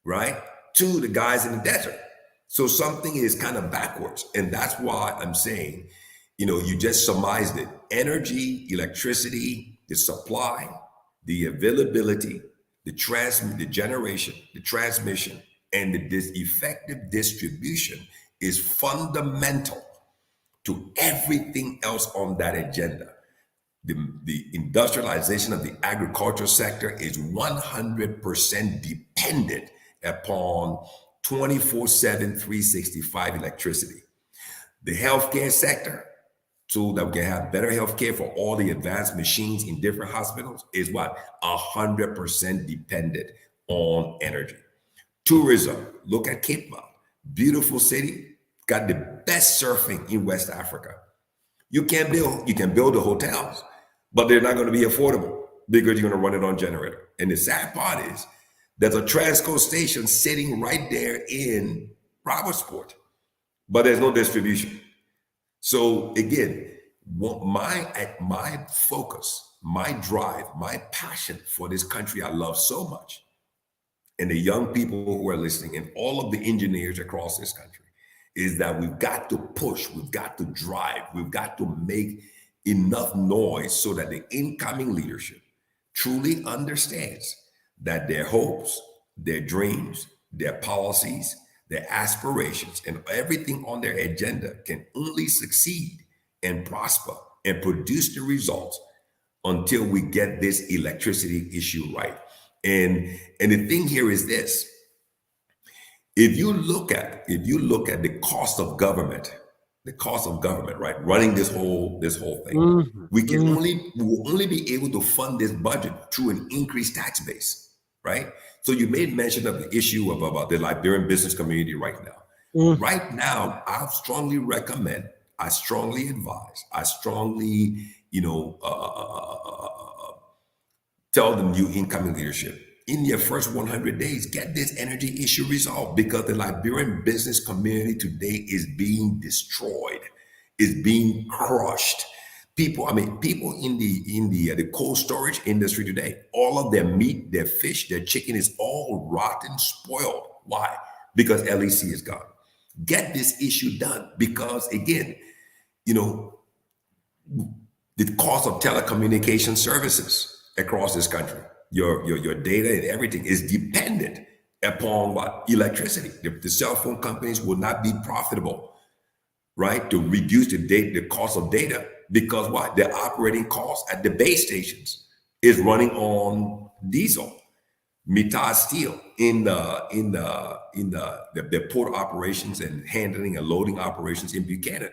right? To the guys in the desert. So something is kind of backwards. And that's why I'm saying, you just surmised it. Energy, electricity, the supply, the availability, the generation, the transmission, and the effective distribution is fundamental to everything else on that agenda. The industrialization of the agricultural sector is 100% dependent upon 24/7, 365 electricity. The healthcare sector, so that we can have better healthcare for all the advanced machines in different hospitals, is what? 100% dependent on energy. Tourism, look at Cape Town, beautiful city, got the best surfing in West Africa. You can build the hotels, but they're not going to be affordable because you're going to run it on generator. And the sad part is there's a Transco station sitting right there in Robertsport, but there's no distribution. So again, my focus, my drive, my passion for this country I love so much, and the young people who are listening, and all of the engineers across this country, is that we've got to push, we've got to drive, we've got to make enough noise so that the incoming leadership truly understands that their hopes, their dreams, their policies, their aspirations, and everything on their agenda can only succeed and prosper and produce the results until we get this electricity issue right. And the thing here is this: if you look at the cost of government, right, running this whole thing, mm, mm, we will only be able to fund this budget through an increased tax base, right? So you made mention of the issue of about the Liberian business community right now. mm, Right now, I strongly recommend, I strongly advise, I strongly, tell the new incoming leadership in your first 100 days, get this energy issue resolved, because the Liberian business community today is being destroyed, is being crushed. People, I mean, people in the cold storage industry today, all of their meat, their fish, their chicken is all rotten, spoiled. Why? Because LEC is gone. Get this issue done because again, you know, the cost of telecommunication services across this country, your data and everything is dependent upon what? Electricity. The cell phone companies will not be profitable, right? To reduce the cost of data because what? Their operating costs at the base stations is running on diesel. Mitad Steel in the port operations and handling and loading operations in Buchanan.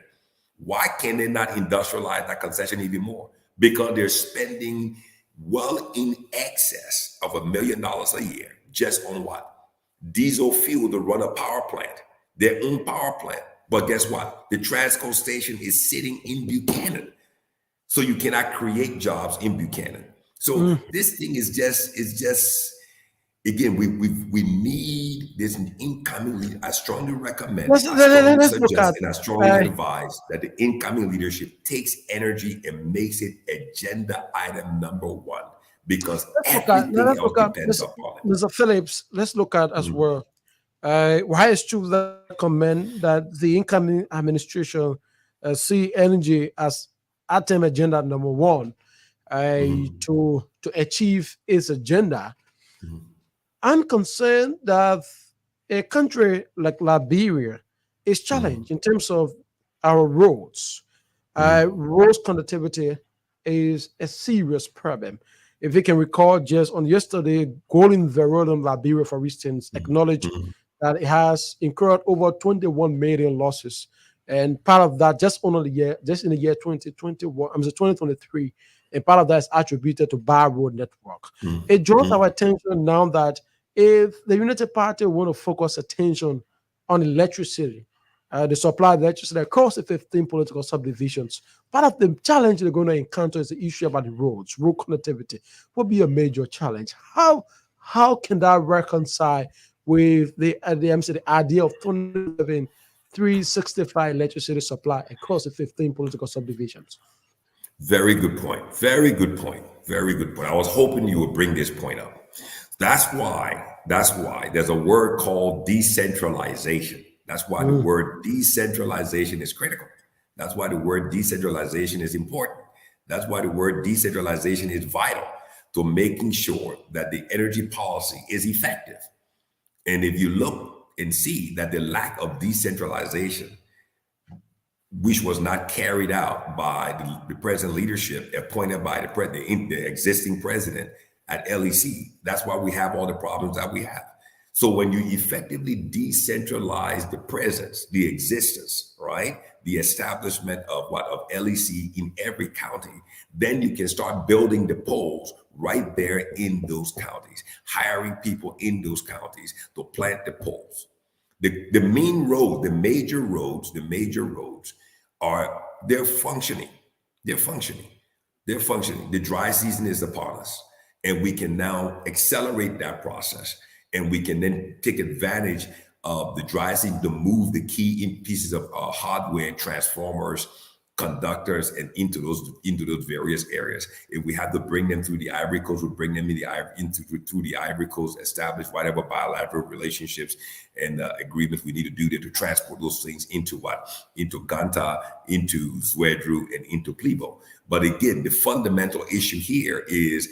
Why can they not industrialize that concession even more? Because they're spending well in excess of $1 million a year just on what? Diesel fuel to run a power plant, their own power plant. But guess what? The Transco station is sitting in Buchanan. So you cannot create jobs in Buchanan. So this thing is just again, we need this incoming leader. I strongly recommend, Let's, I let, strongly let's look at. suggest, and I strongly advise that the incoming leadership takes energy and makes it agenda item number one because everything Let's else look at depends upon it. Mr. Phillips. Let's look at as well. Why is true that I recommend that the incoming administration see energy as item agenda number one to achieve its agenda. I'm concerned that a country like Liberia is challenged in terms of our roads. Roads connectivity is a serious problem. If you can recall, just on yesterday, Golden Road in Liberia, for instance, acknowledged that it has incurred over 21 million losses. And part of that, just in the year 2021, 2023, and part of that is attributed to bad road network. It draws our attention now that if the United Party want to focus attention on electricity, the supply of electricity across the 15 political subdivisions, part of the challenge they're going to encounter is the issue about the roads, road connectivity will be a major challenge. How can that reconcile with the idea of 2011 365 electricity supply across the 15 political subdivisions? Very good point. Very good point. Very good point. I was hoping you would bring this point up. That's why there's a word called decentralization. That's why the word decentralization is critical. That's why the word decentralization is important. That's why the word decentralization is vital to making sure that the energy policy is effective. And if you look and see that the lack of decentralization, which was not carried out by the present leadership appointed by the existing president at LEC, that's why we have all the problems that we have. So when you effectively decentralize the presence, the existence, right, the establishment of LEC in every county, then you can start building the poles right there in those counties, hiring people in those counties to plant the poles. The main road, the major roads they're functioning. They're functioning. The dry season is upon us, and we can now accelerate that process. And we can then take advantage of the dry season to move the key pieces of hardware, transformers, conductors, and into those various areas. If we have to bring them through the Ivory Coast, we'll bring them through the Ivory Coast, establish whatever bilateral relationships and agreements we need to do there to transport those things into Ganta, into Swedru, and into Plebo. But again, the fundamental issue here is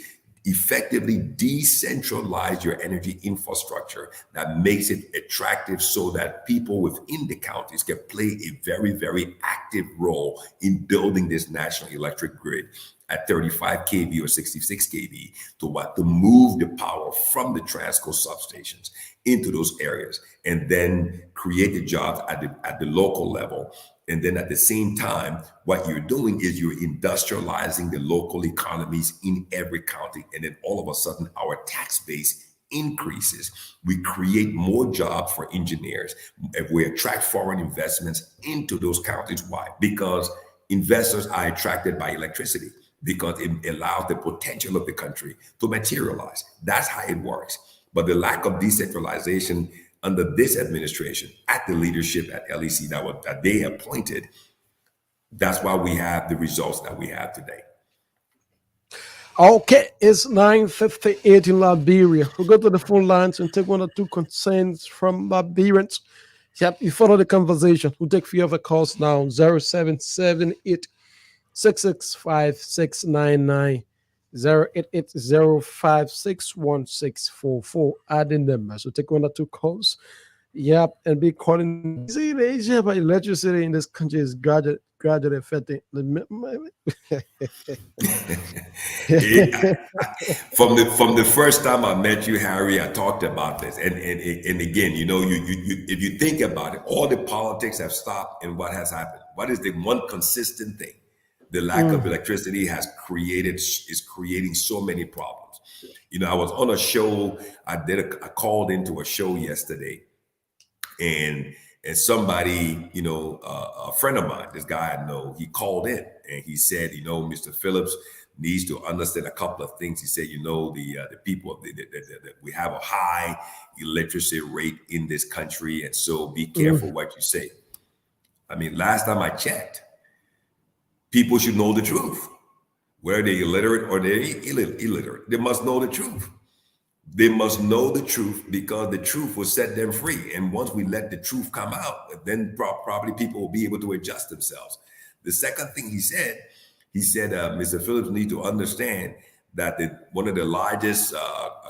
effectively decentralize your energy infrastructure that makes it attractive so that people within the counties can play a very, very active role in building this national electric grid at 35 kV or 66 kV to move the power from the Transco substations into those areas and then create the jobs at the local level. And then at the same time, what you're doing is you're industrializing the local economies in every county. And then all of a sudden, our tax base increases. We create more jobs for engineers. If we attract foreign investments into those counties. Why? Because investors are attracted by electricity, because it allows the potential of the country to materialize. That's how it works. But the lack of decentralization under this administration, at the leadership at LEC that they appointed, That's why we have the results that we have today. Okay, it's 9:58 in Liberia. We'll go to the phone lines and take one or two concerns from Liberians. Yep, you follow the conversation. We'll take few other calls now. 0778 665 088056144. Adding them. So take one or two calls. Yep, and be calling. See, the issue about electricity in this country is gradually affecting. From the first time I met you, Harry, I talked about this, and again, you know, you if you think about it, all the politics have stopped, and what has happened? What is the one consistent thing? The lack of electricity is creating so many problems. You know, I was on a show. I called into a show yesterday, and somebody, you know, a friend of mine, this guy I know, he called in and he said, you know, Mr. Phillips needs to understand a couple of things. He said, you know, the people, we have a high electricity rate in this country, and so be careful what you say. I mean, last time I checked, people should know the truth. Whether they're illiterate or they're illiterate, they must know the truth. They must know the truth, because the truth will set them free. And once we let the truth come out, then probably people will be able to adjust themselves. The second thing he said, Mr. Phillips needs to understand that one of the largest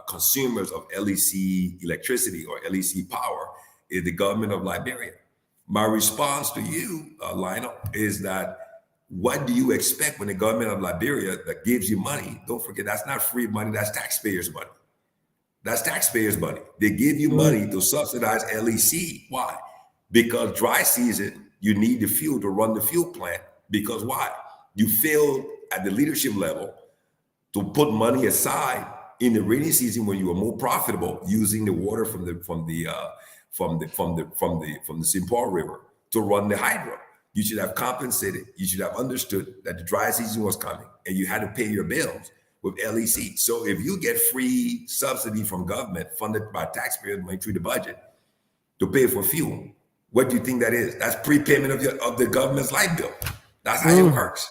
consumers of LEC electricity or LEC power is the government of Liberia. My response to you, Lionel, is that what do you expect when the government of Liberia that gives you money? Don't forget, that's not free money, that's taxpayers' money. That's taxpayers' money. They give you money to subsidize LEC. Why? Because dry season, you need the fuel to run the fuel plant. Because why? You failed at the leadership level to put money aside in the rainy season when you were more profitable, using the water from the St. Paul River to run the hydro. You should have compensated. You should have understood that the dry season was coming and you had to pay your bills with LEC. So if you get free subsidy from government funded by taxpayers money through the budget to pay for fuel, what do you think that is? That's prepayment of the government's light bill. That's how it works.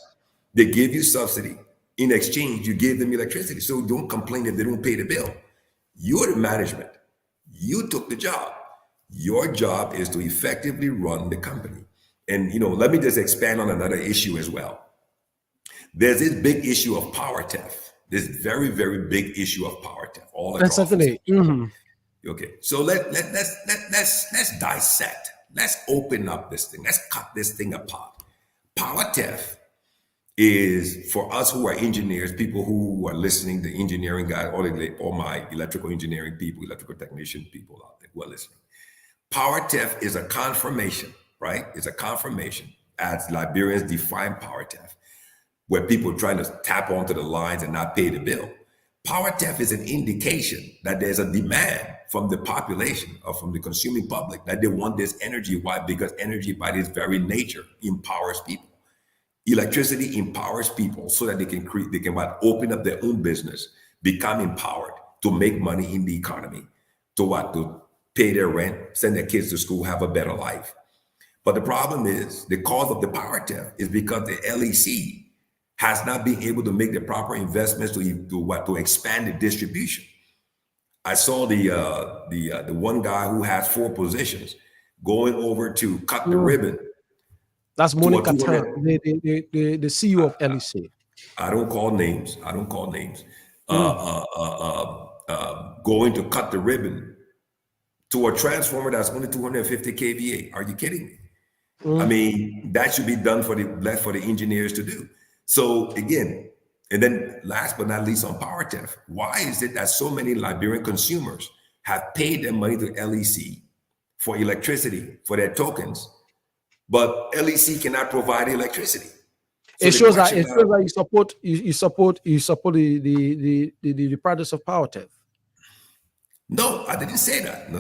They give you subsidy. In exchange, you give them electricity. So don't complain if they don't pay the bill. You're the management. You took the job. Your job is to effectively run the company. And, you know, let me just expand on another issue as well. There's this big issue of power theft. This very, very big issue of power theft all across. Exactly. Okay, so let's dissect. Let's open up this thing. Let's cut this thing apart. Power theft is, for us who are engineers, people who are listening, the engineering guys, all my electrical engineering people, electrical technician people out there who are listening. Power theft is a confirmation, right? It's a confirmation, as Liberians define power theft, where people are trying to tap onto the lines and not pay the bill. Power theft is an indication that there's a demand from the population or from the consuming public that they want this energy. Why? Because energy by its very nature empowers people. Electricity empowers people so that they can open up their own business, become empowered to make money in the economy, to pay their rent, send their kids to school, have a better life. But the problem is, the cause of the power theft is because the LEC has not been able to make the proper investments to expand the distribution. I saw the one guy who has 4 positions going over to cut the ribbon. That's Monica Tan, the CEO of LEC. I don't call names. Going to cut the ribbon to a transformer that's only 250 kVA. Are you kidding me? I mean, that should be done left for the engineers to do. So again, and then last but not least on power theft, why is it that so many Liberian consumers have paid their money to LEC for electricity, for their tokens, but LEC cannot provide electricity? So it shows that you support the practice of power theft. No, I didn't say that. No.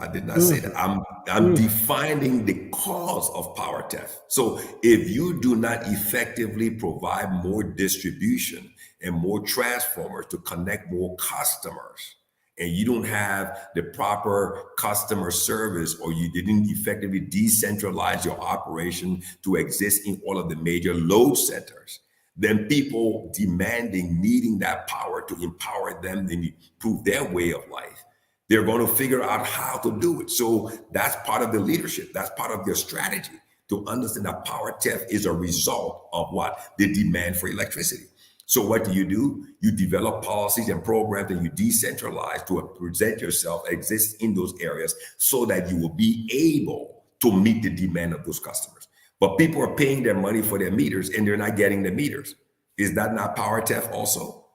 I did not say that. I'm defining the cause of power theft. So if you do not effectively provide more distribution and more transformers to connect more customers, and you don't have the proper customer service, or you didn't effectively decentralize your operation to exist in all of the major load centers, then people demanding, needing that power to empower them and improve their way of life, they're going to figure out how to do it. So that's part of the leadership. That's part of their strategy, to understand that power theft is a result of what? The demand for electricity. So what do? You develop policies and programs, and you decentralize to present yourself, exist in those areas, so that you will be able to meet the demand of those customers. But people are paying their money for their meters and they're not getting the meters. Is that not power theft also?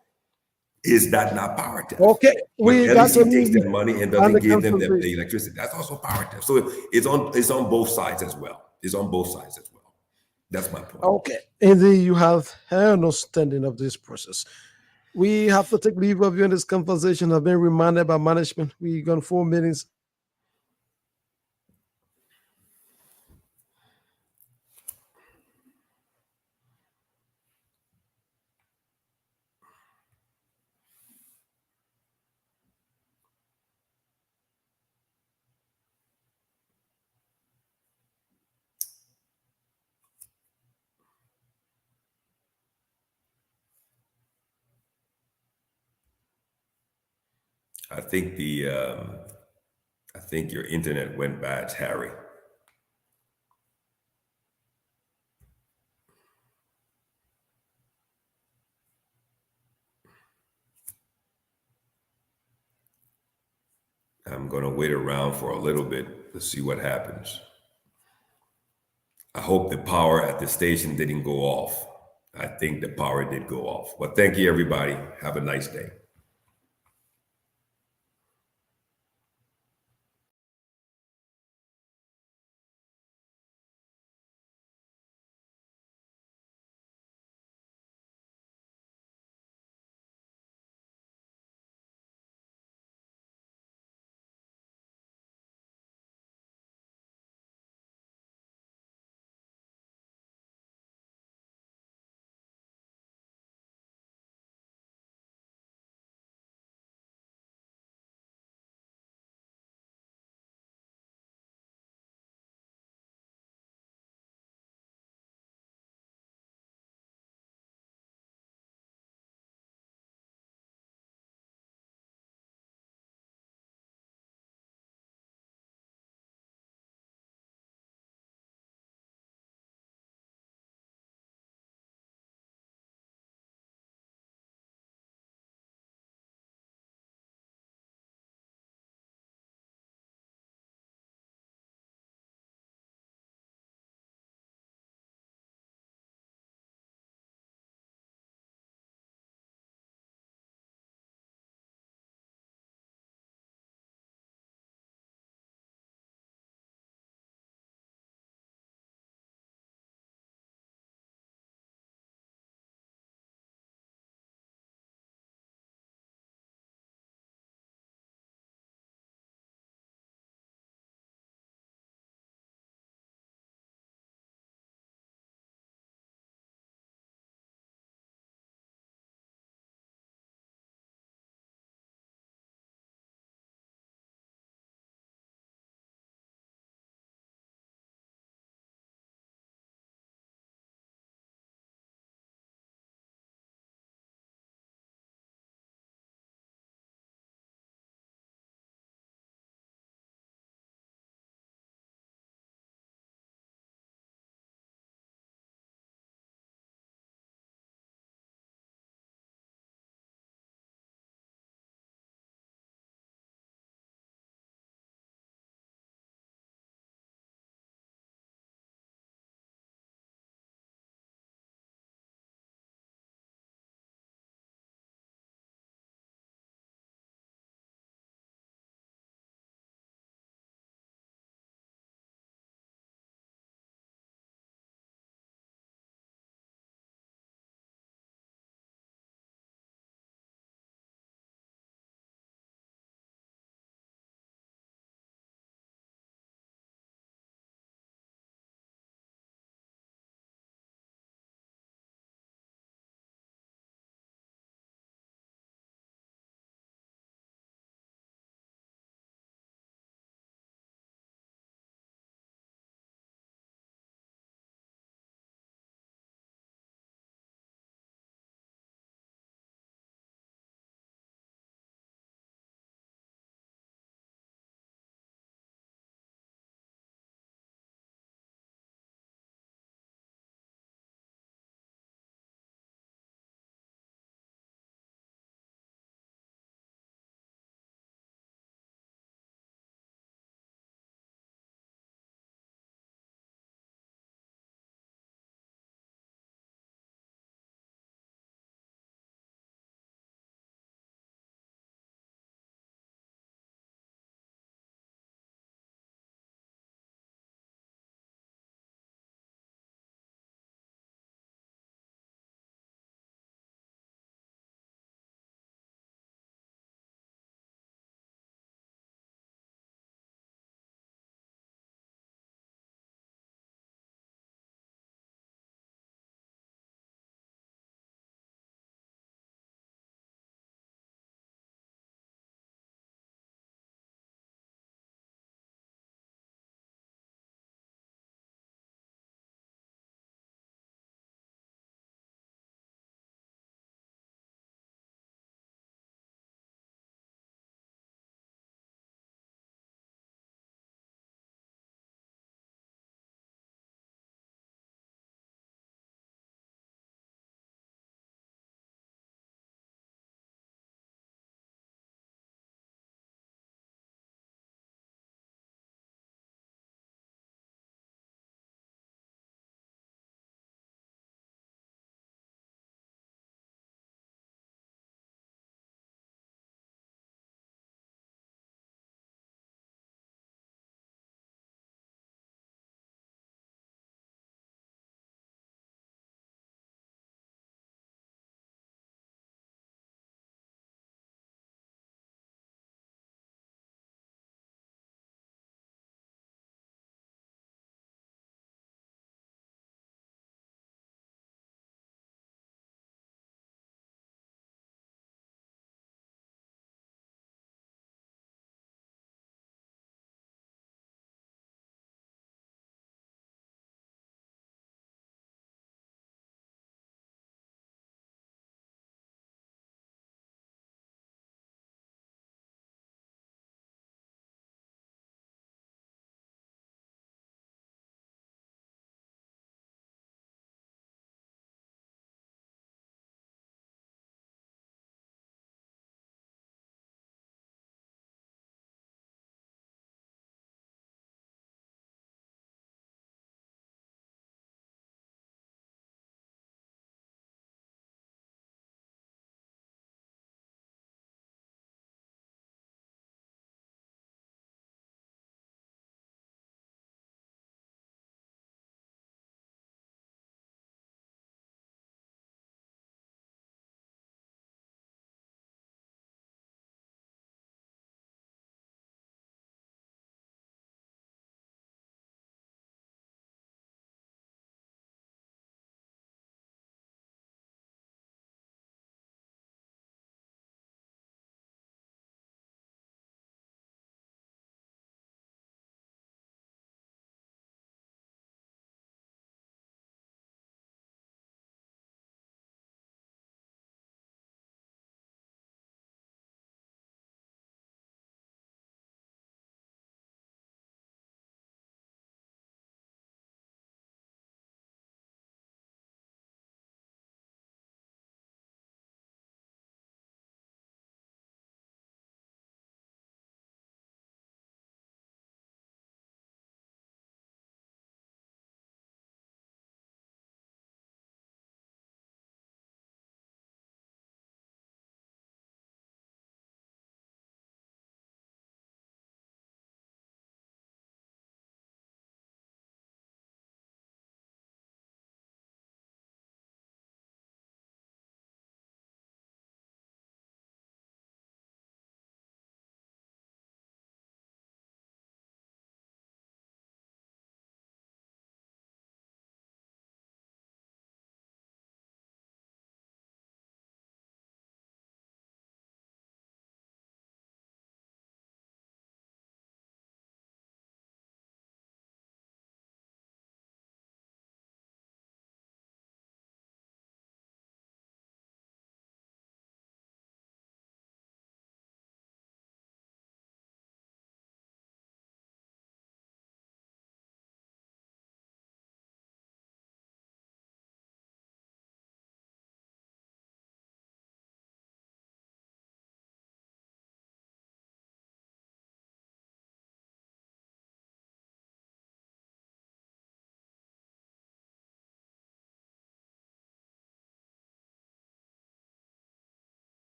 Is that not power theft? Okay, When that's LEC takes their money and doesn't the give them the conversation. electricity, that's also power theft. So it's on both sides as well. It's on both sides as well. That's my point. Okay, indeed, you have an understanding of this process. We have to take leave of you in this conversation. I've been reminded by management. We got 4 meetings. I think I think your internet went bad, Harry. I'm going to wait around for a little bit to see what happens. I hope the power at the station didn't go off. I think the power did go off. But thank you, everybody. Have a nice day.